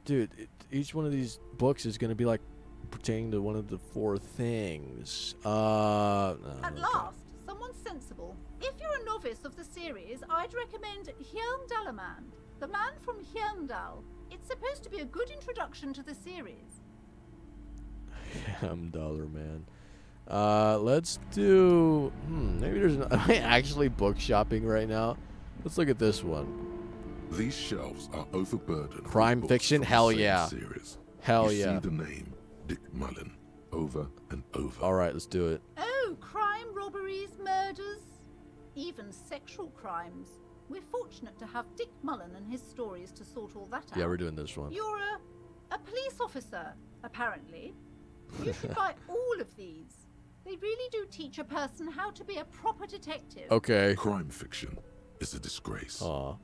Dude, each one of these books is going to be like pertaining to one of the 4 things. At last, someone sensible. If you're a novice of the series, I'd recommend Hjelmdalaman, the Man from Hjelmdal. It's supposed to be a good introduction to the series. $1 man. Let's do. Maybe there's. Am I actually book shopping right now? Let's look at this one. These shelves are overburdened. Crime fiction? Hell yeah. Series. Hell you yeah. See the name Dick Mullen over and over. All right, let's do it. Oh, crime, robberies, murders, even sexual crimes. We're fortunate to have Dick Mullen and his stories to sort all that out. Yeah, we're doing this one. You're a police officer, apparently. You should buy all of these. They really do teach a person how to be a proper detective. Okay. Crime fiction is a disgrace. Aw.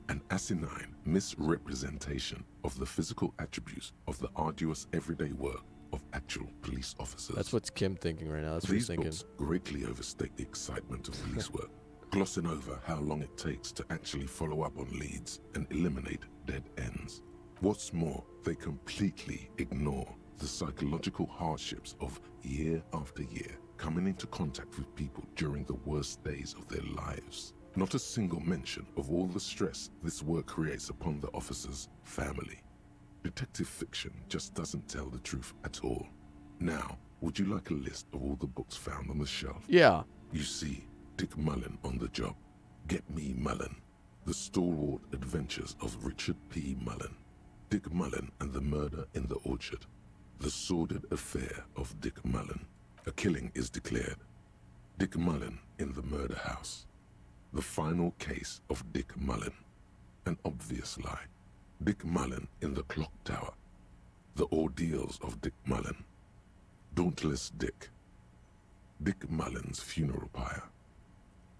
An asinine misrepresentation of the physical attributes of the arduous everyday work of actual police officers. That's what's Kim thinking right now. That's what he's These thinking. books greatly overstate the excitement of police work, glossing over how long it takes to actually follow up on leads and eliminate dead ends. What's more, they completely ignore the psychological hardships of year after year coming into contact with people during the worst days of their lives. Not a single mention of all the stress this work creates upon the officer's family. Detective fiction just doesn't tell the truth at all. Now, would you like a list of all the books found on the shelf? Yeah. You see Dick Mullen on the job. Get Me Mullen. The Stalwart Adventures of Richard P. Mullen. Dick Mullen and the Murder in the Orchard. The Sordid Affair of Dick Mullen. A killing is declared. Dick Mullen in the Murder House. The Final Case of Dick Mullen. An Obvious Lie. Dick Mullen in the Clock Tower. The Ordeals of Dick Mullen. Dauntless Dick. Dick Mullen's Funeral Pyre.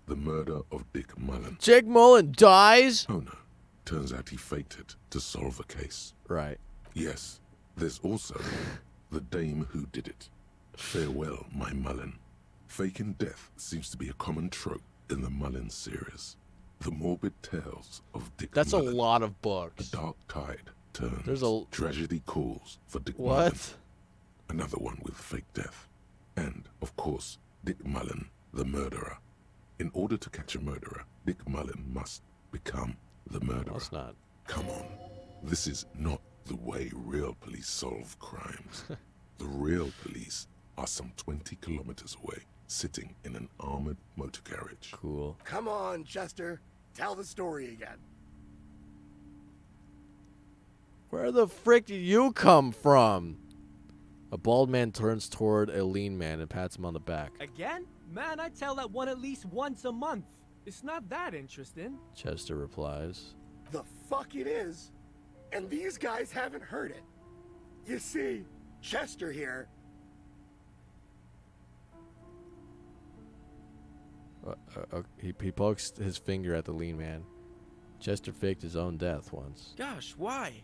The Murder of Dick Mullen. Dick Mullen dies? Oh no. Turns out he fated to solve a case. Right. Yes. There's also The Dame Who Did It. Farewell, My Mullen. Faking death seems to be a common trope in the Mullen series. The morbid tales of Dick That's Mullen. a lot of books. A dark tide turns. There's a tragedy calls for Dick What? Mullen. Another one with fake death. And, of course, Dick Mullen, the murderer. In order to catch a murderer, Dick Mullen must become the murderer. It's not. Come on. This is not the way real police solve crimes. The real police are some 20 kilometers away, sitting in an armored motor carriage. Cool. Come on, Chester. Tell the story again. Where the frick did you come from? A bald man turns toward a lean man and pats him on the back. Again? Man, I tell that one at least once a month. It's not that interesting. Chester replies. The fuck it is. And these guys haven't heard it. You see, Chester here. He pokes his finger at the lean man. Chester faked his own death once. Gosh, why?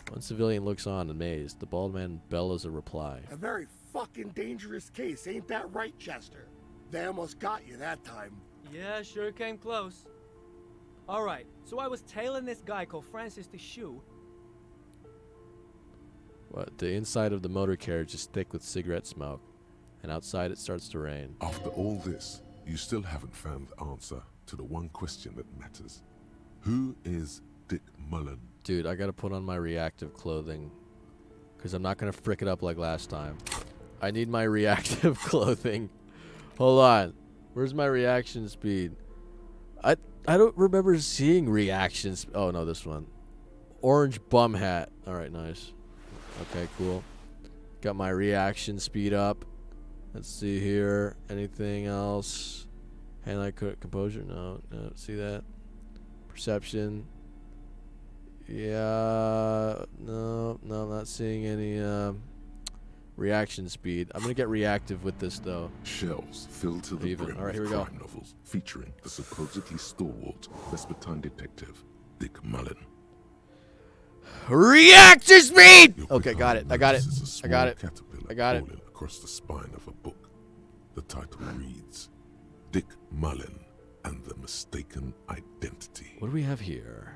One civilian looks on, amazed. The bald man bellows a reply. A very fucking dangerous case, ain't that right, Chester? They almost got you that time. Yeah, sure came close. Alright, so I was tailing this guy called Francis the Shoe. What? The inside of the motor carriage is thick with cigarette smoke, and outside it starts to rain. After all this, you still haven't found the answer to the one question that matters. Who is Dick Mullen? Dude, I gotta put on my reactive clothing, because I'm not gonna frick it up like last time. I need my reactive clothing. Hold on. Where's my reaction speed? I don't remember seeing reactions. Oh, no, this one. Orange bum hat. All right, nice. Okay, cool. Got my reaction speed up. Let's see here. Anything else? Hand-eye composure? No. See that? Perception. Yeah. No, I'm not seeing any reaction speed. I'm gonna get reactive with this though. Shelves filled to the brim All right, here with we go. crime novels featuring the supposedly stalwart Vespertine detective Dick Mullen. Reactor speed! Your Okay, got it. I got it. notices a I got small it. caterpillar I got it. crawling across the spine of a book. The title reads, Dick Mullen and the Mistaken Identity. What do we have here?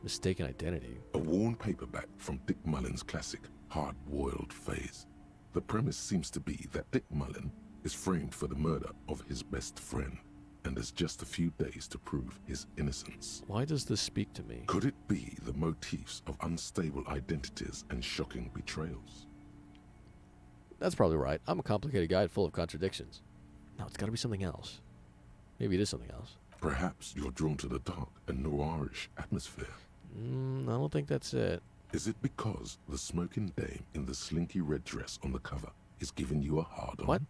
Mistaken identity. A worn paperback from Dick Mullen's classic Hard-Boiled Phase. The premise seems to be that Dick Mullen is framed for the murder of his best friend and has just a few days to prove his innocence. Why does this speak to me? Could it be the motifs of unstable identities and shocking betrayals? That's probably right. I'm a complicated guy full of contradictions. No, it's got to be something else. Maybe it is something else. Perhaps you're drawn to the dark and noirish atmosphere. I don't think that's it. Is it because the smoking dame in the slinky red dress on the cover is giving you a hard-on? What?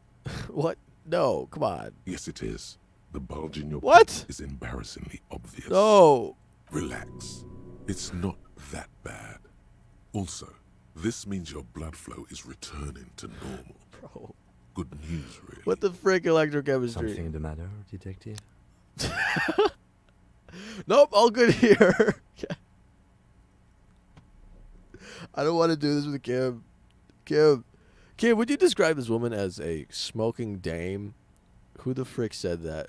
What? No, come on. Yes, it is. The bulge in your What? pants is embarrassingly obvious. No. Relax. It's not that bad. Also, this means your blood flow is returning to normal. Bro. Good news, really. What the frick, electrochemistry? Something the matter, detective? Nope, all good here. I don't want to do this with Kim. Kim, would you describe this woman as a smoking dame? Who the frick said that?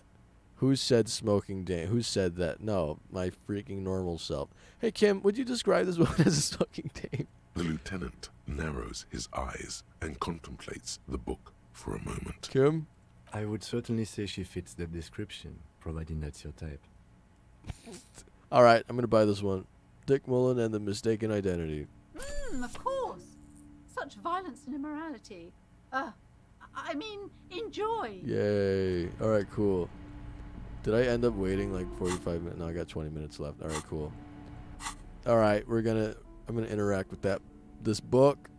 Who said smoking dame? Who said that? No, my freaking normal self. Hey, Kim, would you describe this woman as a smoking dame? The lieutenant narrows his eyes and contemplates the book for a moment. Kim? I would certainly say she fits the description, providing that's your type. All right, I'm going to buy this one. Dick Mullen and the Mistaken Identity. Of course. Such violence and immorality. I mean, enjoy. Yay. All right, cool. Did I end up waiting like 45 minutes? No, I got 20 minutes left. All right, cool. All right, I'm going to interact with this book.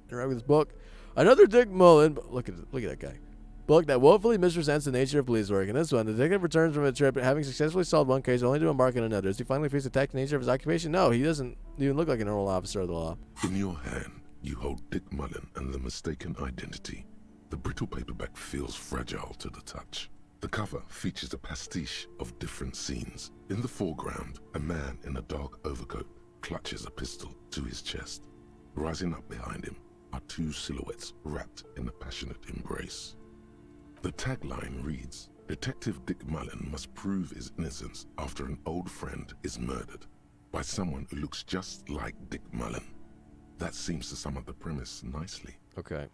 Interact with this book. Another Dick Mullen. Look at that guy. Book that woefully misrepresents the nature of police work. In this one, the detective returns from a trip having successfully solved one case only to embark on another. Does he finally face the tact nature of his occupation? No, he doesn't even look like a normal officer of the law. In your hand, you hold Dick Mullen and the Mistaken Identity. The brittle paperback feels fragile to the touch. The cover features a pastiche of different scenes. In the foreground, a man in a dark overcoat clutches a pistol to his chest. Rising up behind him are two silhouettes wrapped in a passionate embrace. The tagline reads, Detective Dick Mullen must prove his innocence after an old friend is murdered by someone who looks just like Dick Mullen. That seems to sum up the premise nicely. Okay.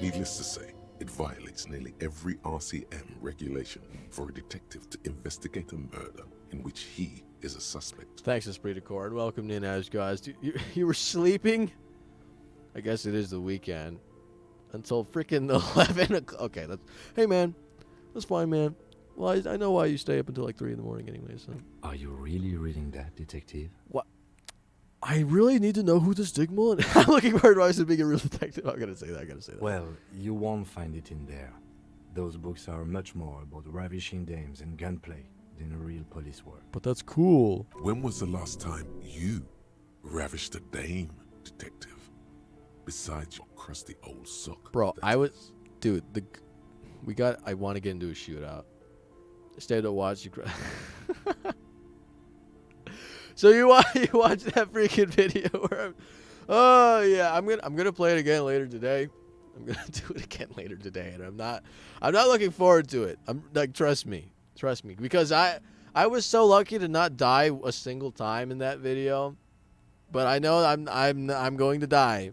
Needless to say, it violates nearly every RCM regulation for a detective to investigate a murder in which he is a suspect. Thanks, Esprit de Corps. Welcome in, as guys. You were sleeping? I guess it is the weekend. Until freaking 11 o'clock. Okay, hey, man. That's fine, man. Well, I know why you stay up until like 3 in the morning anyway, so. Are you really reading that, detective? What? I really need to know who this Dick Mullen. I'm looking for advice to being a real detective. I gotta say that. Well, you won't find it in there. Those books are much more about ravishing dames and gunplay than real police work. But that's cool. When was the last time you ravished a dame, detective? Besides your crusty old sock. Bro, dude, I want to get into a shootout. Stay to watch you. So you watch that freaking video where oh yeah, I'm gonna play it again later today. I'm gonna do it again later today, and I'm not looking forward to it. I'm like, trust me, because I was so lucky to not die a single time in that video, but I know I'm going to die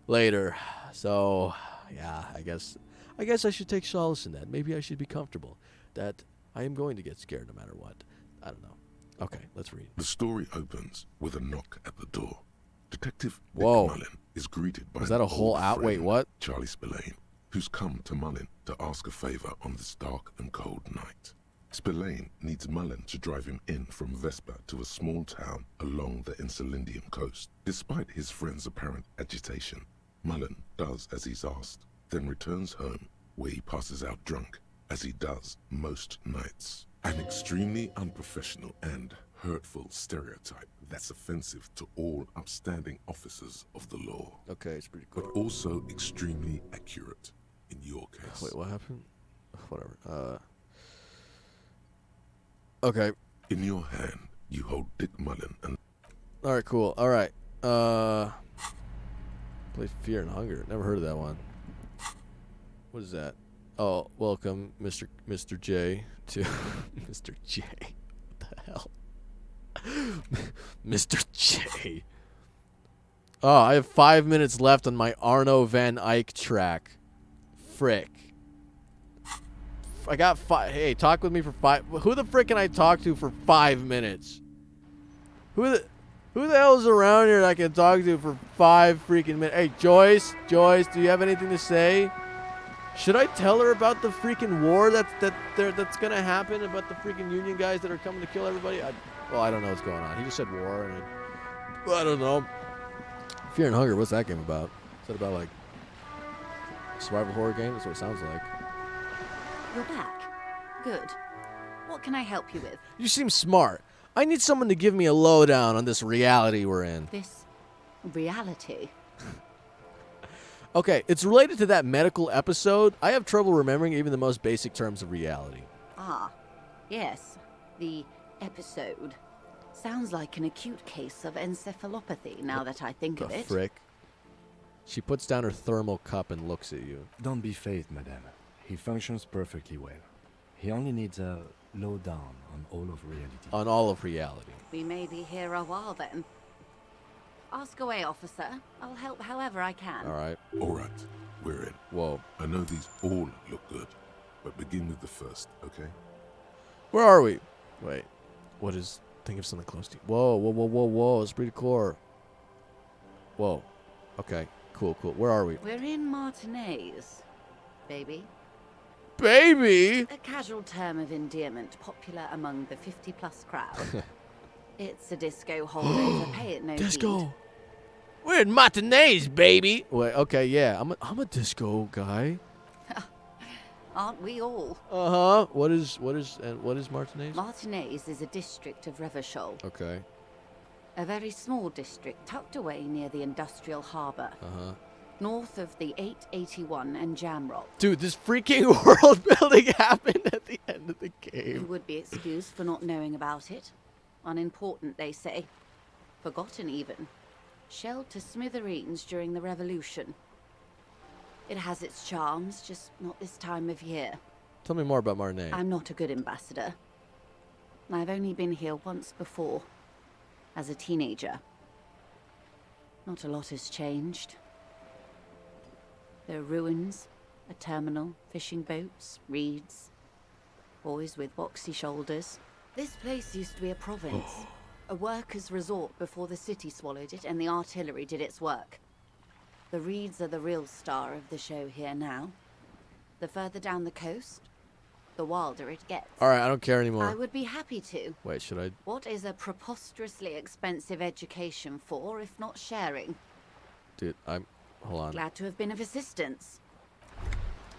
later. So yeah, I guess I should take solace in that. Maybe I should be comfortable that I am going to get scared no matter what. I don't know. Okay, let's read. The story opens with a knock at the door. Detective Dick Whoa. Mullen is greeted by Is that a an whole old out? Wait, friend, what? Charlie Spillane, who's come to Mullen to ask a favor on this dark and cold night. Spillane needs Mullen to drive him in from Vesper to a small town along the Insulindian coast. Despite his friend's apparent agitation, Mullen does as he's asked, then returns home where he passes out drunk, as he does most nights. An extremely unprofessional and hurtful stereotype that's offensive to all upstanding officers of the law. Okay, it's pretty cool. But also extremely accurate in your case. Wait, what happened? Whatever. Okay. In your hand, you hold Dick Mullen and... Alright, cool. Alright. Play Fear and Hunger. Never heard of that one. What is that? Oh, welcome, Mr. J, to... Mr. J. What the hell? Mr. J. Oh, I have 5 minutes left on my Arno Van Eyck track. Frick. I got 5. Hey, talk with me for 5. Who the frick can I talk to for 5 minutes? Who the hell is around here that I can talk to for 5 freaking minutes? Hey, Joyce, do you have anything to say? Should I tell her about the freaking war that's gonna happen, about the freaking Union guys that are coming to kill everybody? Well, I don't know what's going on. He just said war, and I don't know. Fear and Hunger, what's that game about? Is that about like a survival horror game? That's what it sounds like. You're back. Good. What can I help you with? You seem smart. I need someone to give me a lowdown on this reality we're in. This reality? Okay, it's related to that medical episode. I have trouble remembering even the most basic terms of reality. Ah, yes. The episode. Sounds like an acute case of encephalopathy, now that I think of it. Frick. She puts down her thermal cup and looks at you. Don't be phased, madame. He functions perfectly well. He only needs a lowdown on all of reality. On all of reality. We may be here a while then. Ask away, officer. I'll help however I can. All right. All right, we're in. Whoa. I know these all look good, but begin with the first, okay? Where are we? Wait. What is... Think of something close to you. Whoa. It's pretty cool. Whoa. Okay. Cool. Where are we? We're in Martinez, baby. Baby? A casual term of endearment popular among the 50-plus crowd. It's a disco holdover, pay it no Disco. heed. We're in Martinez, baby. Wait, okay, yeah. I'm a disco guy. Aren't we all? Uh-huh. What is Martinez? Martinez is a district of Revachol. Okay. A very small district tucked away near the industrial harbour. Uh-huh. North of the 881 and Jamrock. Dude, this freaking world building happened at the end of the game. You would be excused for not knowing about it. Unimportant, they say. Forgotten, even. Shelled to smithereens during the Revolution. It has its charms, just not this time of year. Tell me more about Martinez. I'm not a good ambassador. I've only been here once before, as a teenager. Not a lot has changed. There are ruins, a terminal, fishing boats, reeds, boys with boxy shoulders. This place used to be a province, a workers' resort before the city swallowed it and the artillery did its work. The reeds are the real star of the show here now. The further down the coast, the wilder it gets. All right, I don't care anymore. I would be happy to. Wait, should I? What is a preposterously expensive education for, if not sharing? Dude, hold on. Glad to have been of assistance.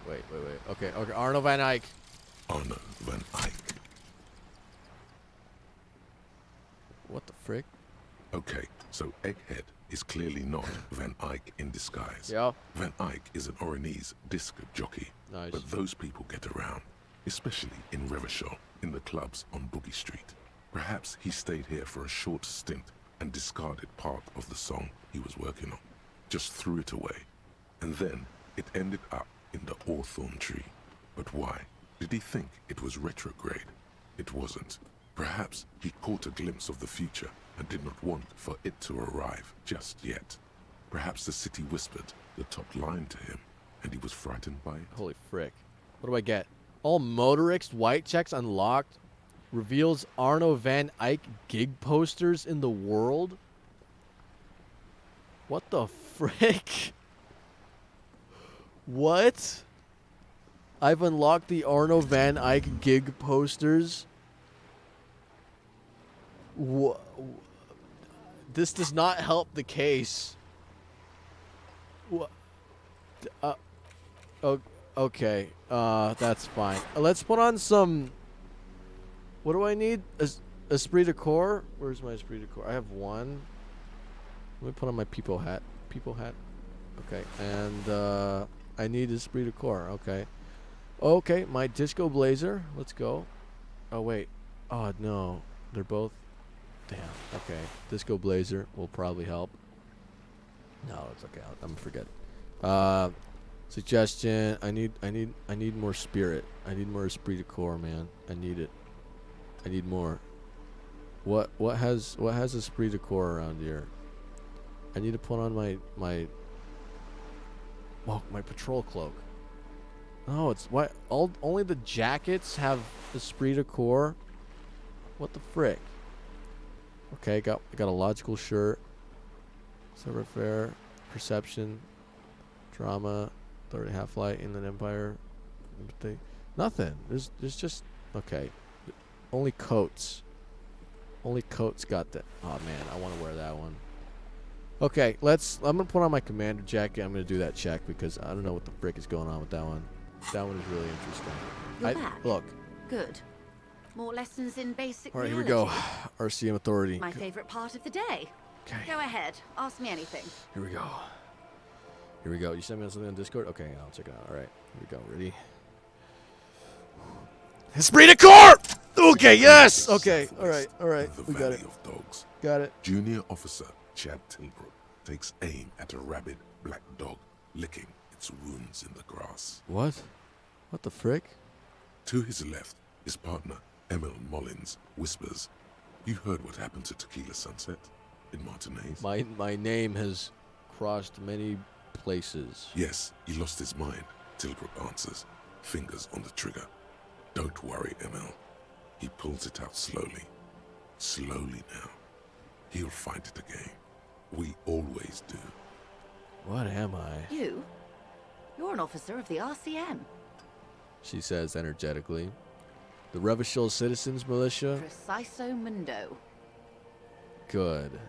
Wait. Okay, Arno Van Eyck. Arno Van Eyck. What the frick? Okay, so Egghead is clearly not Van Eyck in disguise. Yeah. Van Eyck is an Oranese disc jockey. Nice. But those people get around, especially in Revachol, in the clubs on Boogie Street. Perhaps he stayed here for a short stint and discarded part of the song he was working on. Just threw it away. And then it ended up in the hawthorn tree. But why? Did he think it was retrograde? It wasn't. Perhaps he caught a glimpse of the future and did not want for it to arrive just yet. Perhaps the city whispered the top line to him, and he was frightened by it. Holy frick. What do I get? All Motorix white checks unlocked. Reveals Arno Van Eyck gig posters in the world. What the frick? What? I've unlocked the Arno Van Eyck gig posters. This does not help the case. What? Okay. That's fine. Let's put on some. What do I need? Esprit de corps? Where's my esprit de corps? I have one. Let me put on my peepo hat. Peepo hat. Okay. And I need esprit de corps. Okay. Okay. My disco blazer. Let's go. Oh wait. Oh no. They're both. Damn. Okay. Disco blazer will probably help. No, it's okay. I'm gonna forget. Suggestion. I need more spirit. I need more esprit de corps, man. I need it. I need more. What has esprit de corps around here? I need to put on my patrol cloak. Oh, it's what? Only the jackets have esprit de corps. What the frick? Okay, I got a logical shirt. Silver fair, perception, drama, third half light, Inland Empire. Nothing. There's just okay. Only coats. Only coats got that. Oh man, I want to wear that one. Okay, I'm gonna put on my commander jacket. I'm gonna do that check because I don't know what the frick is going on with that one. That one is really interesting. You're back. Look. Good. More lessons in basic All right, here we reality. go. RCM authority. My favorite part of the day. Okay. Go ahead. Ask me anything. Here we go. Here we go. You sent me something on Discord? Okay, I'll check it out. All right. Here we go. Ready? Esprit de corps! Okay, yes! Okay, all right. We got it. Of dogs. Got it. Junior Officer Chad Tilbrook takes aim at a rabid black dog licking its wounds in the grass. What? What the frick? To his left, his partner, Emil Mullins, whispers, "You heard what happened to Tequila Sunset in Martinez?" My name has crossed many places. Yes, he lost his mind, Tilbrook answers, fingers on the trigger. Don't worry, Emil. He pulls it out slowly. Slowly now. He'll find it again. We always do. What am I? You're an officer of the RCM. She says energetically. The Revachol Citizens Militia? Preciso Mundo. Good.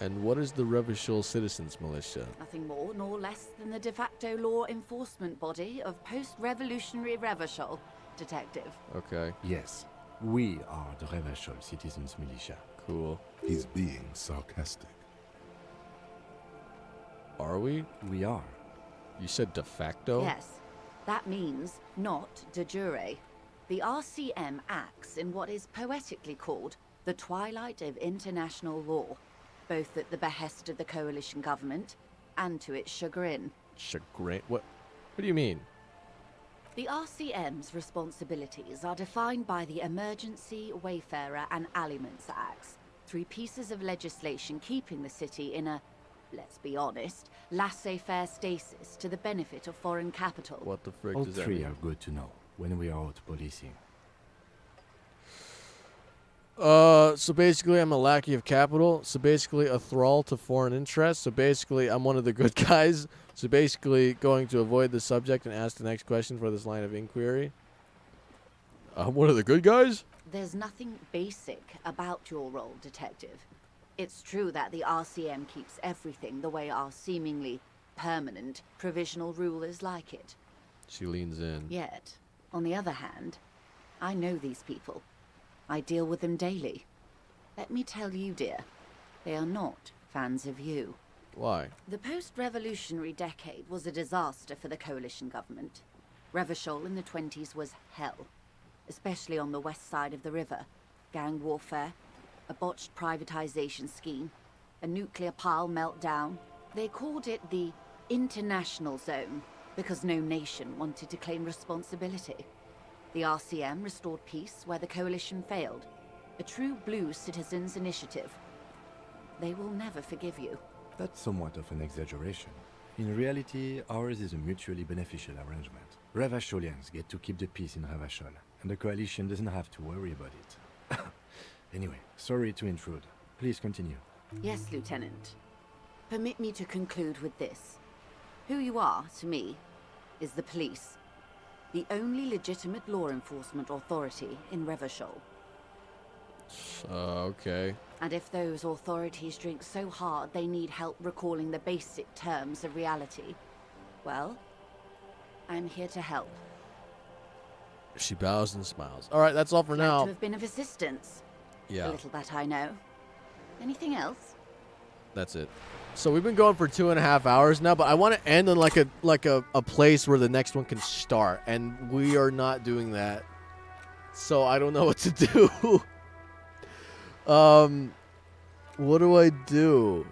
And what is the Revachol Citizens Militia? Nothing more nor less than the de facto law enforcement body of post-revolutionary Revachol, Detective. Okay. Yes, we are the Revachol Citizens Militia. Cool. He's being sarcastic. Are we? We are. You said de facto? Yes. That means not de jure. The RCM acts in what is poetically called the twilight of international law, both at the behest of the coalition government and to its chagrin. Chagrin? What do you mean? The RCM's responsibilities are defined by the Emergency, Wayfarer and Aliments Acts, 3 pieces of legislation keeping the city in a, let's be honest, laissez-faire stasis to the benefit of foreign capital. What the frick All does that 3 mean? are good to know when we are out policing. So basically I'm a lackey of capital. So basically a thrall to foreign interests. So basically I'm one of the good guys. So basically going to avoid the subject and ask the next question for this line of inquiry. I'm one of the good guys? There's nothing basic about your role, Detective. It's true that the RCM keeps everything the way our seemingly permanent provisional rulers like it. She leans in. Yet, on the other hand, I know these people. I deal with them daily. Let me tell you, dear, they are not fans of you. Why? The post-revolutionary decade was a disaster for the coalition government. Revachol in the 20s was hell, especially on the west side of the river. Gang warfare, a botched privatization scheme, a nuclear pile meltdown. They called it the international zone because no nation wanted to claim responsibility. The RCM restored peace where the coalition failed. A true blue citizens' initiative. They will never forgive you. That's somewhat of an exaggeration. In reality, ours is a mutually beneficial arrangement. Revacholians get to keep the peace in Revachol, and the coalition doesn't have to worry about it. Anyway, sorry to intrude. Please continue. Yes, Lieutenant. Permit me to conclude with this. Who you are, to me, is the police. The only legitimate law enforcement authority in Revachol. Okay. And if those authorities drink so hard they need help recalling the basic terms of reality, well, I'm here to help. She bows and smiles. All right, that's all for Glad now. to have been of assistance. Yeah. The little that I know. Anything else? That's it. So we've been going for 2.5 hours now, but I want to end on like a place where the next one can start, and we are not doing that. So I don't know what to do. What do I do?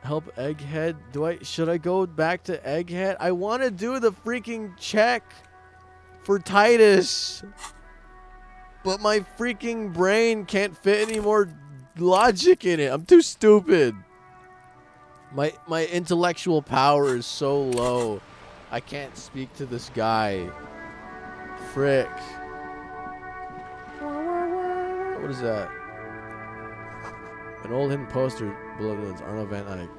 Help Egghead? Should I go back to Egghead? I want to do the freaking check for Titus, but my freaking brain can't fit any more logic in it. I'm too stupid. My intellectual power is so low. I can't speak to this guy. Frick. What is that? An old hidden poster. Bloodlands. Arno Van Eyck.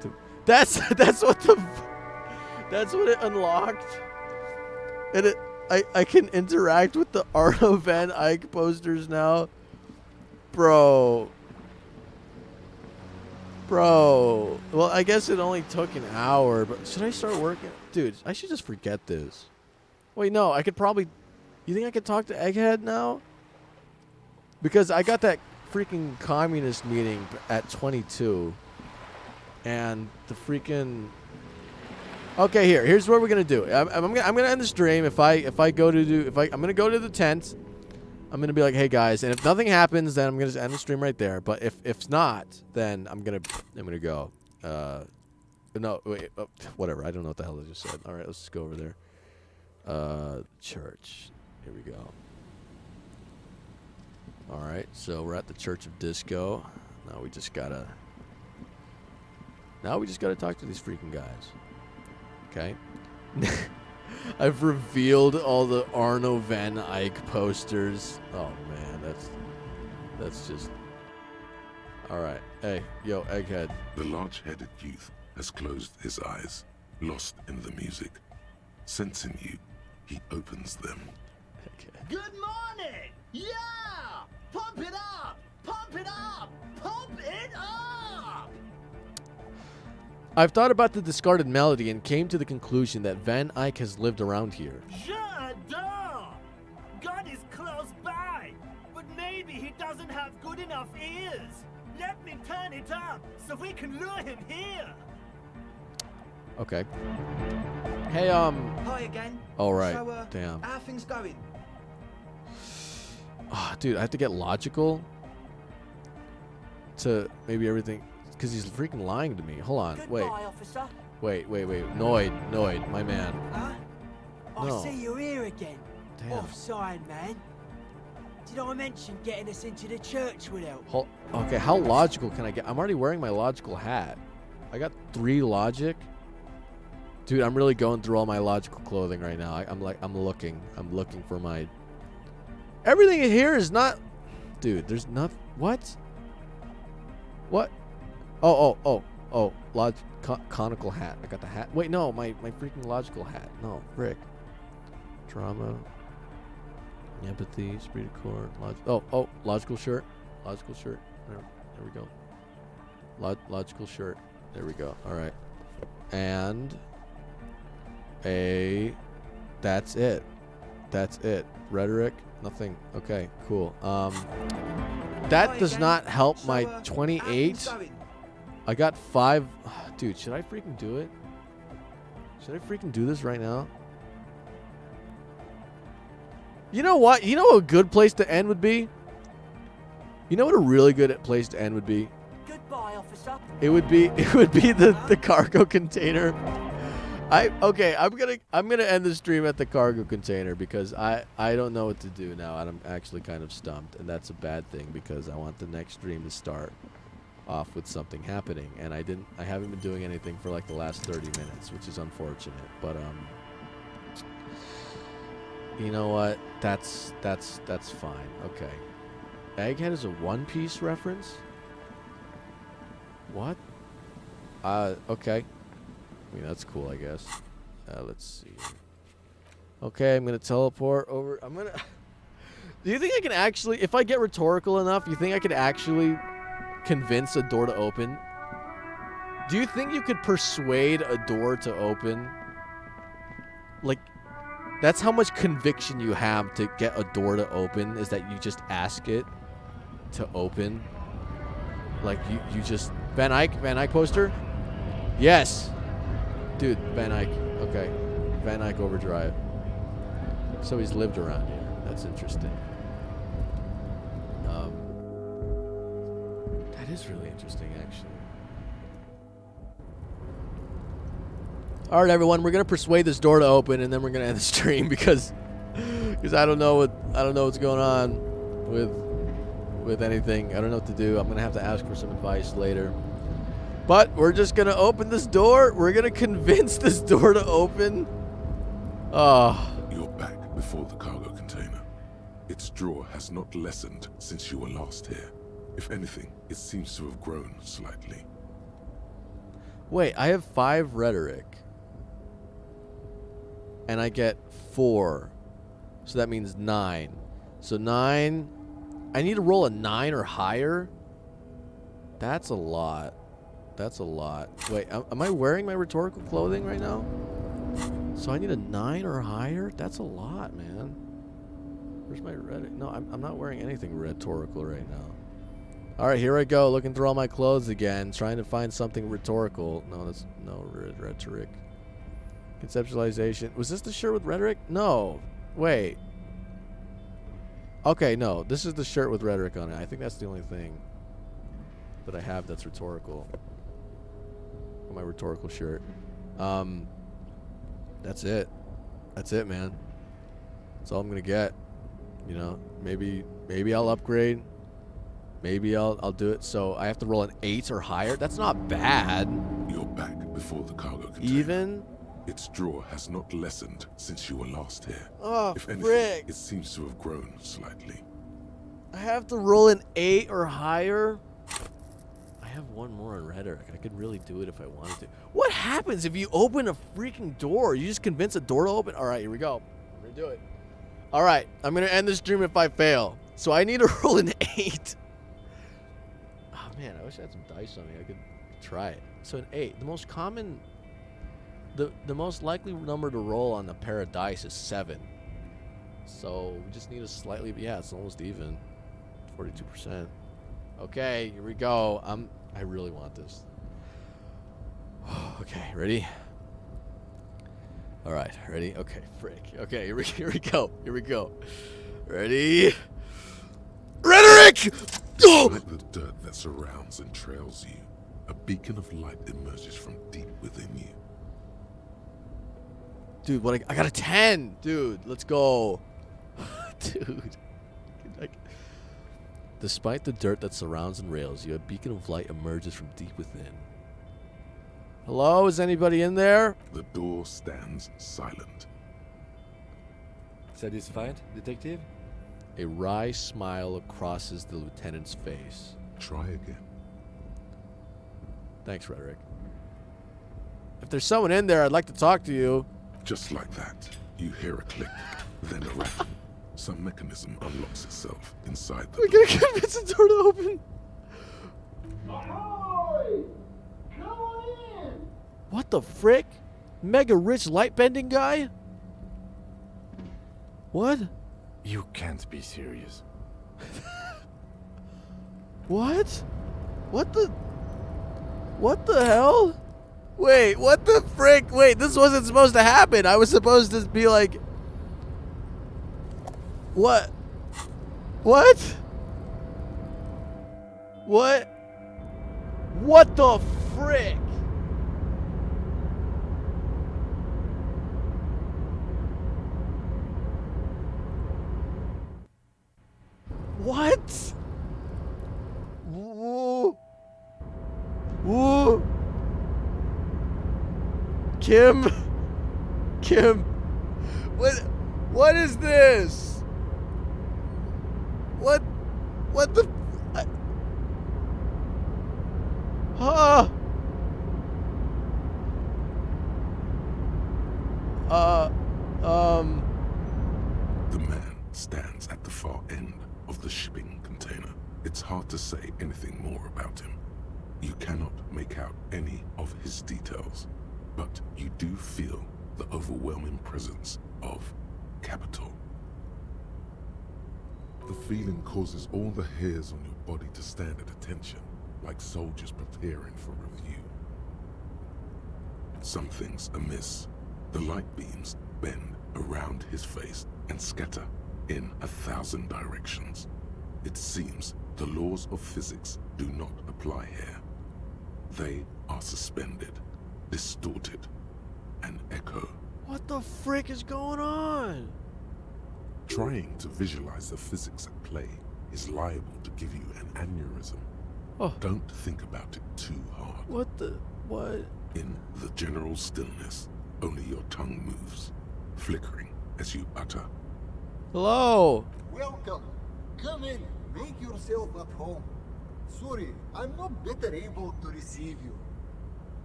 That's what it unlocked. And I can interact with the Arno Van Eyck posters now. Bro. Well, I guess it only took an hour, but should I start working? Dude, I should just forget this. Wait, no, I could probably... You think I could talk to Egghead now? Because I got that freaking communist meeting at 22. And the freaking... Okay, here's what we're gonna do. I'm gonna end the stream. I'm gonna go to the tent. I'm gonna be like, hey guys, and if nothing happens, then I'm gonna just end the stream right there. But if not, then I'm gonna go. No, wait, whatever. I don't know what the hell I just said. All right, let's just go over there. Church. Here we go. All right, so we're at the Church of Disco. Now we just gotta talk to these freaking guys. Okay. I've revealed all the Arno Van Eyck posters. Oh man, that's just... Alright. Hey, yo, Egghead. The large-headed youth has closed his eyes, lost in the music. Sensing you, he opens them. Good morning! Yeah! Pump it up! Pump it up! Pump it up! I've thought about the discarded melody and came to the conclusion that Van Eyck has lived around here. J'adore! God is close by, but maybe he doesn't have good enough ears. Let me turn it up so we can lure him here. Okay. Hey, Hi again. All right. So, damn. how are things going? Oh, dude, I have to get logical to maybe everything, because he's freaking lying to me. Hold on. Goodbye, officer. Wait. Noid, my man. Huh? No. I see you're here again. Damn. Offside, man. Did I mention getting us into the church would help? Okay, how logical can I get? I'm already wearing my logical hat. I got 3 logic. Dude, I'm really going through all my logical clothing right now. I'm looking for my... Everything in here is not... Dude, there's not... What? What? Oh. Conical hat. I got the hat. Wait, no, my freaking logical hat. No, frick. Drama. Empathy, esprit de corps. Logical shirt. Logical shirt. There we go. Logical shirt. There we go. All right. And that's it. Rhetoric. Nothing. Okay, cool. That does not help my 28. I got 5. Dude, should I freaking do it? Should I freaking do this right now? You know what? You know what a good place to end would be? You know what a really good place to end would be? Goodbye, officer. It would be the cargo container. I'm gonna end the stream at the cargo container because I don't know what to do now, and I'm actually kind of stumped, and that's a bad thing because I want the next stream to start off with something happening, and I haven't been doing anything for like the last 30 minutes, which is unfortunate. But you know what? That's fine. Okay. Egghead is a One Piece reference? What? Okay. I mean, that's cool, I guess. Let's see. Okay, I'm gonna teleport over. I'm gonna... Do you think I can actually... If I get rhetorical enough, you think I could actually convince a door to open? Do you think you could persuade a door to open? Like, that's how much conviction you have to get a door to open, is that you just ask it to open. Like, you just... Van Eyck poster? Yes! Dude, Van Eyck. Okay. Van Eyck Overdrive. So he's lived around here. That's interesting. That is really interesting, actually. All right, everyone, we're gonna persuade this door to open, and then we're gonna end the stream because I don't know what's going on with anything. I don't know what to do. I'm gonna have to ask for some advice later. But we're just gonna open this door. We're gonna convince this door to open. Oh. You're back before the cargo container. Its drawer has not lessened since you were last here. If anything, it seems to have grown slightly. Wait, I have 5 rhetoric. And I get 4. So that means 9. So 9. I need to roll a 9 or higher? That's a lot. That's a lot. Wait, am I wearing my rhetorical clothing right now? So I need a 9 or higher? That's a lot, man. Where's my rhetoric? No, I'm not wearing anything rhetorical right now. Alright, here I go, looking through all my clothes again, trying to find something rhetorical. No, that's no rhetoric. Conceptualization. Was this the shirt with rhetoric? No. Wait. Okay, no. This is the shirt with rhetoric on it. I think that's the only thing that I have that's rhetorical. My rhetorical shirt. That's it. That's it, man. That's all I'm gonna get. You know, maybe I'll upgrade. Maybe I'll do it. So I have to roll an 8 or higher. That's not bad. You're back before the cargo container. Even? Its drawer has not lessened since you were last here. Oh, if anything, frick. it seems to have grown slightly. I have to roll an 8 or higher. I have 1 more in rhetoric. I could really do it if I wanted to. What happens if you open a freaking door? You just convince a door to open? All right, here we go. I'm gonna do it. All right, I'm gonna end the stream if I fail. So I need to roll an 8. Oh man, I wish I had some dice on me. I could try it. So an 8. The most common, the most likely number to roll on the pair of dice is 7. So we just need a slightly, yeah, it's almost even. 42%. Okay, here we go. I really want this. Okay, ready? All right, ready? Okay, frick. Okay, here we go. Here we go. Ready? Rhetoric! Oh! Like the dirt that surrounds and trails you, a beacon of light emerges from deep within you. Dude, what? I got a 10. Dude, let's go. Dude. Despite the dirt that surrounds and rails you, a beacon of light emerges from deep within. Hello? Is anybody in there? The door stands silent. Satisfied, detective? A wry smile crosses the lieutenant's face. Try again. Thanks, Rhetoric. If there's someone in there, I'd like to talk to you. Just like that, you hear a click, then a rattle. Some mechanism unlocks itself inside the We're gonna convince the door to open. Ahoy! Come on in! What the frick? Mega rich light bending guy? What? You can't be serious. What? What the hell? Wait, what the frick? Wait, this wasn't supposed to happen. I was supposed to be like... What? What? What? What the frick? What? Whoa. Whoa. Kim? What is this? What the... The man stands at the far end of the shipping container. It's hard to say anything more about him. You cannot make out any of his details, but you do feel the overwhelming presence of capital. The feeling causes all the hairs on your body to stand at attention, like soldiers preparing for review. Something's amiss. The light beams bend around his face and scatter in 1,000 directions. It seems the laws of physics do not apply here. They are suspended, distorted, and echo. What the frick is going on? Trying to visualize the physics at play is liable to give you an aneurysm. Oh. Don't think about it too hard. What? In the general stillness, only your tongue moves, flickering as you utter. Hello? Welcome. Come in. Make yourself at home. Sorry, I'm not better able to receive you.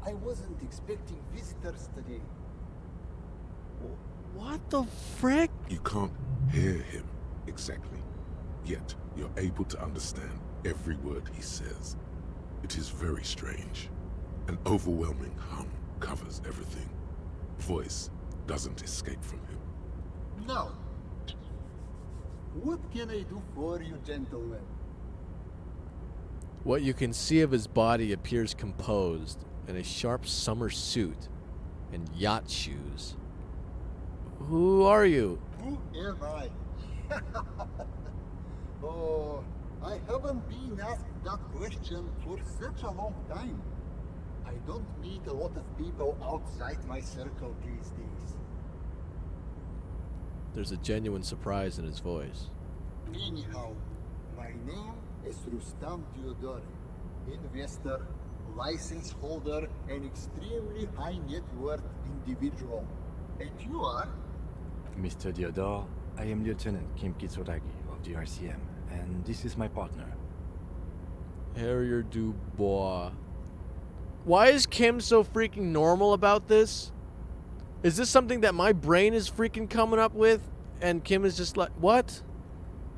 I wasn't expecting visitors today. What the frick? You can't hear him exactly, yet you're able to understand every word he says. It is very strange. An overwhelming hum covers everything. Voice doesn't escape from him. Now, what can I do for you, gentlemen? What you can see of his body appears composed in a sharp summer suit and yacht shoes. Who are you? Who am I? Oh, I haven't been asked that question for such a long time. I don't meet a lot of people outside my circle these days. There's a genuine surprise in his voice. Anyhow, my name is Rustam Diodore, investor, license holder, and extremely high net worth individual. And you are? Mr. Diodore, I am Lieutenant Kim Kitsuragi of the RCM, and this is my partner. Harrier Dubois. Why is Kim so freaking normal about this? Is this something that my brain is freaking coming up with? And Kim is just like, what?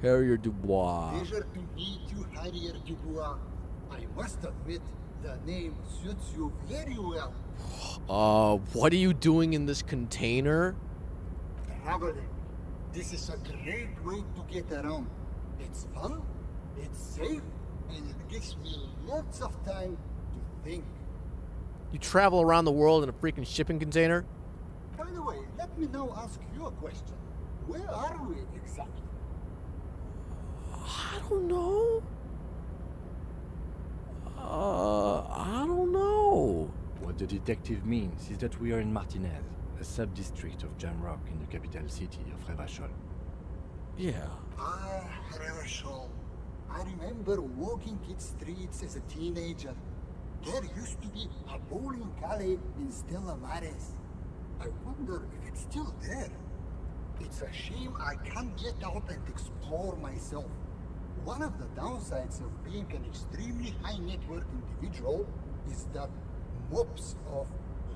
Harrier Dubois. Pleasure to meet you, Harrier Dubois. I must admit, the name suits you very well. What are you doing in this container? Traveling. This is a great way to get around. It's fun, it's safe, and it gives me lots of time to think. You travel around the world in a freaking shipping container? By the way, let me now ask you a question. Where are we exactly? I don't know. I don't know. What the detective means is that we are in Martinez, a sub-district of Jamrock in the capital city of Revachol. Yeah. Ah, Revachol. I remember walking its streets as a teenager. There used to be a bowling alley in Stella Maris. I wonder if it's still there. It's a shame I can't get out and explore myself. One of the downsides of being an extremely high net worth individual is that mobs of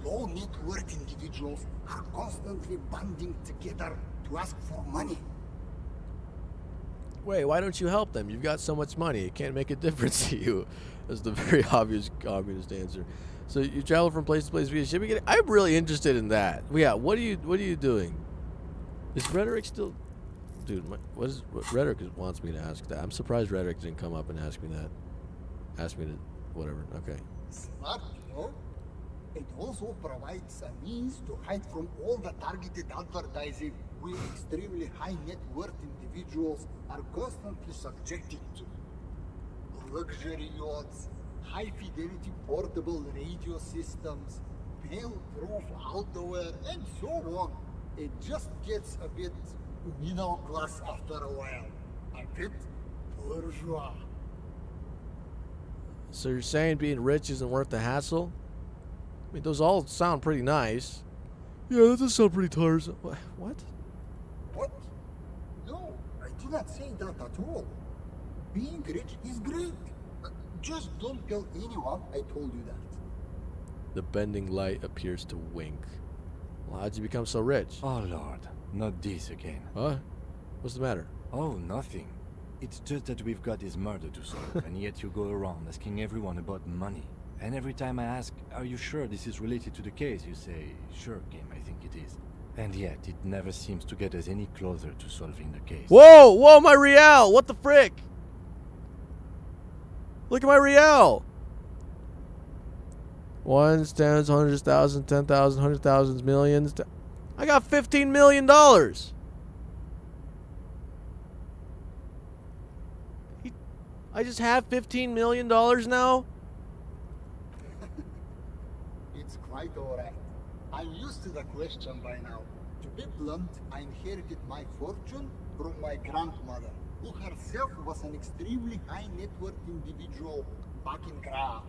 low net worth individuals are constantly banding together to ask for money. Wait, why don't you help them? You've got so much money. It can't make a difference to you. That's the very obvious communist answer. So you travel from place to place via shipping? I'm really interested in that. Yeah, what are you doing? Is Rhetoric still... Dude, what Rhetoric wants me to ask that. I'm surprised Rhetoric didn't come up and ask me that. Ask me to... whatever. Okay. Smart, you know? It also provides a means to hide from all the targeted advertising we extremely high net worth individuals are constantly subjected to. Luxury yachts, high fidelity portable radio systems, fail-proof outerwear, and so on. It just gets a bit middle class after a while. A bit bourgeois. So you're saying being rich isn't worth the hassle? I mean, those all sound pretty nice. Yeah, that does sound pretty tiresome. What? What? No, I did not say that at all. Being rich is great. Just don't tell anyone I told you that. The bending light appears to wink. Well, how'd you become so rich? Oh Lord, not this again. What? What's the matter? Oh, nothing. It's just that we've got this murder to solve, and yet you go around asking everyone about money. And every time I ask, are you sure this is related to the case, you say, sure, Kim, I think it is. And yet, it never seems to get us any closer to solving the case. Whoa! Whoa, my real! What the frick? Look at my real! Ones, tens, hundreds, thousands, 10,000, 100,000, millions. I got $15 million! I just have $15 million now? It's quite alright. I'm used to the question by now. To be blunt, I inherited my fortune from my grandmother, who herself was an extremely high net worth individual back in Graz.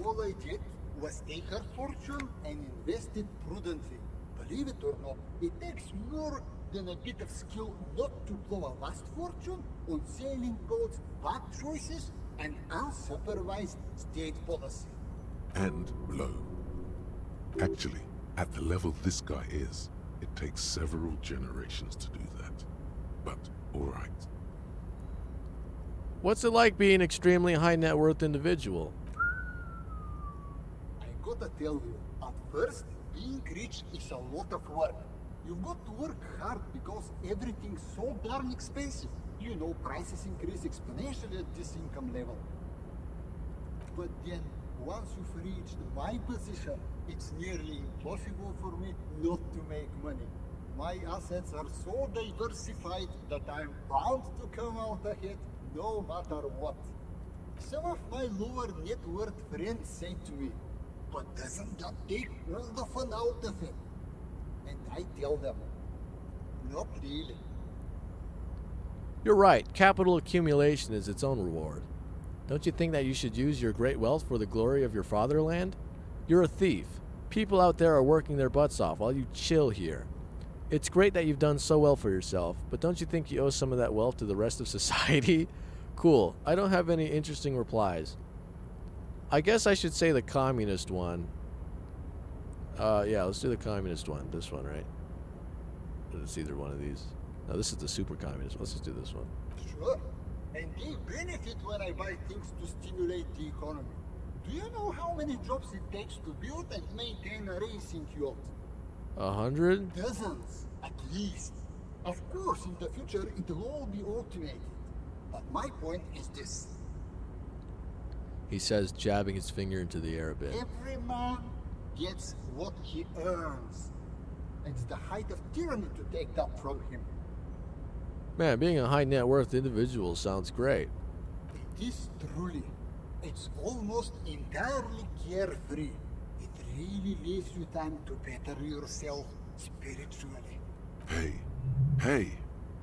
All I did was take her fortune and invest it prudently. Believe it or not, it takes more than a bit of skill not to blow a vast fortune on sailing boats, bad choices, and unsupervised state policy. And blow. Actually, at the level this guy is, it takes several generations to do that. But, alright. What's it like being an extremely high net worth individual? I gotta tell you, at first, being rich is a lot of work. You've got to work hard because everything's so darn expensive. You know, prices increase exponentially at this income level. But then, once you've reached my position, it's nearly impossible for me not to make money. My assets are so diversified that I'm bound to come out ahead no matter what. Some of my lower net worth friends say to me, but doesn't that take all the fun out of it? And I tell them, not really. You're right. Capital accumulation is its own reward. Don't you think that you should use your great wealth for the glory of your fatherland? You're a thief. People out there are working their butts off while you chill here. It's great that you've done so well for yourself, but don't you think you owe some of that wealth to the rest of society? Cool. I don't have any interesting replies. I guess I should say the communist one. Yeah, let's do the communist one. This one, right? It's either one of these. No, this is the super communist. Let's just do this one. Sure. And they benefit when I buy things to stimulate the economy. Do you know how many jobs it takes to build and maintain a racing yacht? 100? Dozens, at least. Of course, in the future, it will all be automated. But my point is this. He says, jabbing his finger into the air a bit. Every man gets what he earns. It's the height of tyranny to take that from him. Man, being a high net worth individual sounds great. It is truly. It's almost entirely carefree. It really leaves you time to better yourself spiritually. Hey,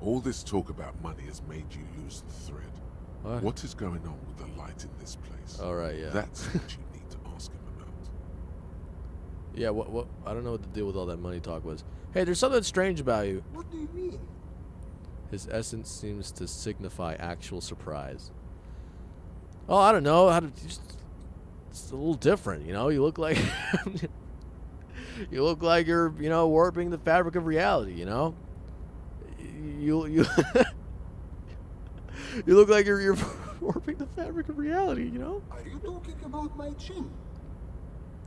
all this talk about money has made you lose the thread. What is going on with the light in this place? Alright, yeah. That's what you need to ask him about. Yeah, what? I don't know what the deal with all that money talk was. Hey, there's something strange about you. What do you mean? His essence seems to signify actual surprise. Oh, I don't know. It's a little different, you know? You look like... you look like you're, you know, warping the fabric of reality, you know? You you look like you're warping the fabric of reality, you know? Are you talking about my chin?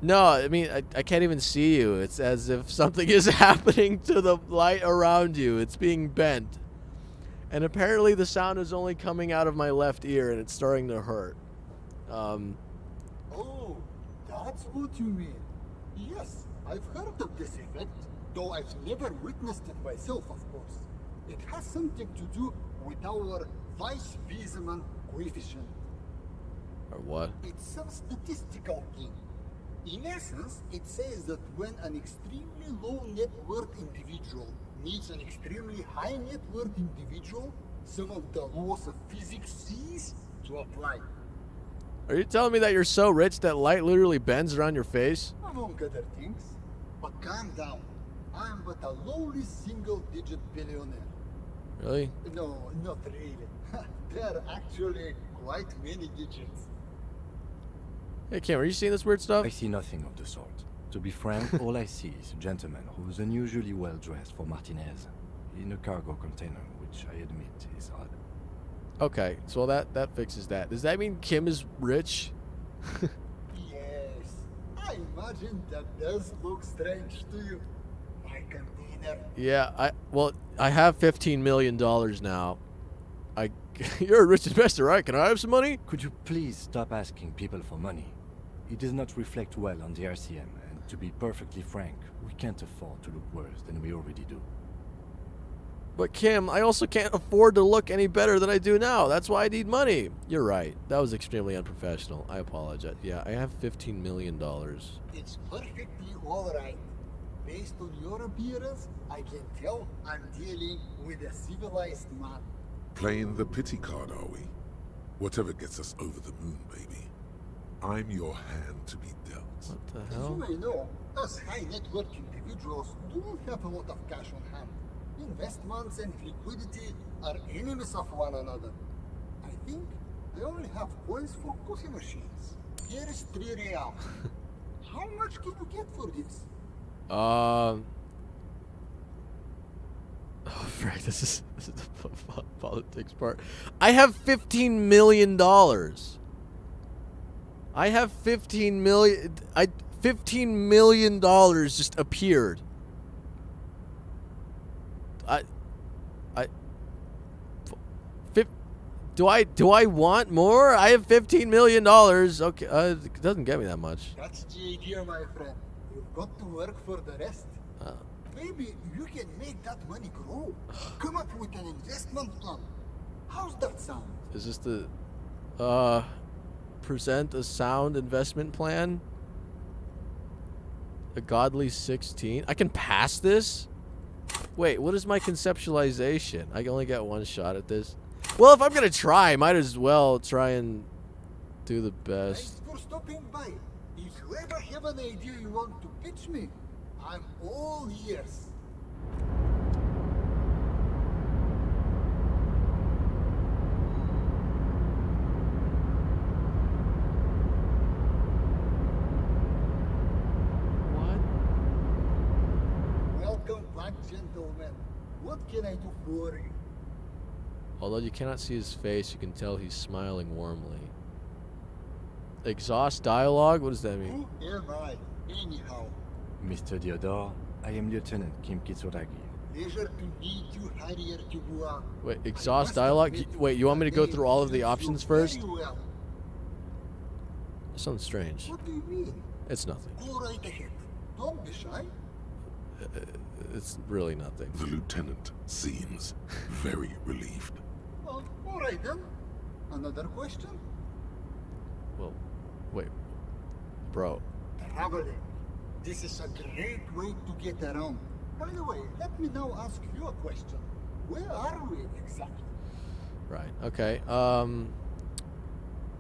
No, I mean, I can't even see you. It's as if something is happening to the light around you. It's being bent. And apparently the sound is only coming out of my left ear and it's starting to hurt. Oh, that's what you mean. Yes, I've heard of this effect, though I've never witnessed it myself, of course. It has something to do with our Weisecream coefficient. Or what? It's some statistical thing. In essence, it says that when an extremely low net worth individual meets an extremely high net worth individual, some of the laws of physics cease to apply. Are you telling me that you're so rich that light literally bends around your face? Among other things. But calm down. I'm but a lowly single-digit billionaire. Really? No, not really. There are actually quite many digits. Hey, Kim, are you seeing this weird stuff? I see nothing of the sort. To be frank, all I see is a gentleman who's unusually well dressed for Martinez, in a cargo container, which I admit is odd. Okay, so that fixes that. Does that mean Kim is rich? Yes, I imagine that does look strange to you. My container. Yeah, I have $15 million now. You're a rich investor, right? Can I have some money? Could you please stop asking people for money? It does not reflect well on the RCM, and to be perfectly frank, we can't afford to look worse than we already do. But Kim, I also can't afford to look any better than I do now. That's why I need money. You're right. That was extremely unprofessional. I apologize. Yeah, I have $15 million. It's perfectly alright. Based on your appearance, I can tell I'm dealing with a civilized man. Playing the pity card, are we? Whatever gets us over the moon, baby. I'm your hand to be dealt. What the As hell? you may know, us high net worth individuals don't have a lot of cash on hand. Investments and liquidity are enemies of one another. I think I only have coins for coffee machines. Here is 3 real. How much can you get for this? Oh, Frank, this is the politics part. I have $15 million. I have $15 million. $15 million just appeared. Do I want more? I have $15 million. Okay, it doesn't get me that much. That's the idea, my friend. You've got to work for the rest. Maybe you can make that money grow. Come up with an investment plan. How's that sound? Is this the present a sound investment plan? A godly 16. I can pass this? Wait, what is my conceptualization? I only get one shot at this. Well, if I'm gonna try, I might as well try and do the best. Thanks for stopping by. If you ever have an idea you want to pitch me, I'm all ears. Welcome back, gentlemen. What can I do for you? Although you cannot see his face, you can tell he's smiling warmly. Exhaust dialogue? What does that mean? Who am I, anyhow? Mr. Diodore, I am Lieutenant Kim Kitsuragi. Pleasure to meet you, Harrier Dubois. Wait, exhaust dialogue? Wait, you want me to go through all of the options first? Very well. Sounds strange. What do you mean? It's nothing. Go right ahead. Don't be shy. It's really nothing. The lieutenant seems very relieved. Well, all right then. Another question? Well, wait. Bro. Traveling. This is a great way to get around. By the way, let me now ask you a question. Where are we exactly? Right. Okay.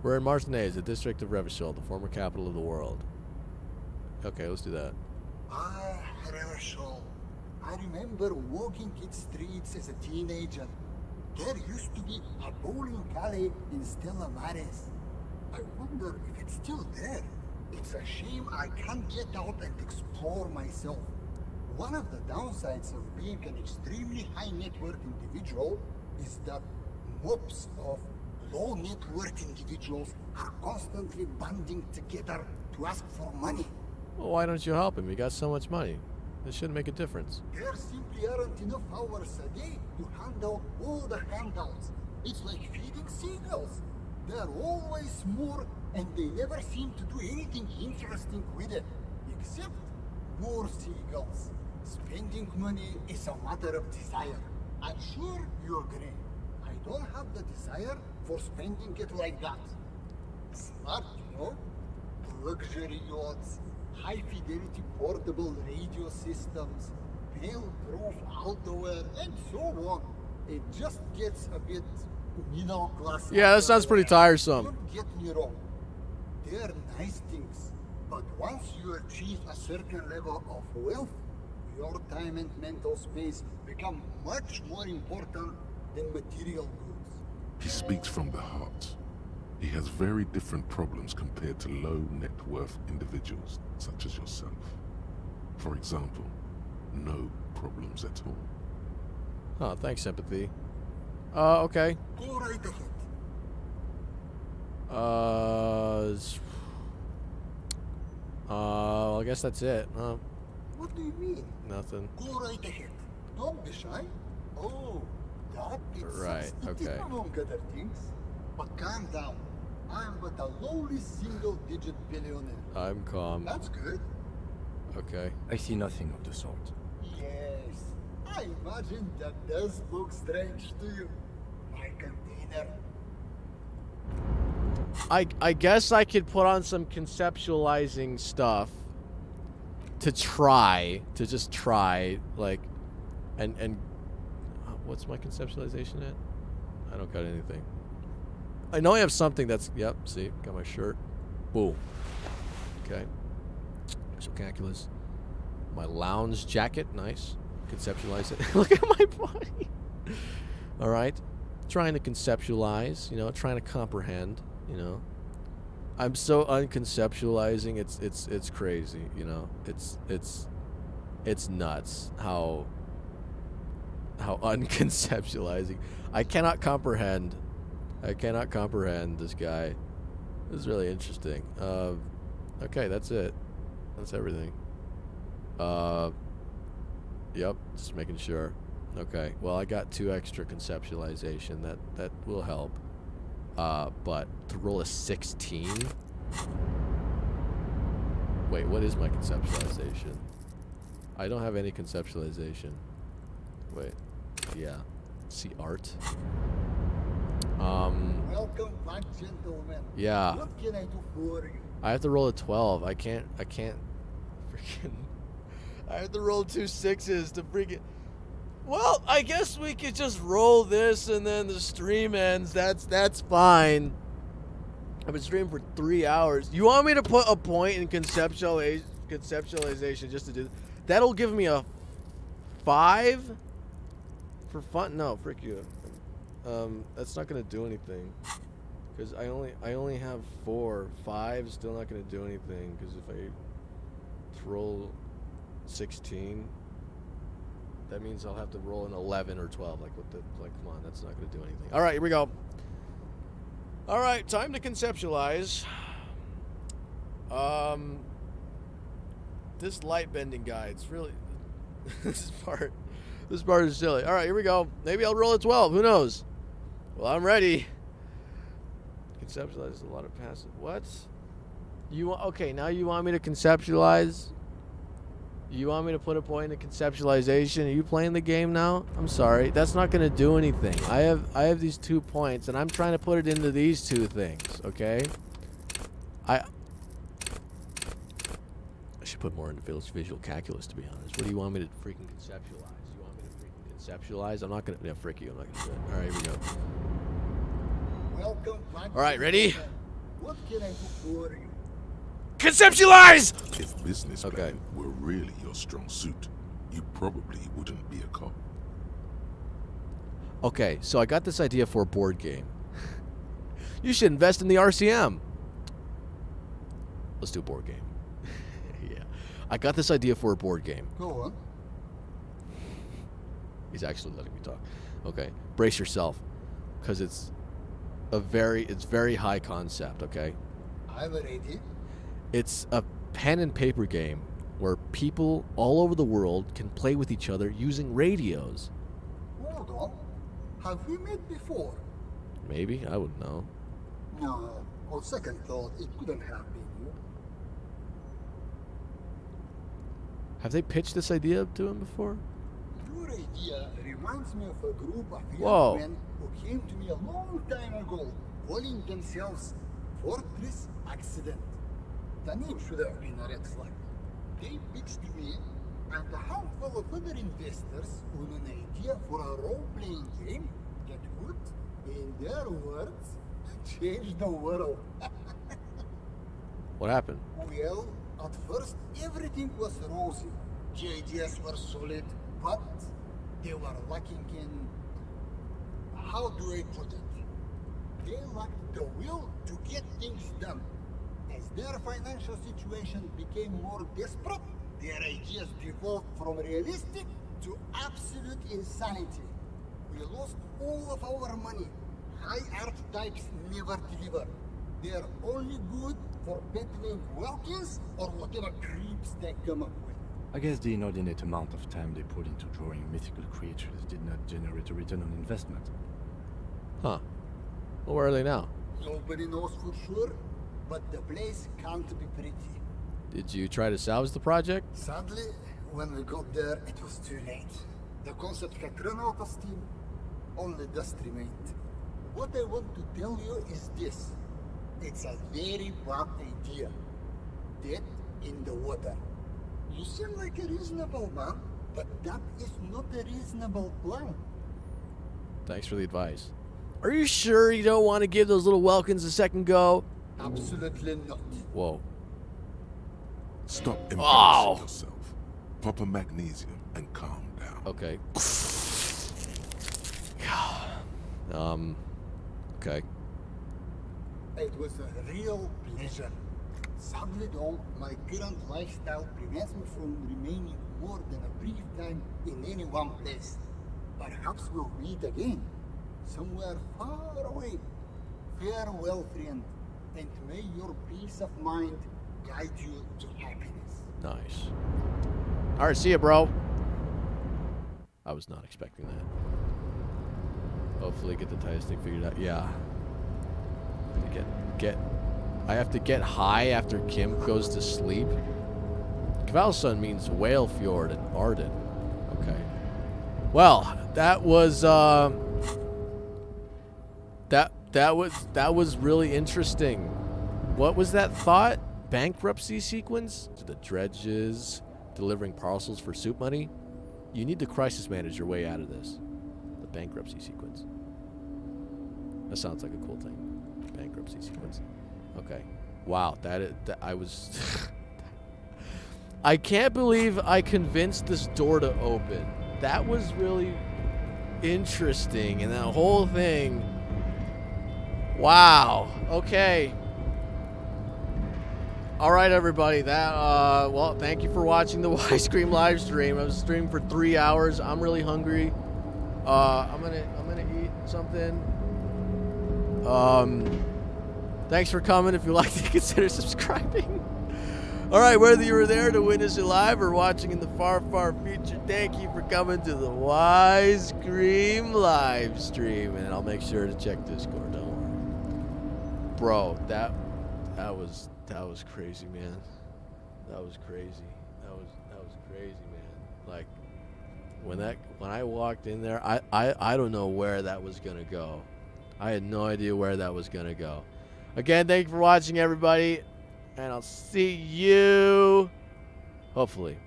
We're in Martinez, the district of Revachol, the former capital of the world. Okay, let's do that. Ah, Revachol. I remember walking its streets as a teenager. There used to be a bowling alley in Stella Maris. I wonder if it's still there. It's a shame I can't get out and explore myself. One of the downsides of being an extremely high net worth individual is that mobs of low net worth individuals are constantly banding together to ask for money. Well, why don't you help him? You got so much money. This shouldn't make a difference. There simply aren't enough hours a day to hand out all the handouts. It's like feeding seagulls. There are always more, and they never seem to do anything interesting with it, except more seagulls. Spending money is a matter of desire. I'm sure you agree. I don't have the desire for spending it like that. Smart, you know? Luxury yachts, high-fidelity portable radio systems, fail-proof outerwear, and so on. It just gets a bit middle-class. Yeah, that sounds pretty tiresome. Don't get me wrong. They're nice things, but once you achieve a certain level of wealth, your time and mental space become much more important than material goods. He speaks from the heart. He has very different problems compared to low net worth individuals such as yourself. For example, no problems at all. Oh, thanks, sympathy. Okay. Go right ahead. I guess that's it. What do you mean? Nothing. Go right ahead. Don't be shy. Oh, that is Right, okay. among other things. But calm down. I'm but a lowly single-digit billionaire. I'm calm. That's good. Okay. I see nothing of the sort. Yes. I imagine that does look strange to you. My container. I guess I could put on some conceptualizing stuff to just try, like, and what's my conceptualization at? I don't got anything. I know I have something that's, yep, see, got my shirt. Boom. Okay. So calculus. My lounge jacket, nice. Conceptualize it. Look at my body. All right. Trying to conceptualize, you know, trying to comprehend, you know. I'm so unconceptualizing, it's crazy, you know. It's nuts how unconceptualizing. I cannot comprehend this guy. This is really interesting. Okay, that's it. That's everything. Yep, just making sure. Okay, well, I got 2 extra conceptualization. That will help. But to roll a 16? Wait, what is my conceptualization? I don't have any conceptualization. Wait, yeah. See art. Welcome back, gentlemen. Yeah. What can I do for you? I have to roll a 12. I can't freaking. I have to roll 2 6s to freaking. Well, I guess we could just roll this and then the stream ends. That's fine. I've been streaming for 3 hours. You want me to put a point in conceptualization just to do that'll give me a 5 for fun? No, frick you. That's not gonna do anything because I only have 4. 5 still not gonna do anything because if I roll 16. That means I'll have to roll an 11 or 12. Like, come on, that's not going to do anything. All right, here we go. All right, time to conceptualize. This light bending guy, it's really, this part is silly. All right, here we go. Maybe I'll roll a 12. Who knows? Well, I'm ready. Conceptualize a lot of passive. What? Okay, now you want me to conceptualize? You want me to put a point in conceptualization? Are you playing the game now? I'm sorry. That's not going to do anything. I have these 2 points, and I'm trying to put it into these 2 things, okay? I should put more into visual calculus, to be honest. What do you want me to freaking conceptualize? You want me to freaking conceptualize? I'm not going to... Yeah, frick you. I'm not going to do it. All right, here we go. Welcome back. All right, ready? What can I do for you? Conceptualize! If business planning were really your strong suit, you probably wouldn't be a cop. Okay, so I got this idea for a board game. You should invest in the RCM. Let's do a board game. Yeah. I got this idea for a board game. Go on. He's actually letting me talk. Okay, brace yourself, because it's very high concept, okay? I'm ready. It's a pen and paper game where people all over the world can play with each other using radios. Hold on. Have we met before? Maybe, I wouldn't know. No, on second thought, it couldn't have been you. Have they pitched this idea to him before? Your idea reminds me of a group of young Whoa. men who came to me a long time ago, calling themselves Fortress Accident. The name should have been a red flag. They pitched me and a handful of other investors on an idea for a role-playing game that would, in their words, change the world. What happened? Well, at first everything was rosy. The ideas were solid, but they were lacking in... How do I put it? They lacked the will to get things done. As their financial situation became more desperate, Their ideas devolved from realistic to absolute insanity. We lost all of our money. High archetypes never deliver. They're only good for peddling Welkins or whatever creeps they come up with. I guess the inordinate amount of time they put into drawing mythical creatures did not generate a return on investment. Huh. Well, where are they now? Nobody knows for sure, but the place can't be pretty. Did you try to salvage the project? Sadly, when we got there, it was too late. The concept had run out of steam. Only dust remained. What I want to tell you is this. It's a very bad idea. Dead in the water. You seem like a reasonable man, but that is not a reasonable plan. Thanks for the advice. Are you sure you don't want to give those little Welkins a second go? Absolutely not. Whoa. Stop embarrassing Oh. yourself. Pop a magnesium and calm down. Okay. Okay. It was a real pleasure. Sadly though, my current lifestyle prevents me from remaining more than a brief time in any one place. Perhaps we'll meet again, somewhere far away. Farewell, friend, and may your peace of mind guide you to happiness. Nice. All right, see ya, bro. I was not expecting that. Hopefully get the Titus thing figured out. Yeah. I have to get high after Kim goes to sleep. Kvalsund means Whale Fjord and Arden. Okay. Well, that was that was really interesting. What was that thought? Bankruptcy sequence? To the dredges, delivering parcels for soup money? You need to crisis manage your way out of this. The bankruptcy sequence. That sounds like a cool thing. Bankruptcy sequence. Okay. Wow, I was I can't believe I convinced this door to open. That was really interesting, and that whole thing. Wow. Okay. All right, everybody. Well, thank you for watching the WISECREAM live stream. I was streaming for 3 hours. I'm really hungry. I'm gonna eat something. Thanks for coming. If you liked it, consider subscribing. All right, whether you were there to witness it live or watching in the far, far future, thank you for coming to the WISECREAM live stream, and I'll make sure to check Discord. Don't worry, bro. That was crazy, man. That was crazy. That was crazy, man. Like when I walked in there, I don't know where that was gonna go. I had no idea where that was gonna go. Again, thank you for watching, everybody, and I'll see you hopefully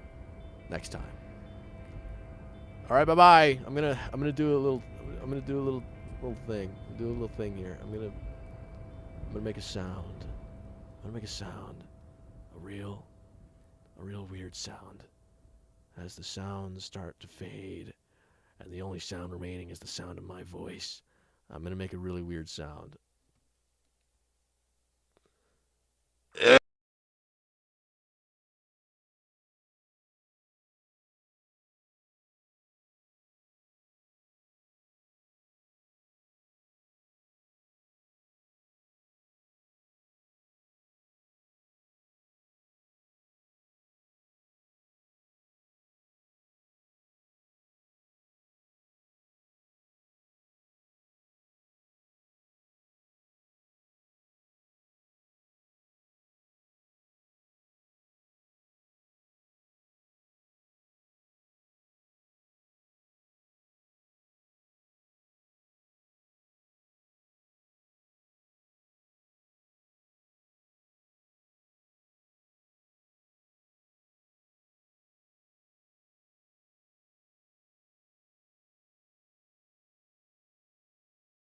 next time. All right, bye bye. I'm gonna do a little thing. Do a little thing here. I'm gonna make a sound. I'm gonna make a sound. A real weird sound. As the sounds start to fade, and the only sound remaining is the sound of my voice, I'm gonna make a really weird sound.